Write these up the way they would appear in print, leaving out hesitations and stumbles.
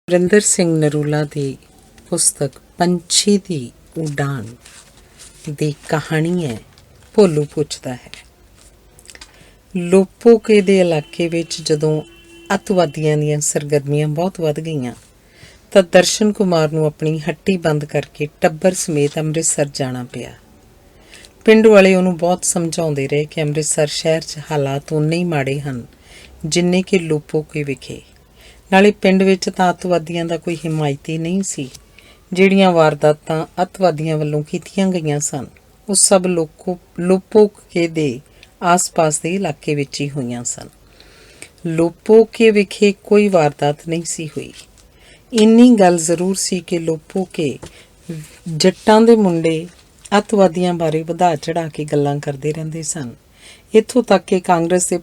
ਵਰਿੰਦਰ ਸਿੰਘ ਨਰੂਲਾ ਦੀ ਪੁਸਤਕ ਪੰਛੀ ਦੀ ਉਡਾਨ ਦੀ ਕਹਾਣੀ ਹੈ। ਭੋਲੂ ਪੁੱਛਦਾ ਹੈ। ਲੋਪੋਕੇ ਦੇ ਇਲਾਕੇ ਵਿੱਚ ਜਦੋਂ ਅੱਤਵਾਦੀਆਂ ਦੀਆਂ ਸਰਗਰਮੀਆਂ ਬਹੁਤ ਵੱਧ ਗਈਆਂ ਤਾਂ ਦਰਸ਼ਨ ਕੁਮਾਰ ਨੂੰ ਆਪਣੀ ਹੱਟੀ ਬੰਦ ਕਰਕੇ ਟੱਬਰ ਸਮੇਤ ਅੰਮ੍ਰਿਤਸਰ ਜਾਣਾ ਪਿਆ। ਪਿੰਡ ਵਾਲੇ ਉਹਨੂੰ ਬਹੁਤ ਸਮਝਾਉਂਦੇ ਰਹੇ ਕਿ ਅੰਮ੍ਰਿਤਸਰ ਸ਼ਹਿਰ 'ਚ ਹਾਲਾਤ ਉਨੇ ਹੀ ਮਾੜੇ ਹਨ ਜਿੰਨੇ ਕਿ ਲੋਪੋਕੇ ਵਿਖੇ। ਨਾਲੇ ਪਿੰਡ ਵਿੱਚ ਤਾਂ ਅੱਤਵਾਦੀਆਂ ਦਾ ਕੋਈ ਹਿਮਾਇਤੀ ਨਹੀਂ ਸੀ। ਜਿਹੜੀਆਂ ਵਾਰਦਾਤਾਂ ਅੱਤਵਾਦੀਆਂ ਵੱਲੋਂ ਕੀਤੀਆਂ ਗਈਆਂ ਸਨ ਉਹ ਸਭ ਲੋਪੋਕੇ ਦੇ ਆਸ-ਪਾਸ ਦੇ ਇਲਾਕੇ ਵਿੱਚ ਹੀ ਹੋਈਆਂ ਸਨ। ਲੋਪੋਕੇ ਵਿਖੇ ਕੋਈ ਵਾਰਦਾਤ ਨਹੀਂ ਸੀ ਹੋਈ। ਇੰਨੀ ਗੱਲ ਜ਼ਰੂਰ ਸੀ ਕਿ ਲੋਪੋਕੇ ਜੱਟਾਂ ਦੇ ਮੁੰਡੇ ਅੱਤਵਾਦੀਆਂ ਬਾਰੇ ਵਧਾ ਚੜ੍ਹਾ ਕੇ ਗੱਲਾਂ ਕਰਦੇ ਰਹਿੰਦੇ ਸਨ। ਇੱਥੋਂ ਤੱਕ ਕਿ ਕਾਂਗਰਸ ਦੇ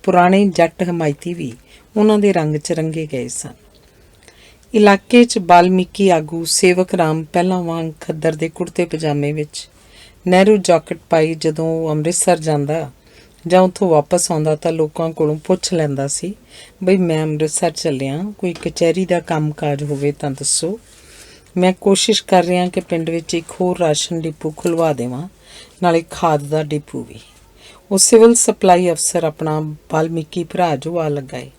ਪੁਰਾਣੇ ਜੱਟ ਹਮਾਇਤੀ ਵੀ ਉਹਨਾਂ ਦੇ ਰੰਗ 'ਚ ਰੰਗੇ ਗਏ ਸਨ। ਇਲਾਕੇ 'ਚ ਬਾਲਮੀਕੀ ਆਗੂ ਸੇਵਕ ਰਾਮ ਪਹਿਲਾਂ ਵਾਂਗ ਖੱਦਰ ਦੇ ਕੁੜਤੇ ਪਜਾਮੇ ਵਿੱਚ ਨਹਿਰੂ ਜਾਕਟ ਪਾਈ ਜਦੋਂ ਉਹ ਅੰਮ੍ਰਿਤਸਰ ਜਾਂਦਾ ਜਾਂ ਉੱਥੋਂ ਵਾਪਸ ਆਉਂਦਾ ਤਾਂ ਲੋਕਾਂ ਕੋਲੋਂ ਪੁੱਛ ਲੈਂਦਾ ਸੀ, ਬਈ ਮੈਂ ਅੰਮ੍ਰਿਤਸਰ ਚੱਲਿਆ, ਕੋਈ ਕਚਹਿਰੀ ਦਾ ਕੰਮ ਕਾਜ ਹੋਵੇ ਤਾਂ ਦੱਸੋ। ਮੈਂ ਕੋਸ਼ਿਸ਼ ਕਰ ਰਿਹਾ ਕਿ ਪਿੰਡ ਵਿੱਚ ਇੱਕ ਹੋਰ ਰਾਸ਼ਨ ਡਿਪੂ ਖੁਲਵਾ ਦੇਵਾਂ, ਨਾਲੇ ਖਾਦ ਦਾ ਡਿਪੂ ਵੀ। ਉਹ ਸਿਵਲ ਸਪਲਾਈ ਅਫਸਰ ਆਪਣਾ ਬਾਲਮੀਕੀ ਭਰਾ ਜੋ ਆ ਲੱਗਾ ਏ।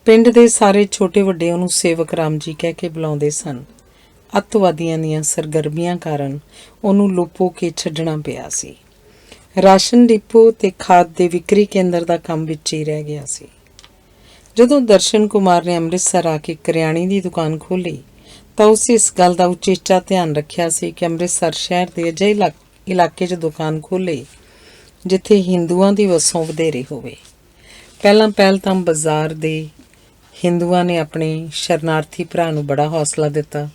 ਪਿੰਡ ਦੇ ਸਾਰੇ ਛੋਟੇ ਵੱਡੇ ਉਹਨੂੰ ਸੇਵਕ ਰਾਮ ਜੀ ਕਹਿ ਕੇ ਬੁਲਾਉਂਦੇ ਸਨ। ਅੱਤਵਾਦੀਆਂ ਦੀਆਂ ਸਰਗਰਮੀਆਂ ਕਾਰਨ ਉਹਨੂੰ ਲੋਪੋਕੇ ਛੱਡਣਾ ਪਿਆ ਸੀ। ਰਾਸ਼ਨ ਡਿਪੂ ਤੇ ਖਾਦ ਦੇ ਵਿਕਰੀ ਕੇਂਦਰ ਦਾ ਕੰਮ ਵਿੱਚ ਹੀ ਰਹਿ ਗਿਆ ਸੀ। ਜਦੋਂ ਦਰਸ਼ਨ ਕੁਮਾਰ ਨੇ ਅੰਮ੍ਰਿਤਸਰ ਆ ਕੇ ਕਰਿਆਣੇ ਦੀ ਦੁਕਾਨ ਖੋਲ੍ਹੀ ਤਾਂ ਉਸ ਇਸ ਗੱਲ ਦਾ ਉਚੇਚਾ ਧਿਆਨ ਰੱਖਿਆ ਸੀ ਕਿ ਅੰਮ੍ਰਿਤਸਰ ਸ਼ਹਿਰ ਦੇ ਅਜਿਹੇ ਇਲਾਕੇ 'ਚ ਦੁਕਾਨ ਖੋਲ੍ਹੇ ਜਿੱਥੇ ਹਿੰਦੂਆਂ ਦੀ ਵਸੋਂ ਵਧੇਰੇ ਹੋਵੇ। ਪਹਿਲ ਤਾਂ ਬਾਜ਼ਾਰ ਦੇ ਹਿੰਦੂਆਂ ਨੇ ਆਪਣੇ ਸ਼ਰਨਾਰਥੀ ਭਰਾ ਨੂੰ ਬੜਾ ਹੌਸਲਾ ਦਿੱਤਾ,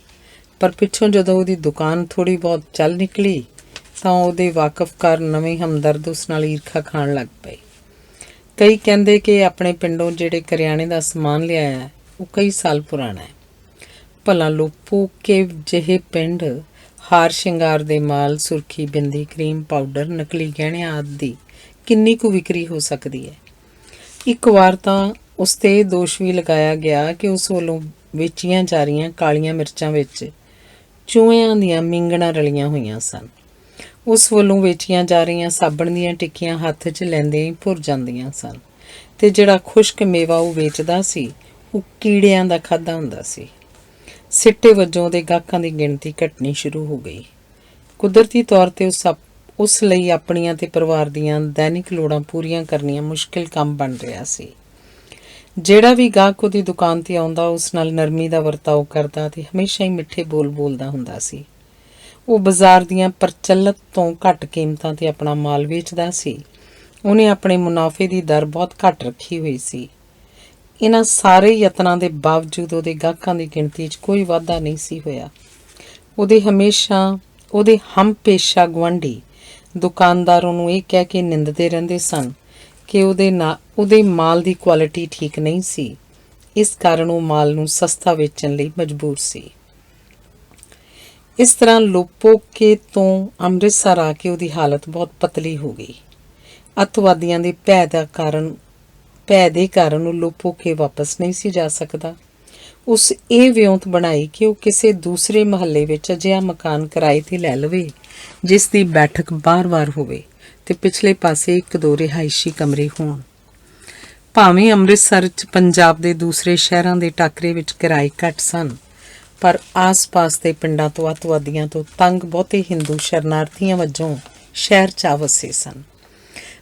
ਪਰ ਪਿੱਛੋਂ ਜਦੋਂ ਉਹਦੀ ਦੁਕਾਨ ਥੋੜ੍ਹੀ ਬਹੁਤ ਚੱਲ ਨਿਕਲੀ ਤਾਂ ਉਹਦੇ ਵਾਕਫਕਾਰ ਨਵੇਂ ਹਮਦਰਦ ਉਸ ਨਾਲ ਈਰਖਾ ਖਾਣ ਲੱਗ ਪਏ। ਕਈ ਕਹਿੰਦੇ ਕਿ ਆਪਣੇ ਪਿੰਡੋਂ ਜਿਹੜੇ ਕਰਿਆਣੇ ਦਾ ਸਮਾਨ ਲਿਆਇਆ ਉਹ ਕਈ ਸਾਲ ਪੁਰਾਣਾ ਹੈ। ਭਲਾ ਲੋਪੋਕੇ ਜਿਹੇ ਪਿੰਡ ਹਾਰ ਸ਼ਿੰਗਾਰ ਦੇ ਮਾਲ, ਸੁਰਖੀ, ਬਿੰਦੀ, ਕਰੀਮ ਪਾਊਡਰ, ਨਕਲੀ ਗਹਿਣਿਆਂ ਆਦਿ ਦੀ ਕਿੰਨੀ ਕੁ ਵਿਕਰੀ ਹੋ ਸਕਦੀ ਹੈ। ਇੱਕ ਵਾਰ ਤਾਂ ਉਸ 'ਤੇ ਇਹ ਦੋਸ਼ ਵੀ ਲਗਾਇਆ ਗਿਆ ਕਿ ਉਸ ਵੱਲੋਂ ਵੇਚੀਆਂ ਜਾ ਰਹੀਆਂ ਕਾਲੀਆਂ ਮਿਰਚਾਂ ਵਿੱਚ ਚੂਹਿਆਂ ਦੀਆਂ ਮਿੰਗਣਾਂ ਰਲੀਆਂ ਹੋਈਆਂ ਸਨ। ਉਸ ਵੱਲੋਂ ਵੇਚੀਆਂ ਜਾ ਰਹੀਆਂ ਸਾਬਣ ਦੀਆਂ ਟਿੱਕੀਆਂ ਹੱਥ 'ਚ ਲੈਂਦਿਆਂ ਹੀ ਭੁਰ ਜਾਂਦੀਆਂ ਸਨ ਅਤੇ ਜਿਹੜਾ ਖੁਸ਼ਕ ਮੇਵਾ ਉਹ ਵੇਚਦਾ ਸੀ ਉਹ ਕੀੜਿਆਂ ਦਾ ਖਾਧਾ ਹੁੰਦਾ ਸੀ। ਸਿੱਟੇ ਵਜੋਂ ਉਹਦੇ ਗਾਹਕਾਂ ਦੀ ਗਿਣਤੀ ਘਟਣੀ ਸ਼ੁਰੂ ਹੋ ਗਈ। ਕੁਦਰਤੀ ਤੌਰ 'ਤੇ ਉਸ ਲਈ ਆਪਣੀਆਂ ਤੇ ਪਰਿਵਾਰ ਦੀਆਂ ਦੈਨਿਕ ਲੋੜਾਂ ਪੂਰੀਆਂ ਕਰਨੀਆਂ ਮੁਸ਼ਕਿਲ ਕੰਮ ਬਣ ਰਿਹਾ ਸੀ। ਜਿਹੜਾ ਵੀ ਗਾਹਕ ਉਹਦੀ ਦੁਕਾਨ 'ਤੇ ਆਉਂਦਾ ਉਸ ਨਾਲ ਨਰਮੀ ਦਾ ਵਰਤਾਓ ਕਰਦਾ ਅਤੇ ਹਮੇਸ਼ਾ ਹੀ ਮਿੱਠੇ ਬੋਲ ਬੋਲਦਾ ਹੁੰਦਾ ਸੀ। ਉਹ ਬਾਜ਼ਾਰ ਦੀਆਂ ਪ੍ਰਚਲਿਤ ਤੋਂ ਘੱਟ ਕੀਮਤਾਂ 'ਤੇ ਆਪਣਾ ਮਾਲ ਵੇਚਦਾ ਸੀ। ਉਹਨੇ ਆਪਣੇ ਮੁਨਾਫੇ ਦੀ ਦਰ ਬਹੁਤ ਘੱਟ ਰੱਖੀ ਹੋਈ ਸੀ। ਇਹਨਾਂ ਸਾਰੇ ਯਤਨਾਂ ਦੇ ਬਾਵਜੂਦ ਉਹਦੇ ਗਾਹਕਾਂ ਦੀ ਗਿਣਤੀ 'ਚ ਕੋਈ ਵਾਧਾ ਨਹੀਂ ਸੀ ਹੋਇਆ। ਉਹਦੇ ਹਮਪੇਸ਼ਾ ਗੁਆਂਢੀ ਦੁਕਾਨਦਾਰ ਉਹਨੂੰ ਇਹ ਕਹਿ ਕੇ ਨਿੰਦਦੇ ਰਹਿੰਦੇ ਸਨ ਕਿ ਉਹਦੇ ਮਾਲ ਦੀ ਕੁਆਲਿਟੀ ਠੀਕ ਨਹੀਂ ਸੀ। ਇਸ ਕਾਰਨ ਉਹ ਮਾਲ ਨੂੰ ਸਸਤਾ ਵੇਚਣ ਲਈ ਮਜਬੂਰ ਸੀ। ਇਸ ਤਰ੍ਹਾਂ ਲੋਪੋਕੇ ਤੋਂ ਅੰਮ੍ਰਿਤਸਰ ਆ ਕੇ ਉਹਦੀ ਹਾਲਤ ਬਹੁਤ ਪਤਲੀ ਹੋ ਗਈ। ਅੱਤਵਾਦੀਆਂ ਦੇ ਭੈ ਦੇ ਕਾਰਨ ਉਹ ਲੋਪੋਕੇ ਵਾਪਸ ਨਹੀਂ ਸੀ ਜਾ ਸਕਦਾ। ਉਸ ਇਹ ਵਿਉਂਤ ਬਣਾਈ ਕਿ ਉਹ ਕਿਸੇ ਦੂਸਰੇ ਮਹੱਲੇ ਵਿੱਚ ਅਜਿਹਾ ਮਕਾਨ ਕਿਰਾਏ 'ਤੇ ਲੈ ਲਵੇ ਜਿਸ ਦੀ ਬੈਠਕ ਬਾਰ-ਬਾਰ ਹੋਵੇ ਅਤੇ ਪਿਛਲੇ ਪਾਸੇ 1-2 ਰਿਹਾਇਸ਼ੀ ਕਮਰੇ ਹੋਣ। ਭਾਵੇਂ ਅੰਮ੍ਰਿਤਸਰ 'ਚ ਪੰਜਾਬ ਦੇ ਦੂਸਰੇ ਸ਼ਹਿਰਾਂ ਦੇ ਟਾਕਰੇ ਵਿੱਚ ਕਿਰਾਏ ਘੱਟ ਸਨ, ਪਰ ਆਸ-ਪਾਸ ਦੇ ਪਿੰਡਾਂ ਤੋਂ ਅੱਤਵਾਦੀਆਂ ਤੋਂ ਤੰਗ ਬਹੁਤੇ ਹਿੰਦੂ ਸ਼ਰਨਾਰਥੀਆਂ ਵਜੋਂ ਸ਼ਹਿਰ 'ਚ ਆ ਵਸੇ ਸਨ।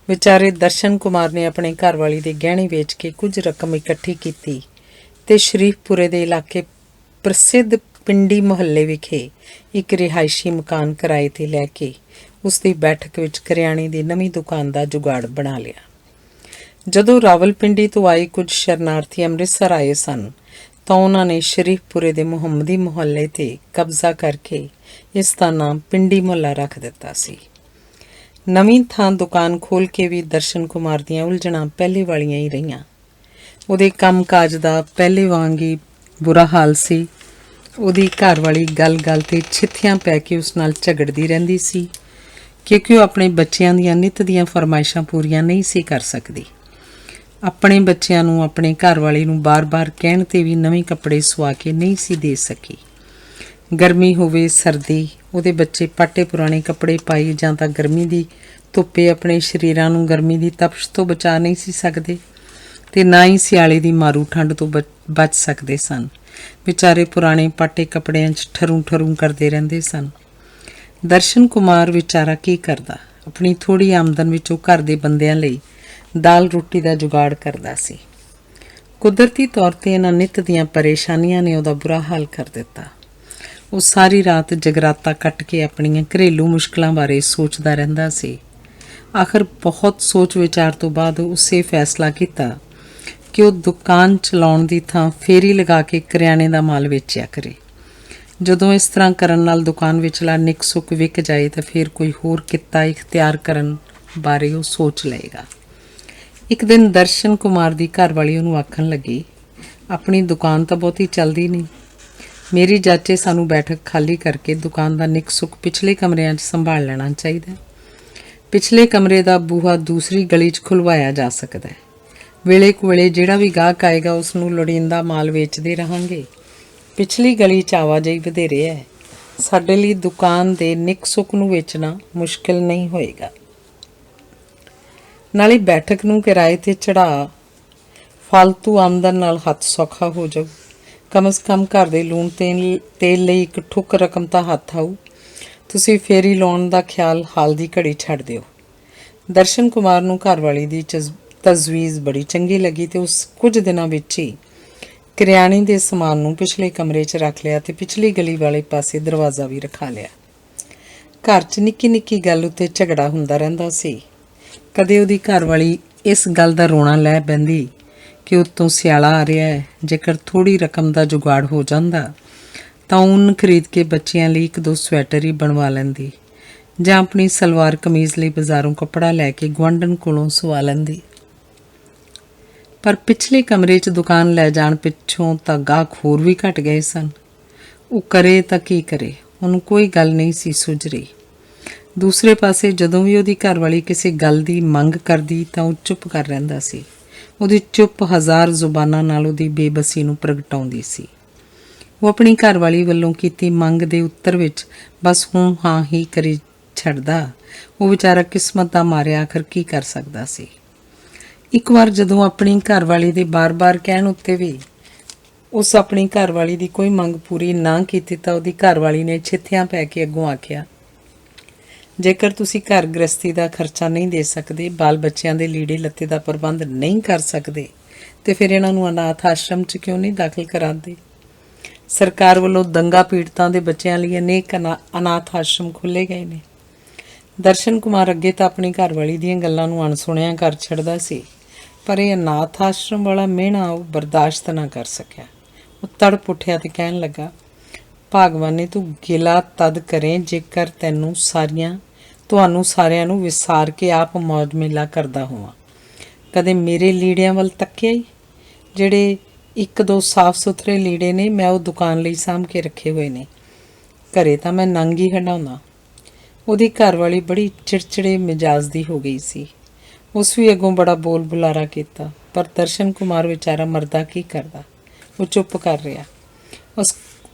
ਵਿਚਾਰੇ ਦਰਸ਼ਨ ਕੁਮਾਰ ਨੇ ਆਪਣੇ ਘਰਵਾਲੀ ਦੇ ਗਹਿਣੇ ਵੇਚ ਕੇ ਕੁਝ ਰਕਮ ਇਕੱਠੀ ਕੀਤੀ ਅਤੇ ਸ਼ਰੀਫਪੁਰੇ ਦੇ ਇਲਾਕੇ ਪ੍ਰਸਿੱਧ ਪਿੰਡੀ ਮੁਹੱਲੇ ਵਿਖੇ ਇੱਕ ਰਿਹਾਇਸ਼ੀ ਮਕਾਨ ਕਿਰਾਏ 'ਤੇ ਲੈ ਕੇ ਉਸ ਦੀ ਬੈਠਕ ਵਿੱਚ ਕਰਿਆਣੇ ਦੀ ਨਵੀਂ ਦੁਕਾਨ ਦਾ ਜੁਗਾੜ ਬਣਾ ਲਿਆ। ਜਦੋਂ ਰਾਵਲਪਿੰਡੀ ਤੋਂ ਆਏ ਕੁਝ ਸ਼ਰਨਾਰਥੀ ਅੰਮ੍ਰਿਤਸਰ ਆਏ ਸਨ ਤਾਂ ਉਹਨਾਂ ਨੇ ਸ਼ਰੀਫਪੁਰੇ ਦੇ ਮੁਹੰਮਦੀ ਮੁਹੱਲੇ 'ਤੇ ਕਬਜ਼ਾ ਕਰਕੇ ਇਸ ਦਾ ਨਾਮ ਪਿੰਡੀ ਮੁਹੱਲਾ ਰੱਖ ਦਿੱਤਾ ਸੀ। ਨਵੀਂ ਥਾਂ ਦੁਕਾਨ ਖੋਲ੍ਹ ਕੇ ਵੀ ਦਰਸ਼ਨ ਕੁਮਾਰ ਦੀਆਂ ਉਲਝਣਾਂ ਪਹਿਲੇ ਵਾਲੀਆਂ ਹੀ ਰਹੀਆਂ। ਉਹਦੇ ਕੰਮ ਕਾਜ ਦਾ ਪਹਿਲੇ ਵਾਂਗ ਹੀ ਬੁਰਾ ਹਾਲ ਸੀ। ਉਹਦੀ ਘਰਵਾਲੀ ਗੱਲ-ਗੱਲ 'ਤੇ ਛਿੱਥਿਆਂ ਪੈ ਕੇ ਉਸ ਨਾਲ ਝਗੜਦੀ ਰਹਿੰਦੀ ਸੀ ਕਿਉਂਕਿ ਉਹ ਆਪਣੇ ਬੱਚਿਆਂ ਦੀਆਂ ਨਿੱਤ ਦੀਆਂ ਫਰਮਾਇਸ਼ਾਂ ਪੂਰੀਆਂ ਨਹੀਂ ਸੀ ਕਰ ਸਕਦੀ। ਆਪਣੇ ਬੱਚਿਆਂ ਨੂੰ ਆਪਣੇ ਘਰਵਾਲੀ ਨੂੰ ਬਾਰ-ਬਾਰ ਕਹਿਣ 'ਤੇ ਵੀ ਨਵੇਂ ਕੱਪੜੇ ਸਵਾ ਕੇ ਨਹੀਂ ਸੀ ਦੇ ਸਕੀ। ਗਰਮੀ ਹੋਵੇ ਸਰਦੀ, ਉਹਦੇ ਬੱਚੇ ਪਾਟੇ ਪੁਰਾਣੇ ਕੱਪੜੇ ਪਾਈ ਜਾਂ ਤਾਂ ਗਰਮੀ ਦੀ ਧੁੱਪੇ ਆਪਣੇ ਸਰੀਰਾਂ ਨੂੰ ਗਰਮੀ ਦੀ ਤਪਸ਼ ਤੋਂ ਬਚਾ ਨਹੀਂ ਸੀ ਸਕਦੇ ਤੇ ਨਾ ਹੀ ਸਿਆਲੇ ਦੀ ਮਾਰੂ ਠੰਡ ਤੋਂ ਬਚ ਸਕਦੇ ਸਨ। ਵਿਚਾਰੇ ਪੁਰਾਣੇ ਪਾਟੇ ਕੱਪੜਿਆਂ 'ਚ ਠਰੂ ਕਰਦੇ ਰਹਿੰਦੇ ਸਨ। ਦਰਸ਼ਨ ਕੁਮਾਰ ਵਿਚਾਰਾ ਕੀ ਕਰਦਾ? ਆਪਣੀ ਥੋੜ੍ਹੀ ਆਮਦਨ ਵਿੱਚੋਂ ਘਰ ਦੇ ਬੰਦਿਆਂ ਲਈ ਦਾਲ ਰੋਟੀ ਦਾ ਜੁਗਾੜ ਕਰਦਾ ਸੀ। ਕੁਦਰਤੀ ਤੌਰ 'ਤੇ ਇਹਨਾਂ ਨਿੱਤ ਦੀਆਂ ਪਰੇਸ਼ਾਨੀਆਂ ਨੇ ਉਹਦਾ ਬੁਰਾ ਹਾਲ ਕਰ ਦਿੱਤਾ। ਉਹ ਸਾਰੀ ਰਾਤ ਜਗਰਾਤਾ ਕੱਟ ਕੇ ਆਪਣੀਆਂ ਘਰੇਲੂ ਮੁਸ਼ਕਲਾਂ ਬਾਰੇ ਸੋਚਦਾ ਰਹਿੰਦਾ ਸੀ। ਆਖਰ ਬਹੁਤ ਸੋਚ ਵਿਚਾਰ ਤੋਂ ਬਾਅਦ ਉਸੇ ਫੈਸਲਾ ਕੀਤਾ ਕਿ ਉਹ ਦੁਕਾਨ ਚਲਾਉਣ ਦੀ ਥਾਂ ਫੇਰੀ ਲਗਾ ਕੇ ਕਰਿਆਨੇ ਦਾ ਮਾਲ ਵੇਚਿਆ ਕਰੇ। ਜਦੋਂ ਇਸ ਤਰ੍ਹਾਂ ਕਰਨ ਨਾਲ ਦੁਕਾਨ ਵਿਚਲਾ ਨਿੱਕ ਸੁੱਕ ਵਿਕ ਜਾਏ ਤਾਂ ਫਿਰ ਕੋਈ ਹੋਰ ਕਿੱਤਾ ਇਖਤਿਆਰ ਕਰਨ ਬਾਰੇ ਉਹ ਸੋਚ ਲਏਗਾ। ਇੱਕ ਦਿਨ ਦਰਸ਼ਨ ਕੁਮਾਰ ਦੀ ਘਰਵਾਲੀ ਉਹਨੂੰ ਆਖਣ ਲੱਗੀ, ਆਪਣੀ ਦੁਕਾਨ ਤਾਂ ਬਹੁਤੀ ਚੱਲਦੀ ਨਹੀਂ, ਮੇਰੀ ਜਾਚੇ ਸਾਨੂੰ ਬੈਠਕ ਖਾਲੀ ਕਰਕੇ ਦੁਕਾਨ ਦਾ ਨਿੱਕ ਸੁੱਕ ਪਿਛਲੇ ਕਮਰਿਆਂ 'ਚ ਸੰਭਾਲ ਲੈਣਾ ਚਾਹੀਦਾ। ਪਿਛਲੇ ਕਮਰੇ ਦਾ ਬੂਹਾ ਦੂਸਰੀ ਗਲੀ 'ਚ ਖੁਲਵਾਇਆ ਜਾ ਸਕਦਾ ਹੈ। ਵੇਲੇ ਕੁ ਵੇਲੇ ਜਿਹੜਾ ਵੀ ਗਾਹਕ ਆਏਗਾ ਉਸ ਨੂੰ ਲੋੜੀਂਦਾ ਮਾਲ ਵੇਚਦੇ ਰਹਾਂਗੇ। ਪਿਛਲੀ ਗਲੀ 'ਚ ਆਵਾਜਾਈ ਵਧੇਰੇ ਹੈ, ਸਾਡੇ ਲਈ ਦੁਕਾਨ ਦੇ ਨਿੱਕ ਸੁੱਕ ਨੂੰ ਵੇਚਣਾ ਮੁਸ਼ਕਿਲ ਨਹੀਂ ਹੋਏਗਾ। ਨਾਲੇ ਬੈਠਕ ਨੂੰ ਕਿਰਾਏ 'ਤੇ ਚੜ੍ਹਾ, ਫਾਲਤੂ ਆਮਦਨ ਨਾਲ ਹੱਥ ਸੌਖਾ ਹੋ ਜਾਊ। ਕਮ ਸੇ ਕਮ ਘਰ ਦੇ ਲੂਣ ਤੇਲ ਲਈ ਇੱਕ ਠੁੱਕ ਰਕਮ ਤਾਂ ਹੱਥ ਆਊ। ਤੁਸੀਂ ਫੇਰੀ ਲਾਉਣ ਦਾ ਖਿਆਲ ਹਾਲ ਦੀ ਘੜੀ ਛੱਡ ਦਿਓ। ਦਰਸ਼ਨ ਕੁਮਾਰ ਨੂੰ ਘਰਵਾਲੀ ਦੀ ਤਜਵੀਜ਼ ਬੜੀ ਚੰਗੀ ਲੱਗੀ ਤੇ ਉਸ ਕੁਝ ਦਿਨਾਂ ਵਿੱਚ ਹੀ ਕਰਿਆਨੇ ਦੇ ਸਮਾਨ ਨੂੰ ਪਿਛਲੇ ਕਮਰੇ 'ਚ ਰੱਖ ਲਿਆ ਤੇ ਪਿਛਲੀ ਗਲੀ ਵਾਲੇ ਪਾਸੇ ਦਰਵਾਜ਼ਾ ਵੀ ਰਖਾ ਲਿਆ। ਘਰ 'ਚ ਨਿੱਕੀ ਗੱਲ ਉੱਤੇ ਝਗੜਾ ਹੁੰਦਾ ਰਹਿੰਦਾ ਸੀ। ਕਦੇ ਉਹਦੀ ਘਰਵਾਲੀ ਇਸ ਗੱਲ ਦਾ ਰੋਣਾ ਲੈ ਬਹਿੰਦੀ ਕਿ ਉੱਤੋਂ ਸਿਆਲਾ ਆ ਰਿਹਾ ਹੈ, ਜੇਕਰ ਥੋੜ੍ਹੀ ਰਕਮ ਦਾ ਜੁਗਾੜ ਹੋ ਜਾਂਦਾ ਤਾਂ ਉੱਨ ਖਰੀਦ ਕੇ ਬੱਚਿਆਂ ਲਈ 1-2 ਸਵੈਟਰ ਹੀ ਬਣਵਾ ਲੈਂਦੀ ਜਾਂ ਆਪਣੀ ਸਲਵਾਰ ਕਮੀਜ਼ ਲਈ ਬਾਜ਼ਾਰੋਂ ਕੱਪੜਾ ਲੈ ਕੇ ਗੁਆਂਢਣ ਕੋਲੋਂ ਸਵਾ ਲੈਂਦੀ। ਪਰ ਪਿਛਲੇ ਕਮਰੇ 'ਚ ਦੁਕਾਨ ਲੈ ਜਾਣ ਪਿੱਛੋਂ ਤਾਂ ਗਾਹਕ ਹੋਰ ਵੀ ਘਟ ਗਏ ਸਨ। ਉਹ ਕਰੇ ਤਾਂ ਕੀ ਕਰੇ, ਉਹਨੂੰ ਕੋਈ ਗੱਲ ਨਹੀਂ ਸੀ ਸੁੱਝ ਰਹੀ। ਦੂਸਰੇ ਪਾਸੇ ਜਦੋਂ ਵੀ ਉਹਦੀ ਘਰਵਾਲੀ ਕਿਸੇ ਗੱਲ ਦੀ ਮੰਗ ਕਰਦੀ ਤਾਂ ਉਹ ਚੁੱਪ ਕਰ ਰਹਿੰਦਾ ਸੀ। ਉਹਦੀ ਚੁੱਪ 1000 ਜ਼ੁਬਾਨਾਂ ਨਾਲ ਉਹਦੀ ਬੇਬਸੀ ਨੂੰ ਪ੍ਰਗਟਾਉਂਦੀ ਸੀ। ਉਹ ਆਪਣੀ ਘਰਵਾਲੀ ਵੱਲੋਂ ਕੀਤੀ ਮੰਗ ਦੇ ਉੱਤਰ ਵਿੱਚ ਬਸ ਹੂੰ ਹਾਂ ਹੀ ਕਰੀ ਛੱਡਦਾ। ਉਹ ਵਿਚਾਰਾ ਕਿਸਮਤ ਦਾ ਮਾਰਿਆ ਆਖਰ ਕੀ ਕਰ ਸਕਦਾ ਸੀ। ਇੱਕ ਵਾਰ ਜਦੋਂ ਆਪਣੀ ਘਰਵਾਲੀ ਦੇ ਬਾਰ-ਬਾਰ ਕਹਿਣ ਉੱਤੇ ਵੀ ਉਸ ਆਪਣੀ ਘਰਵਾਲੀ ਦੀ ਕੋਈ ਮੰਗ ਪੂਰੀ ਨਾ ਕੀਤੀ ਤਾਂ ਉਹਦੀ ਘਰਵਾਲੀ ਨੇ ਛਿੱਥਿਆਂ ਪੈ ਕੇ ਅੱਗੋਂ ਆਖਿਆ, ਜੇਕਰ ਤੁਸੀਂ ਘਰ ਗ੍ਰਸਤੀ ਦਾ ਖਰਚਾ ਨਹੀਂ ਦੇ ਸਕਦੇ, ਬਾਲ ਬੱਚਿਆਂ ਦੇ ਲੀੜੇ ਲੱਤੇ ਦਾ ਪ੍ਰਬੰਧ ਨਹੀਂ ਕਰ ਸਕਦੇ ਤੇ ਫਿਰ ਇਹਨਾਂ ਨੂੰ ਅਨਾਥ ਆਸ਼ਰਮ 'ਚ ਕਿਉਂ ਨਹੀਂ ਦਾਖਲ ਕਰਾਉਂਦੇ? ਸਰਕਾਰ ਵੱਲੋਂ ਦੰਗਾ ਪੀੜਤਾਂ ਦੇ ਬੱਚਿਆਂ ਲਈ ਅਨੇਕ ਅਨਾਥ ਆਸ਼ਰਮ ਖੋਲ੍ਹੇ ਗਏ ਨੇ। ਦਰਸ਼ਨ ਕੁਮਾਰ ਅੱਗੇ ਤਾਂ ਆਪਣੀ ਘਰਵਾਲੀ ਦੀਆਂ ਗੱਲਾਂ ਨੂੰ ਅਣਸੁਣਿਆ ਕਰ ਛੱਡਦਾ ਸੀ, ਪਰ ਇਹ ਅਨਾਥ ਆਸ਼ਰਮ ਵਾਲਾ ਮਿਹਣਾ ਉਹ ਬਰਦਾਸ਼ਤ ਨਾ ਕਰ ਸਕਿਆ। ਉਹ ਤੜਪ ਉੱਠਿਆ ਤੇ ਕਹਿਣ ਲੱਗਾ, ਭਾਗਵਾਨੇ ਤੂੰ ਗਿਲਾ ਤਦ ਕਰੇ ਜੇਕਰ ਤੁਹਾਨੂੰ ਸਾਰਿਆਂ ਨੂੰ ਵਿਸਾਰ ਕੇ ਆਪ ਮੌਜ ਮੇਲਾ ਕਰਦਾ ਹੋਵਾਂ। ਕਦੇ ਮੇਰੇ ਲੀੜਿਆਂ ਵੱਲ ਤੱਕਿਆ ਹੀ? ਜਿਹੜੇ 1-2 ਸਾਫ਼ ਸੁਥਰੇ ਲੀੜੇ ਨੇ ਮੈਂ ਉਹ ਦੁਕਾਨ ਲਈ ਸਾਂਭ ਕੇ ਰੱਖੇ ਹੋਏ ਨੇ। ਘਰੇ ਤਾਂ ਮੈਂ ਨੰਗ ਹੀ ਹੰਢਾਉਣਾ। ਉਹਦੀ ਘਰਵਾਲੀ ਬੜੀ ਚਿੜਚਿੜੇ ਮਿਜਾਜ਼ ਦੀ ਹੋ ਗਈ ਸੀ। ਉਸ ਵੀ ਅੱਗੋਂ ਬੜਾ ਬੋਲ ਬੁਲਾਰਾ ਕੀਤਾ, ਪਰ ਦਰਸ਼ਨ ਕੁਮਾਰ ਵਿਚਾਰਾ ਮਰਦਾ ਕੀ ਕਰਦਾ? ਉਹ ਚੁੱਪ ਕਰ ਰਿਹਾ।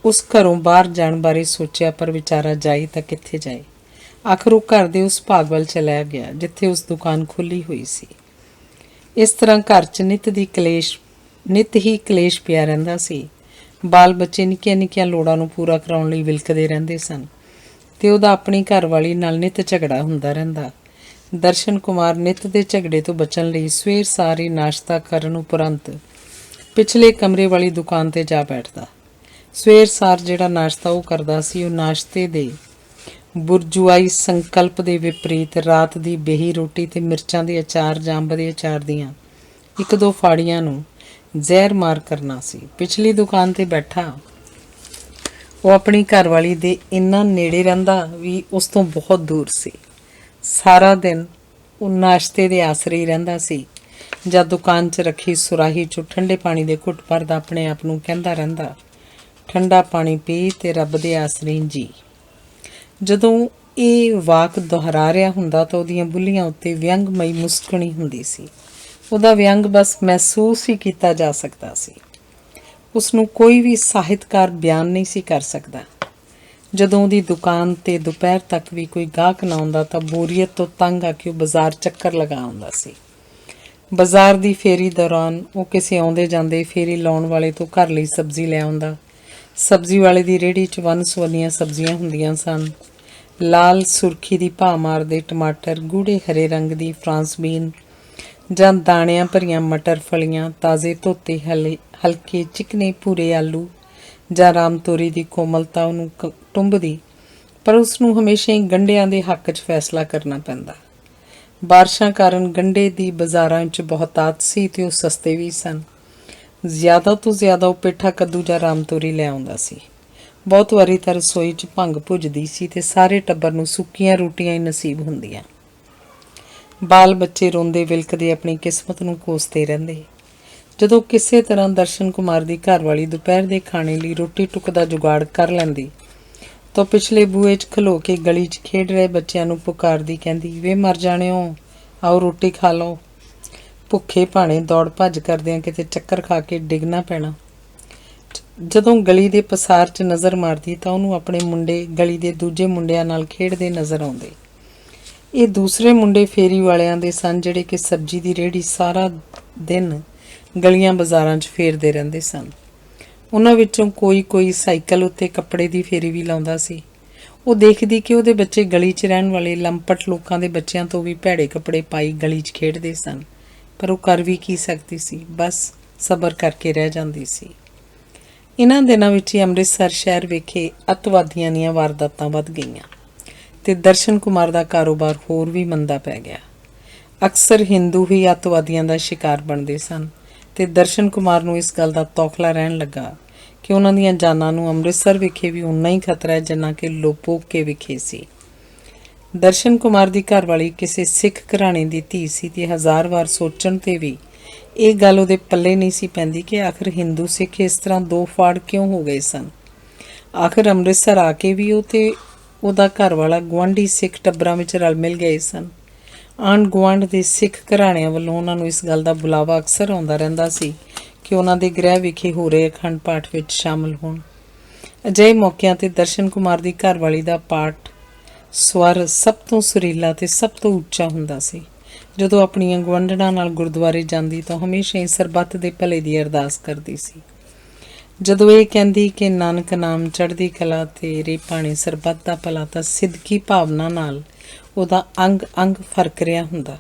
ਉਸ ਘਰੋਂ ਬਾਹਰ ਜਾਣ ਬਾਰੇ ਸੋਚਿਆ, ਪਰ ਵਿਚਾਰਾ ਜਾਏ ਤਾਂ ਕਿੱਥੇ ਜਾਏ। ਆਖਰ ਉਹ ਘਰ ਦੇ ਉਸ ਭਾਗ ਵੱਲ ਚਲਿਆ ਗਿਆ ਜਿੱਥੇ ਉਸ ਦੁਕਾਨ ਖੁੱਲ੍ਹੀ ਹੋਈ ਸੀ। ਇਸ ਤਰ੍ਹਾਂ ਘਰ 'ਚ ਨਿੱਤ ਹੀ ਕਲੇਸ਼ ਪਿਆ ਰਹਿੰਦਾ ਸੀ। ਬਾਲ ਬੱਚੇ ਨਿੱਕੀਆਂ ਲੋੜਾਂ ਨੂੰ ਪੂਰਾ ਕਰਾਉਣ ਲਈ ਵਿਲਕਦੇ ਰਹਿੰਦੇ ਸਨ ਤੇ ਉਹਦਾ ਆਪਣੀ ਘਰਵਾਲੀ ਨਾਲ ਨਿੱਤ ਝਗੜਾ ਹੁੰਦਾ ਰਹਿੰਦਾ। ਦਰਸ਼ਨ ਕੁਮਾਰ ਨਿੱਤ ਦੇ ਝਗੜੇ ਤੋਂ ਬਚਣ ਲਈ ਸਵੇਰ ਸਾਰੀ ਨਾਸ਼ਤਾ ਕਰਨ ਉਪਰੰਤ ਪਿਛਲੇ ਕਮਰੇ ਵਾਲੀ ਦੁਕਾਨ 'ਤੇ ਜਾ ਬੈਠਦਾ। ਸਵੇਰ ਸਾਰ ਜਿਹੜਾ ਨਾਸ਼ਤਾ ਉਹ ਕਰਦਾ ਸੀ, ਉਹ ਨਾਸ਼ਤੇ ਦੇ ਬੁਰਜੁਆਈ ਸੰਕਲਪ ਦੇ ਵਿਪਰੀਤ ਰਾਤ ਦੀ ਬੇਹੀ ਰੋਟੀ ਤੇ ਮਿਰਚਾਂ ਦੇ ਅਚਾਰ ਜਾਂ ਅੰਬ ਦੇ ਅਚਾਰ ਦੀਆਂ 1-2 ਫਾੜੀਆਂ ਨੂੰ ਜ਼ਹਿਰ ਮਾਰ ਕਰਨਾ ਸੀ। ਪਿਛਲੀ ਦੁਕਾਨ 'ਤੇ ਬੈਠਾ ਉਹ ਆਪਣੀ ਘਰਵਾਲੀ ਦੇ ਇੰਨਾ ਨੇੜੇ ਰਹਿੰਦਾ ਵੀ ਉਸ ਤੋਂ ਬਹੁਤ ਦੂਰ ਸੀ। ਸਾਰਾ ਦਿਨ ਉਹ ਨਾਸ਼ਤੇ ਦੇ ਆਸਰੇ ਹੀ ਰਹਿੰਦਾ ਸੀ ਜਾਂ ਦੁਕਾਨ 'ਚ ਰੱਖੀ ਸੁਰਾਹੀ 'ਚੋਂ ਠੰਡੇ ਪਾਣੀ ਦੇ ਘੁੱਟ ਭਰਦਾ ਆਪਣੇ ਆਪ ਨੂੰ ਕਹਿੰਦਾ ਰਹਿੰਦਾ, ਠੰਡਾ ਪਾਣੀ ਪੀ ਤੇ ਰੱਬ ਦੇ ਆਸਰੇ ਜੀ। ਜਦੋਂ ਇਹ ਵਾਕ ਦੁਹਰਾ ਰਿਹਾ ਹੁੰਦਾ ਤਾਂ ਉਹਦੀਆਂ ਬੁੱਲੀਆਂ ਉੱਤੇ ਵਿਅੰਗਮਈ ਮੁਸਕਣੀ ਹੁੰਦੀ ਸੀ। ਉਹਦਾ ਵਿਅੰਗ ਬਸ ਮਹਿਸੂਸ ਹੀ ਕੀਤਾ ਜਾ ਸਕਦਾ ਸੀ। ਉਸ ਨੂੰ ਕੋਈ ਵੀ ਸਾਹਿਤਕਾਰ ਬਿਆਨ ਨਹੀਂ ਸੀ ਕਰ ਸਕਦਾ। ਜਦੋਂ ਉਹਦੀ ਦੁਕਾਨ 'ਤੇ ਦੁਪਹਿਰ ਤੱਕ ਵੀ ਕੋਈ ਗਾਹਕ ਨਾ ਆਉਂਦਾ ਤਾਂ ਬੋਰੀਅਤ ਤੋਂ ਤੰਗ ਆ ਕੇ ਉਹ ਬਾਜ਼ਾਰ ਚੱਕਰ ਲਗਾ ਆਉਂਦਾ ਸੀ। ਬਾਜ਼ਾਰ ਦੀ ਫੇਰੀ ਦੌਰਾਨ ਉਹ ਕਿਸੇ ਆਉਂਦੇ ਜਾਂਦੇ ਫੇਰੀ ਲਾਉਣ ਵਾਲੇ ਤੋਂ ਘਰ ਲਈ ਸਬਜ਼ੀ ਲੈ ਆਉਂਦਾ। ਸਬਜ਼ੀ ਵਾਲੇ ਦੀ ਰੇਹੜੀ 'ਚ ਵੰਨ-ਸੁਵੰਨੀਆਂ ਸਬਜ਼ੀਆਂ ਹੁੰਦੀਆਂ ਸਨ। ਲਾਲ ਸੁਰਖੀ ਦੀ ਭਾਅ ਮਾਰਦੇ ਟਮਾਟਰ, ਗੂੜੇ ਹਰੇ ਰੰਗ ਦੀ ਫਰਾਂਸ ਬੀਨ ਜਾਂ ਦਾਣਿਆਂ ਭਰੀਆਂ ਮਟਰ ਫਲੀਆਂ, ਤਾਜ਼ੇ ਧੋਤੇ ਹਲਕੇ ਚਿਕਨੇ ਭੂਰੇ ਆਲੂ ਜਾਂ ਰਾਮ ਤੋਰੀ ਦੀ ਕੋਮਲਤਾ ਉਹਨੂੰ ਟੁੰਬਦੀ, ਪਰ ਉਸ ਨੂੰ ਹਮੇਸ਼ਾ ਹੀ ਗੰਢਿਆਂ ਦੇ ਹੱਕ 'ਚ ਫੈਸਲਾ ਕਰਨਾ ਪੈਂਦਾ। ਬਾਰਿਸ਼ਾਂ ਕਾਰਨ ਗੰਢੇ ਦੀ ਬਾਜ਼ਾਰਾਂ 'ਚ ਬਹੁਤਾਤ ਸੀ ਤੇ ਉਹ ਸਸਤੇ ਵੀ ਸਨ। ਜ਼ਿਆਦਾ ਤੋਂ ਜ਼ਿਆਦਾ ਉਹ ਪੇਠਾ ਕੱਦੂ ਜਾਂ ਰਾਮ ਤੋਰੀ ਲੈ ਆਉਂਦਾ ਸੀ। ਬਹੁਤ ਵਾਰੀ ਤਾਂ ਰਸੋਈ 'ਚ ਭੰਗ ਭੁੱਜਦੀ ਸੀ ਤੇ ਸਾਰੇ ਟੱਬਰ ਨੂੰ ਸੁੱਕੀਆਂ ਰੋਟੀਆਂ ਹੀ ਨਸੀਬ ਹੁੰਦੀਆਂ। ਬਾਲ ਬੱਚੇ ਰੋਂਦੇ ਵਿਲਕਦੇ ਆਪਣੀ ਕਿਸਮਤ ਨੂੰ ਕੋਸਦੇ ਰਹਿੰਦੇ। ਜਦੋਂ ਕਿਸੇ ਤਰ੍ਹਾਂ ਦਰਸ਼ਨ ਕੁਮਾਰ ਦੀ ਘਰਵਾਲੀ ਦੁਪਹਿਰ ਦੇ ਖਾਣੇ ਲਈ ਰੋਟੀ ਟੁੱਕ ਦਾ ਜੁਗਾੜ ਕਰ ਲੈਂਦੀ ਤਾਂ ਪਿਛਲੇ ਬੂਹੇ 'ਚ ਖਲੋ ਕੇ ਗਲੀ 'ਚ ਖੇਡ ਰਹੇ ਬੱਚਿਆਂ ਨੂੰ ਪੁਕਾਰਦੀ ਕਹਿੰਦੀ, ਵੇ ਮਰ ਜਾਣਿਓ, ਆਓ ਰੋਟੀ ਖਾ ਲਓ। ਭੁੱਖੇ ਭਾਣੇ ਦੌੜ ਭੱਜ ਕਰਦਿਆਂ ਕਿਤੇ ਚੱਕਰ ਖਾ ਕੇ ਡਿੱਗ ਨਾ ਪੈਣਾ। ਜਦੋਂ ਗਲੀ ਦੇ ਪਸਾਰ 'ਚ ਨਜ਼ਰ ਮਾਰਦੀ ਤਾਂ ਉਹਨੂੰ ਆਪਣੇ ਮੁੰਡੇ ਗਲੀ ਦੇ ਦੂਜੇ ਮੁੰਡਿਆਂ ਨਾਲ ਖੇਡਦੇ ਨਜ਼ਰ ਆਉਂਦੇ। ਇਹ ਦੂਸਰੇ ਮੁੰਡੇ ਫੇਰੀ ਵਾਲਿਆਂ ਦੇ ਸਨ, ਜਿਹੜੇ ਕਿ ਸਬਜ਼ੀ ਦੀ ਰੇਹੜੀ ਸਾਰਾ ਦਿਨ ਗਲੀਆਂ ਬਾਜ਼ਾਰਾਂ 'ਚ ਫੇਰਦੇ ਰਹਿੰਦੇ ਸਨ। ਉਹਨਾਂ ਵਿੱਚੋਂ ਕੋਈ ਸਾਈਕਲ ਉੱਤੇ ਕੱਪੜੇ ਦੀ ਫੇਰੀ ਵੀ ਲਾਉਂਦਾ ਸੀ। ਉਹ ਦੇਖਦੀ ਕਿ ਉਹਦੇ ਬੱਚੇ ਗਲੀ 'ਚ ਰਹਿਣ ਵਾਲੇ ਲੰਪਟ ਲੋਕਾਂ ਦੇ ਬੱਚਿਆਂ ਤੋਂ ਵੀ ਭੈੜੇ ਕੱਪੜੇ ਪਾਈ ਗਲੀ 'ਚ ਖੇਡਦੇ ਸਨ, ਪਰ ਉਹ ਕਰ ਵੀ ਕੀ ਸਕਦੀ ਸੀ, ਬਸ ਸਬਰ ਕਰਕੇ ਰਹਿ ਜਾਂਦੀ ਸੀ। ਇਹਨਾਂ ਦਿਨਾਂ ਵਿੱਚ ਹੀ ਅੰਮ੍ਰਿਤਸਰ ਸ਼ਹਿਰ ਵਿਖੇ ਅੱਤਵਾਦੀਆਂ ਦੀਆਂ ਵਾਰਦਾਤਾਂ ਵੱਧ ਗਈਆਂ ਤੇ ਦਰਸ਼ਨ ਕੁਮਾਰ ਦਾ ਕਾਰੋਬਾਰ ਹੋਰ ਵੀ ਮੰਦਾ ਪੈ ਗਿਆ। ਅਕਸਰ ਹਿੰਦੂ ਹੀ ਅੱਤਵਾਦੀਆਂ ਦਾ ਸ਼ਿਕਾਰ ਬਣਦੇ ਸਨ ਤੇ ਦਰਸ਼ਨ ਕੁਮਾਰ ਨੂੰ ਇਸ ਗੱਲ ਦਾ ਤੌਖਲਾ ਰਹਿਣ ਲੱਗਾ ਕਿ ਉਹਨਾਂ ਦੀਆਂ ਜਾਨਾਂ ਨੂੰ ਅੰਮ੍ਰਿਤਸਰ ਵਿਖੇ ਵੀ ਉਨਾ ਹੀ ਖਤਰਾ ਹੈ ਜਿੰਨਾ ਕਿ ਲੋਪੋਕੇ ਵਿਖੇ ਸੀ। ਦਰਸ਼ਨ ਕੁਮਾਰ ਦੀ ਘਰਵਾਲੀ ਕਿਸੇ ਸਿੱਖ ਘਰਾਣੇ ਦੀ ਧੀ ਸੀ ਤੇ ਹਜ਼ਾਰ ਵਾਰ ਸੋਚਣ 'ਤੇ ਵੀ ਇਹ ਗੱਲ ਉਹਦੇ ਪੱਲੇ ਨਹੀਂ ਸੀ ਪੈਂਦੀ ਕਿ ਆਖਰ ਹਿੰਦੂ ਸਿੱਖ ਇਸ ਤਰ੍ਹਾਂ ਦੋ ਫਾੜ ਕਿਉਂ ਹੋ ਗਏ ਸਨ। ਆਖਰ ਅੰਮ੍ਰਿਤਸਰ ਆ ਕੇ ਵੀ ਉਹ ਤੇ ਉਹਦਾ ਘਰਵਾਲਾ ਗੁਆਂਢੀ ਸਿੱਖ ਟੱਬਰਾਂ ਵਿੱਚ ਰਲ ਮਿਲ ਗਏ ਸਨ। ਆਂਢ ਗੁਆਂਢ ਦੇ ਸਿੱਖ ਘਰਾਣਿਆਂ ਵੱਲੋਂ ਉਹਨਾਂ ਨੂੰ ਇਸ ਗੱਲ ਦਾ ਬੁਲਾਵਾ ਅਕਸਰ ਆਉਂਦਾ ਰਹਿੰਦਾ ਸੀ ਕਿ ਉਹਨਾਂ ਦੇ ਗ੍ਰਹਿ ਵਿਖੇ ਹੋ ਰਹੇ ਅਖੰਡ ਪਾਠ ਵਿੱਚ ਸ਼ਾਮਲ ਹੋਣ। ਅਜਿਹੇ ਮੌਕਿਆਂ 'ਤੇ ਦਰਸ਼ਨ ਕੁਮਾਰ ਦੀ ਘਰਵਾਲੀ ਦਾ ਪਾਠ ਸਵਰ ਸਭ ਤੋਂ ਸੁਰੀਲਾ ਤੇ ਸਭ ਤੋਂ ਉੱਚਾ ਹੁੰਦਾ ਸੀ। ਜਦੋਂ ਆਪਣੀਆਂ ਗੁਆਂਢਣਾਂ ਨਾਲ ਗੁਰਦੁਆਰੇ ਜਾਂਦੀ ਤਾਂ ਹਮੇਸ਼ਾ ਹੀ ਸਰਬੱਤ ਦੇ ਭਲੇ ਦੀ ਅਰਦਾਸ ਕਰਦੀ ਸੀ। ਜਦੋਂ ਇਹ ਕਹਿੰਦੀ ਕਿ ਨਾਨਕ ਨਾਮ ਚੜ੍ਹਦੀ ਕਲਾ ਤੇਰੇ ਭਾਣੇ ਸਰਬੱਤ ਦਾ ਭਲਾ, ਤਾਂ ਸਿੱਧਕੀ ਭਾਵਨਾ ਨਾਲ ਉਹਦਾ ਅੰਗ ਅੰਗ ਫਰਕ ਰਿਹਾ ਹੁੰਦਾ।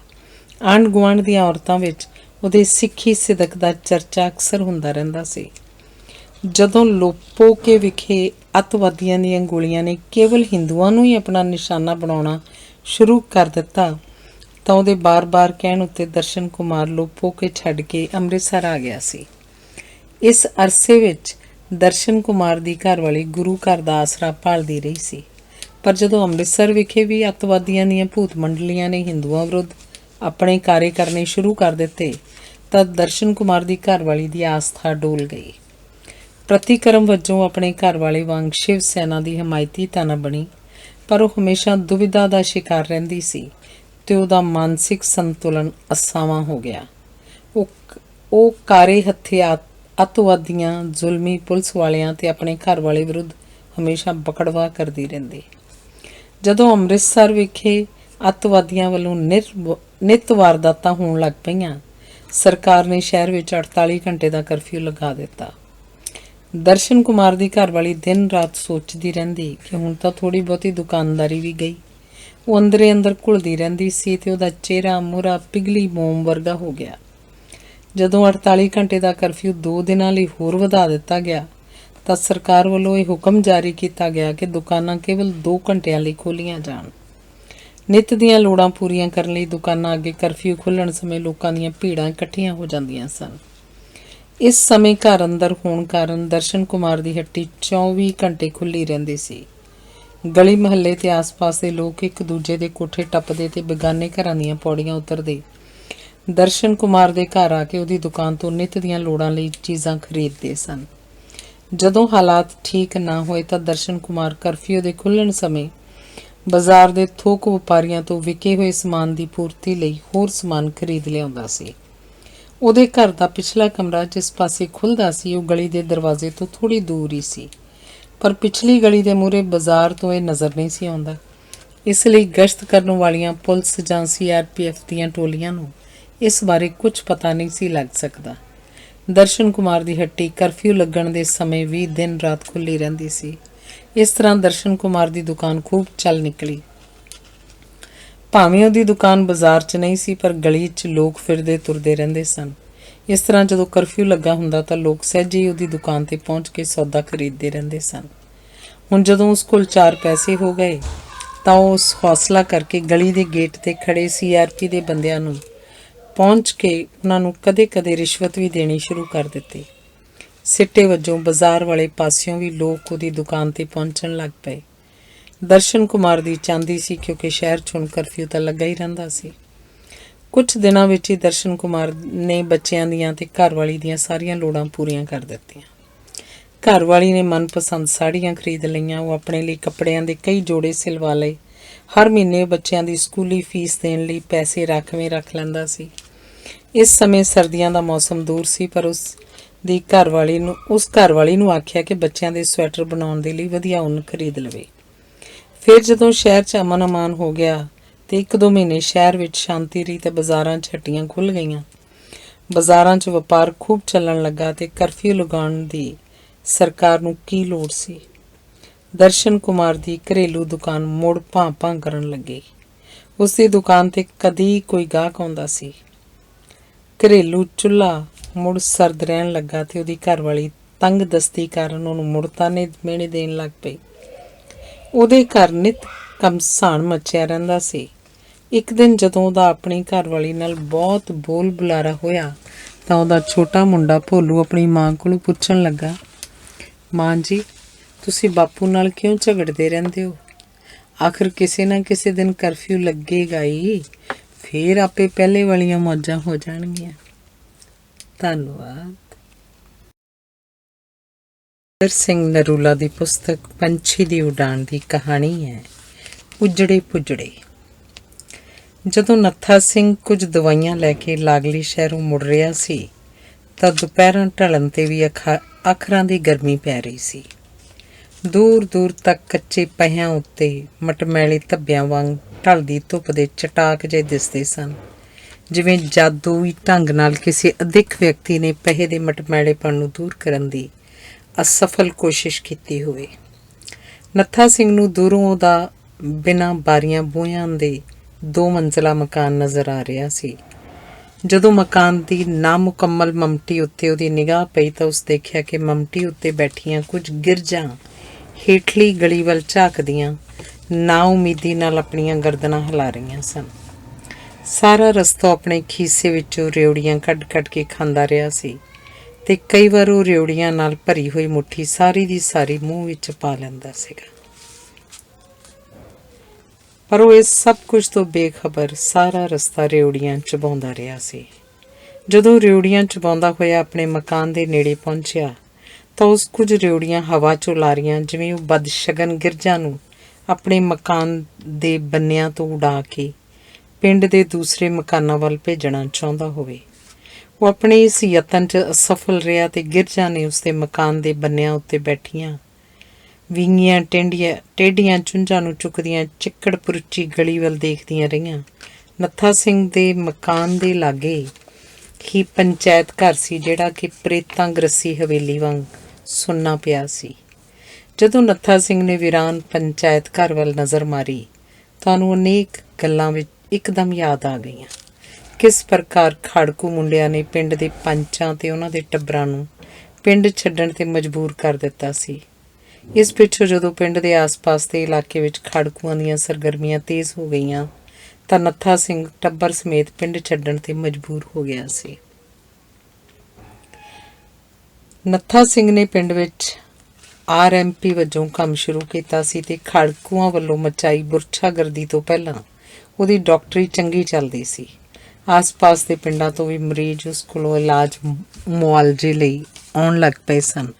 ਆਂਢ ਗੁਆਂਢ ਦੀਆਂ ਔਰਤਾਂ ਵਿੱਚ ਉਹਦੇ ਸਿੱਖੀ ਸਿਦਕ ਦਾ ਚਰਚਾ ਅਕਸਰ ਹੁੰਦਾ ਰਹਿੰਦਾ ਸੀ। ਜਦੋਂ ਲੋਪੋਕੇ ਵਿਖੇ ਅੱਤਵਾਦੀਆਂ ਦੀਆਂ ਗੋਲੀਆਂ ਨੇ ਕੇਵਲ ਹਿੰਦੂਆਂ ਨੂੰ ਹੀ ਆਪਣਾ ਨਿਸ਼ਾਨਾ ਬਣਾਉਣਾ ਸ਼ੁਰੂ ਕਰ ਦਿੱਤਾ ਤਾਂ ਉਹਦੇ ਬਾਰ-ਬਾਰ ਕਹਿਣ ਉੱਤੇ ਦਰਸ਼ਨ ਕੁਮਾਰ ਲੋਪੋਕੇ ਛੱਡ ਕੇ ਅੰਮ੍ਰਿਤਸਰ ਆ ਗਿਆ ਸੀ। ਇਸ ਅਰਸੇ ਵਿੱਚ ਦਰਸ਼ਨ ਕੁਮਾਰ ਦੀ ਘਰਵਾਲੀ ਗੁਰੂ ਘਰ ਦਾ ਆਸਰਾ ਭਾਲਦੀ ਰਹੀ ਸੀ, ਪਰ ਜਦੋਂ ਅੰਮ੍ਰਿਤਸਰ ਵਿਖੇ ਵੀ ਅੱਤਵਾਦੀਆਂ ਦੀਆਂ ਭੂਤ ਮੰਡਲੀਆਂ ਨੇ ਹਿੰਦੂਆਂ ਵਿਰੁੱਧ ਆਪਣੇ ਕਾਰੇ ਕਰਨੇ ਸ਼ੁਰੂ ਕਰ ਦਿੱਤੇ ਤਾਂ ਦਰਸ਼ਨ ਕੁਮਾਰ ਦੀ ਘਰਵਾਲੀ ਦੀ ਆਸਥਾ ਡੋਲ ਗਈ। ਪ੍ਰਤੀਕਰਮ ਵਜੋਂ ਆਪਣੇ ਘਰਵਾਲੇ ਵਾਂਗ ਸ਼ਿਵ ਸੈਨਾ ਦੀ ਹਮਾਇਤੀ ਤਾਂ ਨਾ ਬਣੀ, ਪਰ ਉਹ ਹਮੇਸ਼ਾ ਦੁਵਿਧਾ ਦਾ ਸ਼ਿਕਾਰ ਰਹਿੰਦੀ ਸੀ ਤੇ ਉਹਦਾ ਮਾਨਸਿਕ ਸੰਤੁਲਨ ਅਸਾਵਾਂ ਹੋ ਗਿਆ। ਉਹ ਕਾਰੇ ਹੱਥੇ ਅੱਤਵਾਦੀਆਂ, ਜ਼ੁਲਮੀ ਪੁਲਿਸ ਵਾਲਿਆਂ ਤੇ ਆਪਣੇ ਘਰ ਵਾਲੇ ਵਿਰੁੱਧ ਹਮੇਸ਼ਾ ਬਕੜਵਾ ਕਰਦੀ ਰਹਿੰਦੀ। ਜਦੋਂ ਅੰਮ੍ਰਿਤਸਰ ਵਿਖੇ ਅੱਤਵਾਦੀਆਂ ਵੱਲੋਂ ਨਿੱਤ ਵਾਰਦਾਤਾਂ ਹੋਣ ਲੱਗ ਪਈਆਂ, ਸਰਕਾਰ ਨੇ ਸ਼ਹਿਰ ਵਿੱਚ 48 ਘੰਟੇ ਦਾ ਕਰਫਿਊ ਲਗਾ ਦਿੱਤਾ। ਦਰਸ਼ਨ ਕੁਮਾਰ ਦੀ ਘਰਵਾਲੀ ਦਿਨ ਰਾਤ ਸੋਚਦੀ ਰਹਿੰਦੀ ਕਿ ਹੁਣ ਤਾਂ ਥੋੜ੍ਹੀ ਬਹੁਤੀ ਦੁਕਾਨਦਾਰੀ ਵੀ ਗਈ। ਉਹ ਅੰਦਰੇ ਅੰਦਰ ਘੁਲਦੀ ਰਹਿੰਦੀ ਸੀ ਤੇ ਉਹਦਾ ਚਿਹਰਾ ਮੂਹਰਾ ਪਿਘਲੀ ਮੋਮ ਵਰਗਾ ਹੋ ਗਿਆ। ਜਦੋਂ 48 ਘੰਟੇ ਦਾ ਕਰਫਿਊ 2 ਦਿਨਾਂ ਲਈ ਹੋਰ ਵਧਾ ਦਿੱਤਾ ਗਿਆ ਤਾਂ ਸਰਕਾਰ ਵੱਲੋਂ ਇਹ ਹੁਕਮ ਜਾਰੀ ਕੀਤਾ ਗਿਆ ਕਿ ਦੁਕਾਨਾਂ ਕੇਵਲ 2 ਘੰਟਿਆਂ ਲਈ ਖੋਲ੍ਹੀਆਂ ਜਾਣ। ਨਿੱਤ ਦੀਆਂ ਲੋੜਾਂ ਪੂਰੀਆਂ ਕਰਨ ਲਈ ਦੁਕਾਨਾਂ ਅੱਗੇ ਕਰਫਿਊ ਖੁੱਲ੍ਹਣ ਸਮੇਂ ਲੋਕਾਂ ਦੀਆਂ ਭੀੜਾਂ ਇਕੱਠੀਆਂ ਹੋ ਜਾਂਦੀਆਂ ਸਨ। ਇਸ ਸਮੇਂ ਘਰ ਅੰਦਰ ਹੋਣ ਕਾਰਨ ਦਰਸ਼ਨ ਕੁਮਾਰ ਦੀ ਹੱਟੀ 24 ਘੰਟੇ ਖੁੱਲ੍ਹੀ ਰਹਿੰਦੀ ਸੀ। ਗਲੀ ਮੁਹੱਲੇ ਤੇ ਆਸ-ਪਾਸ ਦੇ ਲੋਕ ਇੱਕ ਦੂਜੇ ਦੇ ਕੋਠੇ ਟੱਪਦੇ ਤੇ ਬੇਗਾਨੇ ਘਰਾਂ ਦੀਆਂ ਪੌੜੀਆਂ ਉਤਰਦੇ ਦਰਸ਼ਨ ਕੁਮਾਰ ਦੇ ਘਰ ਆ ਕੇ ਉਹਦੀ ਦੁਕਾਨ ਤੋਂ ਨਿੱਤ ਦੀਆਂ ਲੋੜਾਂ ਲਈ ਚੀਜ਼ਾਂ ਖਰੀਦਦੇ ਸਨ। ਜਦੋਂ ਹਾਲਾਤ ਠੀਕ ਨਾ ਹੋਏ ਤਾਂ ਦਰਸ਼ਨ ਕੁਮਾਰ ਕਰਫਿਊ ਦੇ ਖੁੱਲ੍ਹਣ ਸਮੇਂ ਬਾਜ਼ਾਰ ਦੇ ਥੋਕ ਵਪਾਰੀਆਂ ਤੋਂ ਵਿਕੇ ਹੋਏ ਸਮਾਨ ਦੀ ਪੂਰਤੀ ਲਈ ਹੋਰ ਸਮਾਨ ਖਰੀਦ ਲਿਆਉਂਦਾ ਸੀ। ਉਹਦੇ ਘਰ ਦਾ ਪਿਛਲਾ ਕਮਰਾ ਜਿਸ ਪਾਸੇ ਖੁੱਲ੍ਹਦਾ ਸੀ ਉਹ ਗਲੀ ਦੇ ਦਰਵਾਜ਼ੇ ਤੋਂ ਥੋੜ੍ਹੀ ਦੂਰ ਹੀ ਸੀ, ਪਰ ਪਿਛਲੀ ਗਲੀ ਦੇ ਮੂਹਰੇ ਬਾਜ਼ਾਰ ਤੋਂ ਇਹ ਨਜ਼ਰ ਨਹੀਂ ਸੀ ਆਉਂਦਾ। ਇਸ ਲਈ ਗਸ਼ਤ ਕਰਨ ਵਾਲੀਆਂ ਪੁਲਿਸ ਜਾਂ CRPF ਦੀਆਂ ਟੋਲੀਆਂ ਨੂੰ ਇਸ ਬਾਰੇ ਕੁਝ ਪਤਾ ਨਹੀਂ ਸੀ ਲੱਗ ਸਕਦਾ। ਦਰਸ਼ਨ ਕੁਮਾਰ ਦੀ ਹੱਟੀ ਕਰਫਿਊ ਲੱਗਣ ਦੇ ਸਮੇਂ ਵੀ ਦਿਨ ਰਾਤ ਖੁੱਲ੍ਹੀ ਰਹਿੰਦੀ ਸੀ। ਇਸ ਤਰ੍ਹਾਂ ਦਰਸ਼ਨ ਕੁਮਾਰ ਦੀ ਦੁਕਾਨ ਖੂਬ ਚੱਲ ਨਿਕਲੀ। ਭਾਵੇਂ ਉਹਦੀ ਦੁਕਾਨ ਬਾਜ਼ਾਰ 'ਚ ਨਹੀਂ ਸੀ, ਪਰ ਗਲੀ 'ਚ ਲੋਕ ਫਿਰਦੇ ਤੁਰਦੇ ਰਹਿੰਦੇ ਸਨ। ਇਸ ਤਰ੍ਹਾਂ ਜਦੋਂ ਕਰਫਿਊ ਲੱਗਾ ਹੁੰਦਾ ਤਾਂ ਲੋਕ ਸਹਿਜੇ ਹੀ ਉਹਦੀ ਦੁਕਾਨ 'ਤੇ ਪਹੁੰਚ ਕੇ ਸੌਦਾ ਖਰੀਦਦੇ ਰਹਿੰਦੇ ਸਨ। ਹੁਣ ਜਦੋਂ ਉਸ ਕੋਲ 4 ਪੈਸੇ ਹੋ ਗਏ ਤਾਂ ਉਹ ਉਸ ਹੌਸਲਾ ਕਰਕੇ ਗਲੀ ਦੇ ਗੇਟ 'ਤੇ ਖੜ੍ਹੇ CRP ਦੇ ਬੰਦਿਆਂ ਨੂੰ ਪਹੁੰਚ ਕੇ ਉਹਨਾਂ ਨੂੰ ਕਦੇ-ਕਦੇ ਰਿਸ਼ਵਤ ਵੀ ਦੇਣੀ ਸ਼ੁਰੂ ਕਰ ਦਿੱਤੀ। ਸਿੱਟੇ ਵਜੋਂ ਬਾਜ਼ਾਰ ਵਾਲੇ ਪਾਸਿਓਂ ਵੀ ਲੋਕ ਉਹਦੀ ਦੁਕਾਨ 'ਤੇ ਪਹੁੰਚਣ ਲੱਗ ਪਏ। ਦਰਸ਼ਨ ਕੁਮਾਰ ਦੀ ਚਾਂਦੀ ਸੀ, ਕਿਉਂਕਿ ਸ਼ਹਿਰ 'ਚ ਹੁਣ ਕਰਫਿਊ ਤਾਂ ਲੱਗਾ ਹੀ ਰਹਿੰਦਾ ਸੀ। ਕੁਝ ਦਿਨਾਂ ਵਿੱਚ ਹੀ ਦਰਸ਼ਨ ਕੁਮਾਰ ਨੇ ਬੱਚਿਆਂ ਦੀਆਂ ਤੇ ਘਰਵਾਲੀ ਦੀਆਂ ਸਾਰੀਆਂ ਲੋੜਾਂ ਪੂਰੀਆਂ ਕਰ ਦਿੱਤੀਆਂ। ਘਰਵਾਲੀ ਨੇ ਮਨਪਸੰਦ ਸਾੜੀਆਂ ਖਰੀਦ ਲਈਆਂ। ਉਹ ਆਪਣੇ ਲਈ ਕੱਪੜਿਆਂ ਦੇ ਕਈ ਜੋੜੇ ਸਿਲਵਾ ਲਏ। ਹਰ ਮਹੀਨੇ ਬੱਚਿਆਂ ਦੀ ਸਕੂਲੀ ਫੀਸ ਦੇਣ ਲਈ ਪੈਸੇ ਰਾਖਵੇਂ ਰੱਖ ਲੈਂਦਾ ਸੀ। ਇਸ ਸਮੇਂ ਸਰਦੀਆਂ ਦਾ ਮੌਸਮ ਦੂਰ ਸੀ, ਪਰ ਉਸ ਘਰਵਾਲੀ ਨੂੰ ਆਖਿਆ ਕਿ ਬੱਚਿਆਂ ਦੇ ਸਵੈਟਰ ਬਣਾਉਣ ਦੇ ਲਈ ਵਧੀਆ ਉੱਨ ਖਰੀਦ ਲਵੇ। ਫਿਰ ਜਦੋਂ ਸ਼ਹਿਰ 'ਚ ਅਮਨ ਹੋ ਗਿਆ ਤੇ 1-2 ਮਹੀਨੇ ਸ਼ਹਿਰ ਵਿੱਚ ਸ਼ਾਂਤੀ ਰਹੀ ਤੇ ਬਾਜ਼ਾਰਾਂ 'ਚ ਹੱਟੀਆਂ ਖੁੱਲ੍ਹ ਗਈਆਂ। ਬਾਜ਼ਾਰਾਂ 'ਚ ਵਪਾਰ ਖੂਬ ਚੱਲਣ ਲੱਗਾ ਤੇ ਕਰਫਿਊ ਲਗਾਉਣ ਦੀ ਸਰਕਾਰ ਨੂੰ ਕੀ ਲੋੜ ਸੀ। ਦਰਸ਼ਨ ਕੁਮਾਰ ਦੀ ਘਰੇਲੂ ਦੁਕਾਨ ਮੁੜ ਭਾਂ-ਭਾਂ ਕਰਨ ਲੱਗੀ। ਉਸ ਦੀ ਦੁਕਾਨ 'ਤੇ ਕਦੀ ਕੋਈ ਗਾਹਕ ਆਉਂਦਾ ਸੀ। ਘਰੇਲੂ ਚੁੱਲ੍ਹਾ ਮੁੜ ਸਰਦ ਰਹਿਣ ਲੱਗਾ ਤੇ ਉਹਦੀ ਘਰਵਾਲੀ ਤੰਗ ਦਸਤੀ ਕਾਰਨ ਉਹਨੂੰ ਮੁੜ ਤਾਨੇ ਮਿਹਣੇ ਦੇਣ ਲੱਗ ਪਈ। ਉਹਦੇ ਘਰ ਨਿੱਤ ਘਮਸਾਨ ਮੱਚਿਆ ਰਹਿੰਦਾ ਸੀ। ਇੱਕ ਦਿਨ ਜਦੋਂ ਉਹਦਾ ਆਪਣੀ ਘਰਵਾਲੀ ਨਾਲ ਬਹੁਤ ਬੋਲ ਬੁਲਾਰਾ ਹੋਇਆ ਤਾਂ ਉਹਦਾ ਛੋਟਾ ਮੁੰਡਾ ਭੋਲੂ ਆਪਣੀ ਮਾਂ ਕੋਲੋਂ ਪੁੱਛਣ ਲੱਗਾ, ਮਾਂ ਜੀ, ਤੁਸੀਂ ਬਾਪੂ ਨਾਲ ਕਿਉਂ ਝਗੜਦੇ ਰਹਿੰਦੇ ਹੋ? ਆਖਰ ਕਿਸੇ ਨਾ ਕਿਸੇ ਦਿਨ ਕਰਫਿਊ ਲੱਗੇਗਾ ਹੀ, ਫੇਰ ਆਪੇ ਪਹਿਲੇ ਵਾਲੀਆਂ ਮੌਜਾਂ ਹੋ ਜਾਣਗੀਆਂ। ਧੰਨਵਾਦ। ਸਿੰਘ ਨਰੂਲਾ ਦੀ ਪੁਸਤਕ ਪੰਛੀ ਦੀ ਉਡਾਣ ਦੀ ਕਹਾਣੀ ਹੈ ਉਜੜੇ ਪੁਜੜੇ। ਜਦੋਂ ਨੱਥਾ ਸਿੰਘ ਕੁਝ ਦਵਾਈਆਂ ਲੈ ਕੇ ਲਾਗਲੀ ਸ਼ਹਿਰੋਂ ਮੁੜ ਰਿਹਾ ਸੀ ਤਾਂ ਦੁਪਹਿਰਾਂ ਢਲਣ 'ਤੇ ਵੀ ਅੱਖਰਾਂ ਦੀ ਗਰਮੀ ਪੈ ਰਹੀ ਸੀ। ਦੂਰ ਦੂਰ ਤੱਕ ਕੱਚੇ ਪਹਿਆਂ ਉੱਤੇ ਮਟਮੈਲੇ ਧੱਬਿਆਂ ਵਾਂਗ ਢਲਦੀ ਧੁੱਪ ਦੇ ਚਟਾਕ ਜਿਹੇ ਦਿਸਦੇ ਸਨ, ਜਿਵੇਂ ਜਾਦੂਈ ਢੰਗ ਨਾਲ ਕਿਸੇ ਅਦਿੱਖ ਵਿਅਕਤੀ ਨੇ ਪਹੇ ਦੇ ਮਟਮੈਲੇਪਣ ਨੂੰ ਦੂਰ ਕਰਨ ਦੀ ਅਸਫਲ ਕੋਸ਼ਿਸ਼ ਕੀਤੀ ਹੋਵੇ। ਨੱਥਾ ਸਿੰਘ ਨੂੰ ਦੂਰੋਂ ਉਹਦਾ ਬਿਨਾਂ ਬਾਰੀਆਂ ਬੂਹਿਆਂ ਦੇ 2 ਮੰਜ਼ਿਲਾ ਮਕਾਨ ਨਜ਼ਰ ਆ ਰਿਹਾ ਸੀ। ਜਦੋਂ ਮਕਾਨ ਦੀ ਨਾਮੁਕੰਮਲ ਮਮਟੀ ਉੱਤੇ ਉਹਦੀ ਨਿਗਾਹ ਪਈ ਤਾਂ ਉਸ ਦੇਖਿਆ ਕਿ ਮਮਟੀ ਉੱਤੇ ਬੈਠੀਆਂ ਕੁਝ ਗਿਰਜਾਂ ਹੇਠਲੀ ਗਲੀ ਵੱਲ ਝਾਕਦੀਆਂ ਨਾ ਉਮੀਦੀ ਨਾਲ ਆਪਣੀਆਂ ਗਰਦਨਾਂ ਹਿਲਾ ਰਹੀਆਂ ਸਨ। ਸਾਰਾ ਰਸਤਾ ਆਪਣੇ ਖੀਸੇ ਵਿੱਚੋਂ ਰਿਉੜੀਆਂ ਕੱਢ ਕੇ ਖਾਂਦਾ ਰਿਹਾ ਸੀ ਤੇ ਕਈ ਵਾਰ ਉਹ ਰਿਉੜੀਆਂ ਨਾਲ ਭਰੀ ਹੋਈ ਮੁੱਠੀ ਸਾਰੀ ਦੀ ਸਾਰੀ ਮੂੰਹ ਵਿੱਚ ਪਾ ਲੈਂਦਾ ਸੀਗਾ। ਪਰ ਉਹ ਇਸ ਸਭ ਕੁਝ ਤੋਂ ਬੇਖਬਰ ਸਾਰਾ ਰਸਤਾ ਰਿਉੜੀਆਂ ਚਬਾਉਂਦਾ ਰਿਹਾ ਸੀ। ਜਦੋਂ ਰਿਉੜੀਆਂ ਚਬਾਉਂਦਾ ਹੋਇਆ ਆਪਣੇ ਮਕਾਨ ਦੇ ਨੇੜੇ ਪਹੁੰਚਿਆ ਤਾਂ ਉਸ ਕੁਝ ਰਿਉੜੀਆਂ ਹਵਾ 'ਚ ਉਲਾਰੀਆਂ, ਜਿਵੇਂ ਉਹ ਬਦਸ਼ਗਨ ਗਿਰਜਾਂ ਨੂੰ ਆਪਣੇ ਮਕਾਨ ਦੇ ਬੰਨਿਆਂ ਤੋਂ ਉਡਾ ਕੇ ਪਿੰਡ ਦੇ ਦੂਸਰੇ ਮਕਾਨਾਂ ਵੱਲ ਭੇਜਣਾ ਚਾਹੁੰਦਾ ਹੋਵੇ। ਉਹ ਆਪਣੇ ਇਸ ਯਤਨ 'ਚ ਅਸਫਲ ਰਿਹਾ ਤੇ ਗਿਰਜਾਂ ਨੇ ਉਸਦੇ ਮਕਾਨ ਦੇ ਬੰਨਿਆਂ ਉੱਤੇ ਬੈਠੀਆਂ ਵਿੰਗੀਆਂ ਟੇਢੀਆਂ ਚੁੰਝਾਂ ਨੂੰ ਚੁੱਕਦੀਆਂ ਚਿੱਕੜ ਪੁਰਚੀ ਗਲੀ ਵੱਲ ਦੇਖਦੀਆਂ ਰਹੀਆਂ। ਨੱਥਾ ਸਿੰਘ ਦੇ ਮਕਾਨ ਦੇ ਲਾਗੇ ਹੀ ਪੰਚਾਇਤ ਘਰ ਸੀ, ਜਿਹੜਾ ਕਿ ਪ੍ਰੇਤਾਂ ਗਰਸੀ ਹਵੇਲੀ ਵਾਂਗ ਸੁੰਨਾ ਪਿਆ ਸੀ। ਜਦੋਂ ਨੱਥਾ ਸਿੰਘ ਨੇ ਵੀਰਾਨ ਪੰਚਾਇਤ ਘਰ ਵੱਲ ਨਜ਼ਰ ਮਾਰੀ ਤਾਂ ਉਹਨੂੰ ਅਨੇਕ ਗੱਲਾਂ ਵਿੱਚ ਇੱਕਦਮ ਯਾਦ ਆ ਗਈਆਂ। ਕਿਸ ਪ੍ਰਕਾਰ ਖਾੜਕੂ ਮੁੰਡਿਆਂ ਨੇ ਪਿੰਡ ਦੇ ਪੰਚਾਂ ਤੇ ਉਹਨਾਂ ਦੇ ਟੱਬਰਾਂ ਨੂੰ ਪਿੰਡ ਛੱਡਣ 'ਤੇ ਮਜਬੂਰ ਕਰ ਦਿੱਤਾ ਸੀ। ਇਸ ਪਿੱਛੋਂ ਜਦੋਂ ਪਿੰਡ ਦੇ ਆਸ-ਪਾਸ ਦੇ ਇਲਾਕੇ ਵਿੱਚ ਖਾੜਕੂਆਂ ਦੀਆਂ ਸਰਗਰਮੀਆਂ ਤੇਜ਼ ਹੋ ਗਈਆਂ ਤਾਂ ਨੱਥਾ ਸਿੰਘ ਟੱਬਰ ਸਮੇਤ ਪਿੰਡ ਛੱਡਣ 'ਤੇ ਮਜਬੂਰ ਹੋ ਗਿਆ ਸੀ। ਨੱਥਾ ਸਿੰਘ ਨੇ ਪਿੰਡ ਵਿੱਚ RMP ਵਜੋਂ ਕੰਮ ਸ਼ੁਰੂ ਕੀਤਾ ਸੀ ਤੇ ਖਾੜਕੂਆਂ ਵੱਲੋਂ ਮਚਾਈ ਬੁਰਛਾਗਰਦੀ ਤੋਂ ਪਹਿਲਾਂ ਉਹਦੀ ਡਾਕਟਰੀ ਚੰਗੀ ਚੱਲਦੀ ਸੀ। ਆਸ-ਪਾਸ ਦੇ ਪਿੰਡਾਂ ਤੋਂ ਵੀ ਮਰੀਜ਼ ਉਸ ਕੋਲੋਂ ਇਲਾਜ ਮੁਆਲਜੇ ਲਈ ਆਉਣ ਲੱਗ ਪਏ ਸਨ,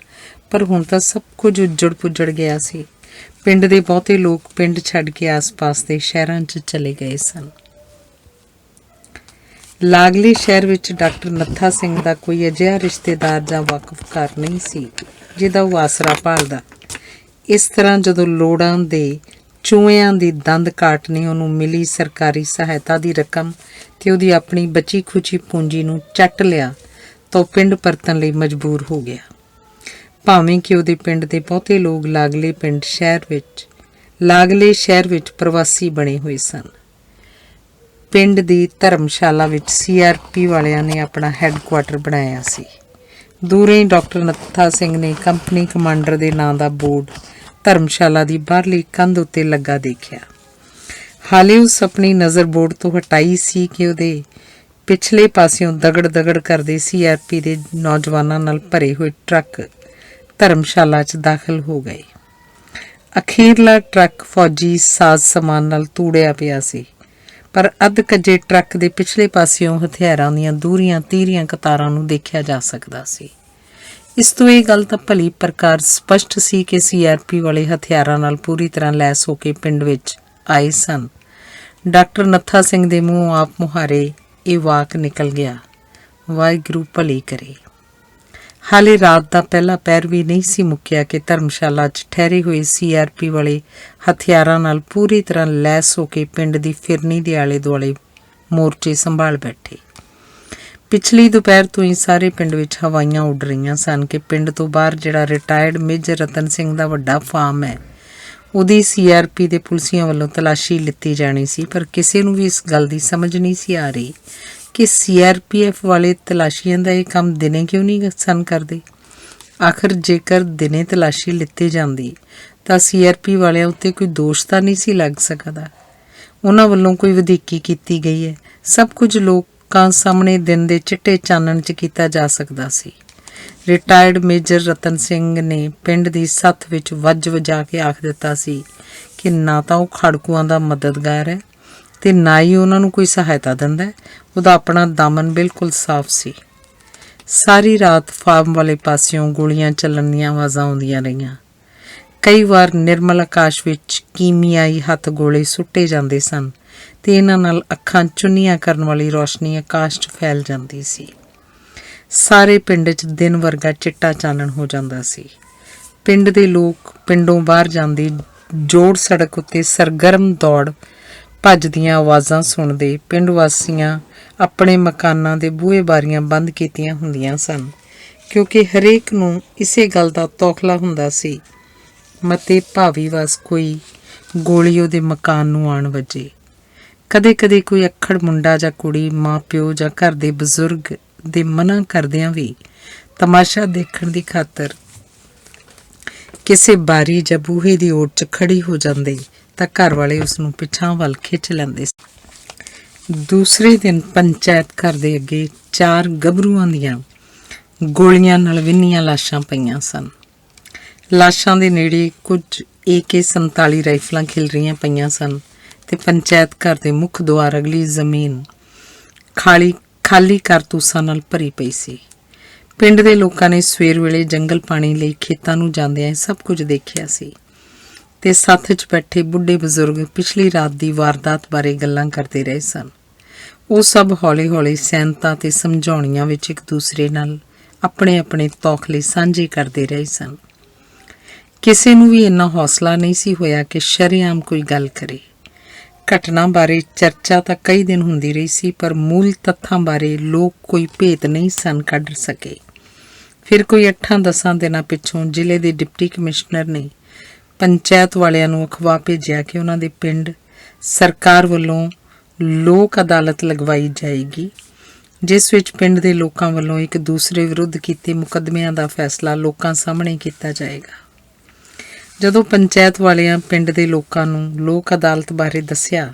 ਪਰ ਹੁਣ ਤਾਂ ਸਭ ਕੁਝ ਉੱਜੜ ਪੁੱਜੜ ਗਿਆ ਸੀ। ਪਿੰਡ ਦੇ ਬਹੁਤੇ ਲੋਕ ਪਿੰਡ ਛੱਡ ਕੇ ਆਸ-ਪਾਸ ਦੇ ਸ਼ਹਿਰਾਂ 'ਚ ਚਲੇ ਗਏ ਸਨ। ਲਾਗਲੇ ਸ਼ਹਿਰ ਵਿੱਚ ਡਾਕਟਰ ਨੱਥਾ ਸਿੰਘ ਦਾ ਕੋਈ ਅਜਿਹਾ ਰਿਸ਼ਤੇਦਾਰ ਜਾਂ ਵਾਕਫਕਾਰ ਨਹੀਂ ਸੀ ਜਿਹਦਾ ਉਹ ਆਸਰਾ ਭਾਲਦਾ। ਇਸ ਤਰ੍ਹਾਂ ਜਦੋਂ ਲੋੜਾਂ ਦੇ ਚੂਹਿਆਂ ਦੀ ਦੰਦ ਕਾਟਣੀ ਉਹਨੂੰ ਮਿਲੀ ਸਰਕਾਰੀ ਸਹਾਇਤਾ ਦੀ ਰਕਮ ਤੇ ਉਹਦੀ ਆਪਣੀ ਬਚੀ ਖੁਚੀ ਪੂੰਜੀ ਨੂੰ ਚੱਟ ਲਿਆ ਤਾਂ ਉਹ ਪਿੰਡ ਪਰਤਣ ਲਈ ਮਜਬੂਰ ਹੋ ਗਿਆ। ਭਾਵੇਂ ਕਿ ਉਹਦੇ ਪਿੰਡ ਦੇ ਬਹੁਤੇ ਲੋਕ ਲਾਗਲੇ ਸ਼ਹਿਰ ਵਿੱਚ ਪ੍ਰਵਾਸੀ ਬਣੇ ਹੋਏ ਸਨ। ਪਿੰਡ ਦੀ ਧਰਮਸ਼ਾਲਾ ਵਿੱਚ CRP ਵਾਲਿਆਂ ਨੇ ਆਪਣਾ ਹੈੱਡਕੁਆਟਰ ਬਣਾਇਆ ਸੀ। ਦੂਰੋਂ ਹੀ ਡਾਕਟਰ ਨੱਥਾ ਸਿੰਘ ਨੇ ਕੰਪਨੀ ਕਮਾਂਡਰ ਦੇ ਨਾਂ ਦਾ ਬੋਰਡ ਧਰਮਸ਼ਾਲਾ ਦੀ ਬਾਹਰਲੀ ਕੰਧ ਉੱਤੇ ਲੱਗਾ ਦੇਖਿਆ। ਹਾਲੇ ਉਸ ਆਪਣੀ ਨਜ਼ਰ ਬੋਰਡ ਤੋਂ ਹਟਾਈ ਸੀ ਕਿ ਉਹਦੇ ਪਿਛਲੇ ਪਾਸਿਓਂ ਦਗੜ ਕਰਦੇ CRP ਦੇ ਨੌਜਵਾਨਾਂ ਨਾਲ ਭਰੇ ਹੋਏ ਟਰੱਕ ਧਰਮਸ਼ਾਲਾ 'ਚ ਦਾਖਲ ਹੋ ਗਏ। ਅਖੀਰਲਾ ਟਰੱਕ ਫੌਜੀ ਸਾਜ਼ ਸਮਾਨ ਨਾਲ ਤੂੜਿਆ ਪਿਆ ਸੀ, ਪਰ ਅੱਧ ਕੱਜੇ ਟਰੱਕ ਦੇ ਪਿਛਲੇ ਪਾਸਿਓਂ ਹਥਿਆਰਾਂ ਦੀਆਂ ਦੂਰੀਆਂ ਤੀਰੀਆਂ ਕਤਾਰਾਂ ਨੂੰ ਦੇਖਿਆ ਜਾ ਸਕਦਾ ਸੀ। ਇਸ ਤੋਂ ਇਹ ਗੱਲ ਤਾਂ ਭਲੀ ਪ੍ਰਕਾਰ ਸਪਸ਼ਟ ਸੀ ਕਿ CRP ਵਾਲੇ ਹਥਿਆਰਾਂ ਨਾਲ ਪੂਰੀ ਤਰ੍ਹਾਂ ਲੈਸ ਹੋ ਕੇ ਪਿੰਡ ਵਿੱਚ ਆਏ ਸਨ। ਡਾਕਟਰ ਨੱਥਾ ਸਿੰਘ ਦੇ ਮੂੰਹੋਂ ਆਪ ਮੁਹਾਰੇ ਇਹ ਵਾਕ ਨਿਕਲ ਗਿਆ, ਵਾਹਿਗੁਰੂ ਭਲੀ ਕਰੇ। ਹਾਲੇ ਰਾਤ ਦਾ ਪਹਿਲਾ ਪਹਿਰ ਵੀ ਨਹੀਂ ਸੀ ਮੁੱਕਿਆ ਕਿ ਧਰਮਸ਼ਾਲਾ 'ਚ ਠਹਿਰੇ ਹੋਏ CRP ਵਾਲੇ ਹਥਿਆਰਾਂ ਨਾਲ ਪੂਰੀ ਤਰ੍ਹਾਂ ਲੈਸ ਹੋ ਕੇ ਪਿੰਡ ਦੀ ਫਿਰਨੀ ਦੇ ਆਲੇ ਦੁਆਲੇ ਮੋਰਚੇ ਸੰਭਾਲ ਬੈਠੇ। ਪਿਛਲੀ ਦੁਪਹਿਰ ਤੋਂ ਹੀ ਸਾਰੇ ਪਿੰਡ ਵਿੱਚ ਹਵਾਈਆਂ ਉੱਡ ਰਹੀਆਂ ਸਨ ਕਿ ਪਿੰਡ ਤੋਂ ਬਾਹਰ ਜਿਹੜਾ ਰਿਟਾਇਰਡ ਮੇਜਰ ਰਤਨ ਸਿੰਘ ਦਾ ਵੱਡਾ ਫਾਰਮ ਹੈ, ਉਹਦੀ CRP ਦੇ ਪੁਲਿਸੀਆਂ ਵੱਲੋਂ ਤਲਾਸ਼ੀ ਲਿੱਤੀ ਜਾਣੀ ਸੀ। ਪਰ ਕਿਸੇ ਨੂੰ ਵੀ ਇਸ ਗੱਲ ਦੀ ਸਮਝ ਨਹੀਂ ਸੀ ਆ ਰਹੀ ਕਿ CRPF ਵਾਲੇ ਤਲਾਸ਼ੀਆਂ ਦਾ ਇਹ ਕੰਮ ਦਿਨੇ ਕਿਉਂ ਨਹੀਂ ਸਨ ਕਰਦੇ। ਆਖਰ ਜੇਕਰ ਦਿਨੇ ਤਲਾਸ਼ੀ ਲਿੱਤੀ ਜਾਂਦੀ ਤਾਂ CRP ਵਾਲਿਆਂ ਉੱਤੇ ਕੋਈ ਦੋਸ਼ ਤਾਂ ਨਹੀਂ ਸੀ ਲੱਗ ਸਕਦਾ। ਉਹਨਾਂ ਵੱਲੋਂ ਕੋਈ ਵਧੀਕੀ ਕੀਤੀ ਗਈ ਹੈ। ਸਭ ਕੁਝ ਲੋਕਾਂ ਸਾਹਮਣੇ ਦਿਨ ਦੇ ਚਿੱਟੇ ਚਾਨਣ 'ਚ ਕੀਤਾ ਜਾ ਸਕਦਾ ਸੀ। ਰਿਟਾਇਰਡ ਮੇਜਰ ਰਤਨ ਸਿੰਘ ਨੇ ਪਿੰਡ ਦੀ ਸੱਥ ਵਿੱਚ ਵੱਜ ਵਜਾ ਕੇ ਆਖ ਦਿੱਤਾ ਸੀ ਕਿ ਨਾ ਤਾਂ ਉਹ ਖੜਕੂਆਂ ਦਾ ਮਦਦਗਾਰ ਹੈ ਤੇ ਨਾ ਹੀ ਉਹਨਾਂ ਨੂੰ ਕੋਈ ਸਹਾਇਤਾ ਦਿੰਦਾ ਹੈ। ਉਹਦਾ ਆਪਣਾ ਦਾਮਨ ਬਿਲਕੁਲ ਸਾਫ਼ ਸੀ। ਸਾਰੀ ਰਾਤ ਫਾਰਮ ਵਾਲੇ ਪਾਸਿਓਂ ਗੋਲੀਆਂ ਚੱਲਣ ਦੀਆਂ ਆਵਾਜ਼ਾਂ ਆਉਂਦੀਆਂ ਰਹੀਆਂ। ਕਈ ਵਾਰ ਨਿਰਮਲ ਆਕਾਸ਼ ਵਿੱਚ ਕੀਮਿਆਈ ਹੱਥ ਗੋਲੇ ਸੁੱਟੇ ਜਾਂਦੇ ਸਨ ਤੇ ਇਹਨਾਂ ਨਾਲ ਅੱਖਾਂ ਚੁੰਨੀਆਂ ਕਰਨ ਵਾਲੀ ਰੌਸ਼ਨੀ ਆਕਾਸ਼ 'ਚ ਫੈਲ ਜਾਂਦੀ ਸੀ। ਸਾਰੇ ਪਿੰਡ 'ਚ ਦਿਨ ਵਰਗਾ ਚਿੱਟਾ ਚਾਨਣ ਹੋ ਜਾਂਦਾ ਸੀ। ਪਿੰਡ ਦੇ ਲੋਕ ਪਿੰਡੋਂ ਬਾਹਰ ਜਾਂਦੀ ਜੋੜ ਸੜਕ ਉੱਤੇ ਸਰਗਰਮ ਦੌੜ ਭੱਜ ਦੀਆਂ ਆਵਾਜ਼ਾਂ ਸੁਣਦੇ ਪਿੰਡ ਵਾਸੀਆਂ ਆਪਣੇ ਮਕਾਨਾਂ ਦੇ ਬੂਹੇ ਬਾਰੀਆਂ ਬੰਦ ਕੀਤੀਆਂ ਹੁੰਦੀਆਂ ਸਨ, ਕਿਉਂਕਿ ਹਰੇਕ ਨੂੰ ਇਸੇ ਗੱਲ ਦਾ ਤੌਖਲਾ ਹੁੰਦਾ ਸੀ ਮਤੇ ਭਾਵੀ ਵਸ ਕੋਈ ਗੋਲੀ ਉਹਦੇ ਮਕਾਨ ਨੂੰ ਆਣ ਵੱਜੇ। ਕਦੇ ਕੋਈ ਅੱਖੜ ਮੁੰਡਾ ਜਾਂ ਕੁੜੀ ਮਾਂ ਪਿਓ ਜਾਂ ਘਰ ਦੇ ਬਜ਼ੁਰਗ ਦੇ ਮਨਾ ਕਰਦਿਆਂ ਵੀ ਤਮਾਸ਼ਾ ਦੇਖਣ ਦੀ ਖਾਤਰ ਕਿਸੇ ਬਾਰੀ ਜਾਂ ਬੂਹੇ ਦੀ ਓਟ 'ਚ ਖੜੀ ਹੋ ਜਾਂਦੇ ਤਾਂ ਘਰ ਵਾਲੇ ਉਸ ਨੂੰ ਪਿੱਛਾਂ ਵੱਲ ਖਿੱਚ ਲੈਂਦੇ। ਦੂਸਰੇ ਦਿਨ ਪੰਚਾਇਤ ਘਰ ਦੇ ਅੱਗੇ 4 ਗੱਭਰੂਆਂ ਦੀਆਂ ਗੋਲੀਆਂ ਨਾਲ ਵਿੰਨੀਆਂ ਲਾਸ਼ਾਂ ਪਈਆਂ ਸਨ। ਲਾਸ਼ਾਂ ਦੇ ਨੇੜੇ ਕੁਝ AK-47 ਰਾਈਫਲਾਂ ਖਿਲ ਰਹੀਆਂ ਪਈਆਂ ਸਨ ਤੇ ਪੰਚਾਇਤ ਘਰ ਦੇ ਮੁੱਖ ਦੁਆਰ ਅਗਲੀ ਜ਼ਮੀਨ ਖਾਲੀ ਕਾਰਤੂਸਾਂ ਨਾਲ ਭਰੀ ਪਈ ਸੀ। ਪਿੰਡ ਦੇ ਲੋਕਾਂ ਨੇ ਸਵੇਰ ਵੇਲੇ ਜੰਗਲ ਪਾਣੀ ਲਈ ਖੇਤਾਂ ਨੂੰ ਜਾਂਦਿਆਂ ਸਭ ਕੁਝ ਦੇਖਿਆ ਸੀ ਤੇ ਸੱਥ 'ਚ ਬੈਠੇ ਬੁੱਢੇ ਬਜ਼ੁਰਗ ਪਿਛਲੀ ਰਾਤ ਦੀ ਵਾਰਦਾਤ ਬਾਰੇ ਗੱਲਾਂ ਕਰਦੇ ਰਹੇ ਸਨ। ਉਹ ਸਭ ਹੌਲੀ-ਹੌਲੀ ਸੈਨਤਾਂ ਤੇ ਸਮਝਾਉਣੀਆਂ ਵਿੱਚ ਇੱਕ ਦੂਸਰੇ ਨਾਲ ਆਪਣੇ ਤੌਖਲੇ ਸਾਂਝੇ ਕਰਦੇ ਰਹੇ ਸਨ। ਕਿਸੇ ਨੂੰ ਵੀ ਇੰਨਾ ਹੌਸਲਾ ਨਹੀਂ ਸੀ ਹੋਇਆ ਕਿ ਸ਼ਰੇਆਮ ਕੋਈ ਗੱਲ ਕਰੇ। ਘਟਨਾ ਬਾਰੇ ਚਰਚਾ ਤਾਂ ਕਈ ਦਿਨ ਹੁੰਦੀ ਰਹੀ ਸੀ, ਪਰ ਮੂਲ ਤੱਥਾਂ ਬਾਰੇ ਲੋਕ ਕੋਈ ਭੇਤ ਨਹੀਂ ਸਨ ਕੱਢ ਸਕੇ। ਫਿਰ ਕੋਈ 8-10 ਦਿਨਾਂ ਪਿੱਛੋਂ ਜ਼ਿਲ੍ਹੇ ਦੇ ਡਿਪਟੀ ਕਮਿਸ਼ਨਰ ਨੇ ਪੰਚਾਇਤ ਵਾਲਿਆਂ ਨੂੰ ਅਖਬਾਰ ਭੇਜਿਆ ਕਿ ਉਹਨਾਂ ਦੇ ਪਿੰਡ ਸਰਕਾਰ ਵੱਲੋਂ ਲੋਕ ਅਦਾਲਤ ਲਗਵਾਈ ਜਾਏਗੀ, ਜਿਸ ਵਿੱਚ ਪਿੰਡ ਦੇ ਲੋਕਾਂ ਵੱਲੋਂ ਇੱਕ ਦੂਸਰੇ ਵਿਰੁੱਧ ਕੀਤੇ ਮੁਕੱਦਮਿਆਂ ਦਾ ਫੈਸਲਾ ਲੋਕਾਂ ਸਾਹਮਣੇ ਕੀਤਾ ਜਾਏਗਾ। ਜਦੋਂ ਪੰਚਾਇਤ ਵਾਲਿਆਂ ਪਿੰਡ ਦੇ ਲੋਕਾਂ ਨੂੰ ਲੋਕ ਅਦਾਲਤ ਬਾਰੇ ਦੱਸਿਆ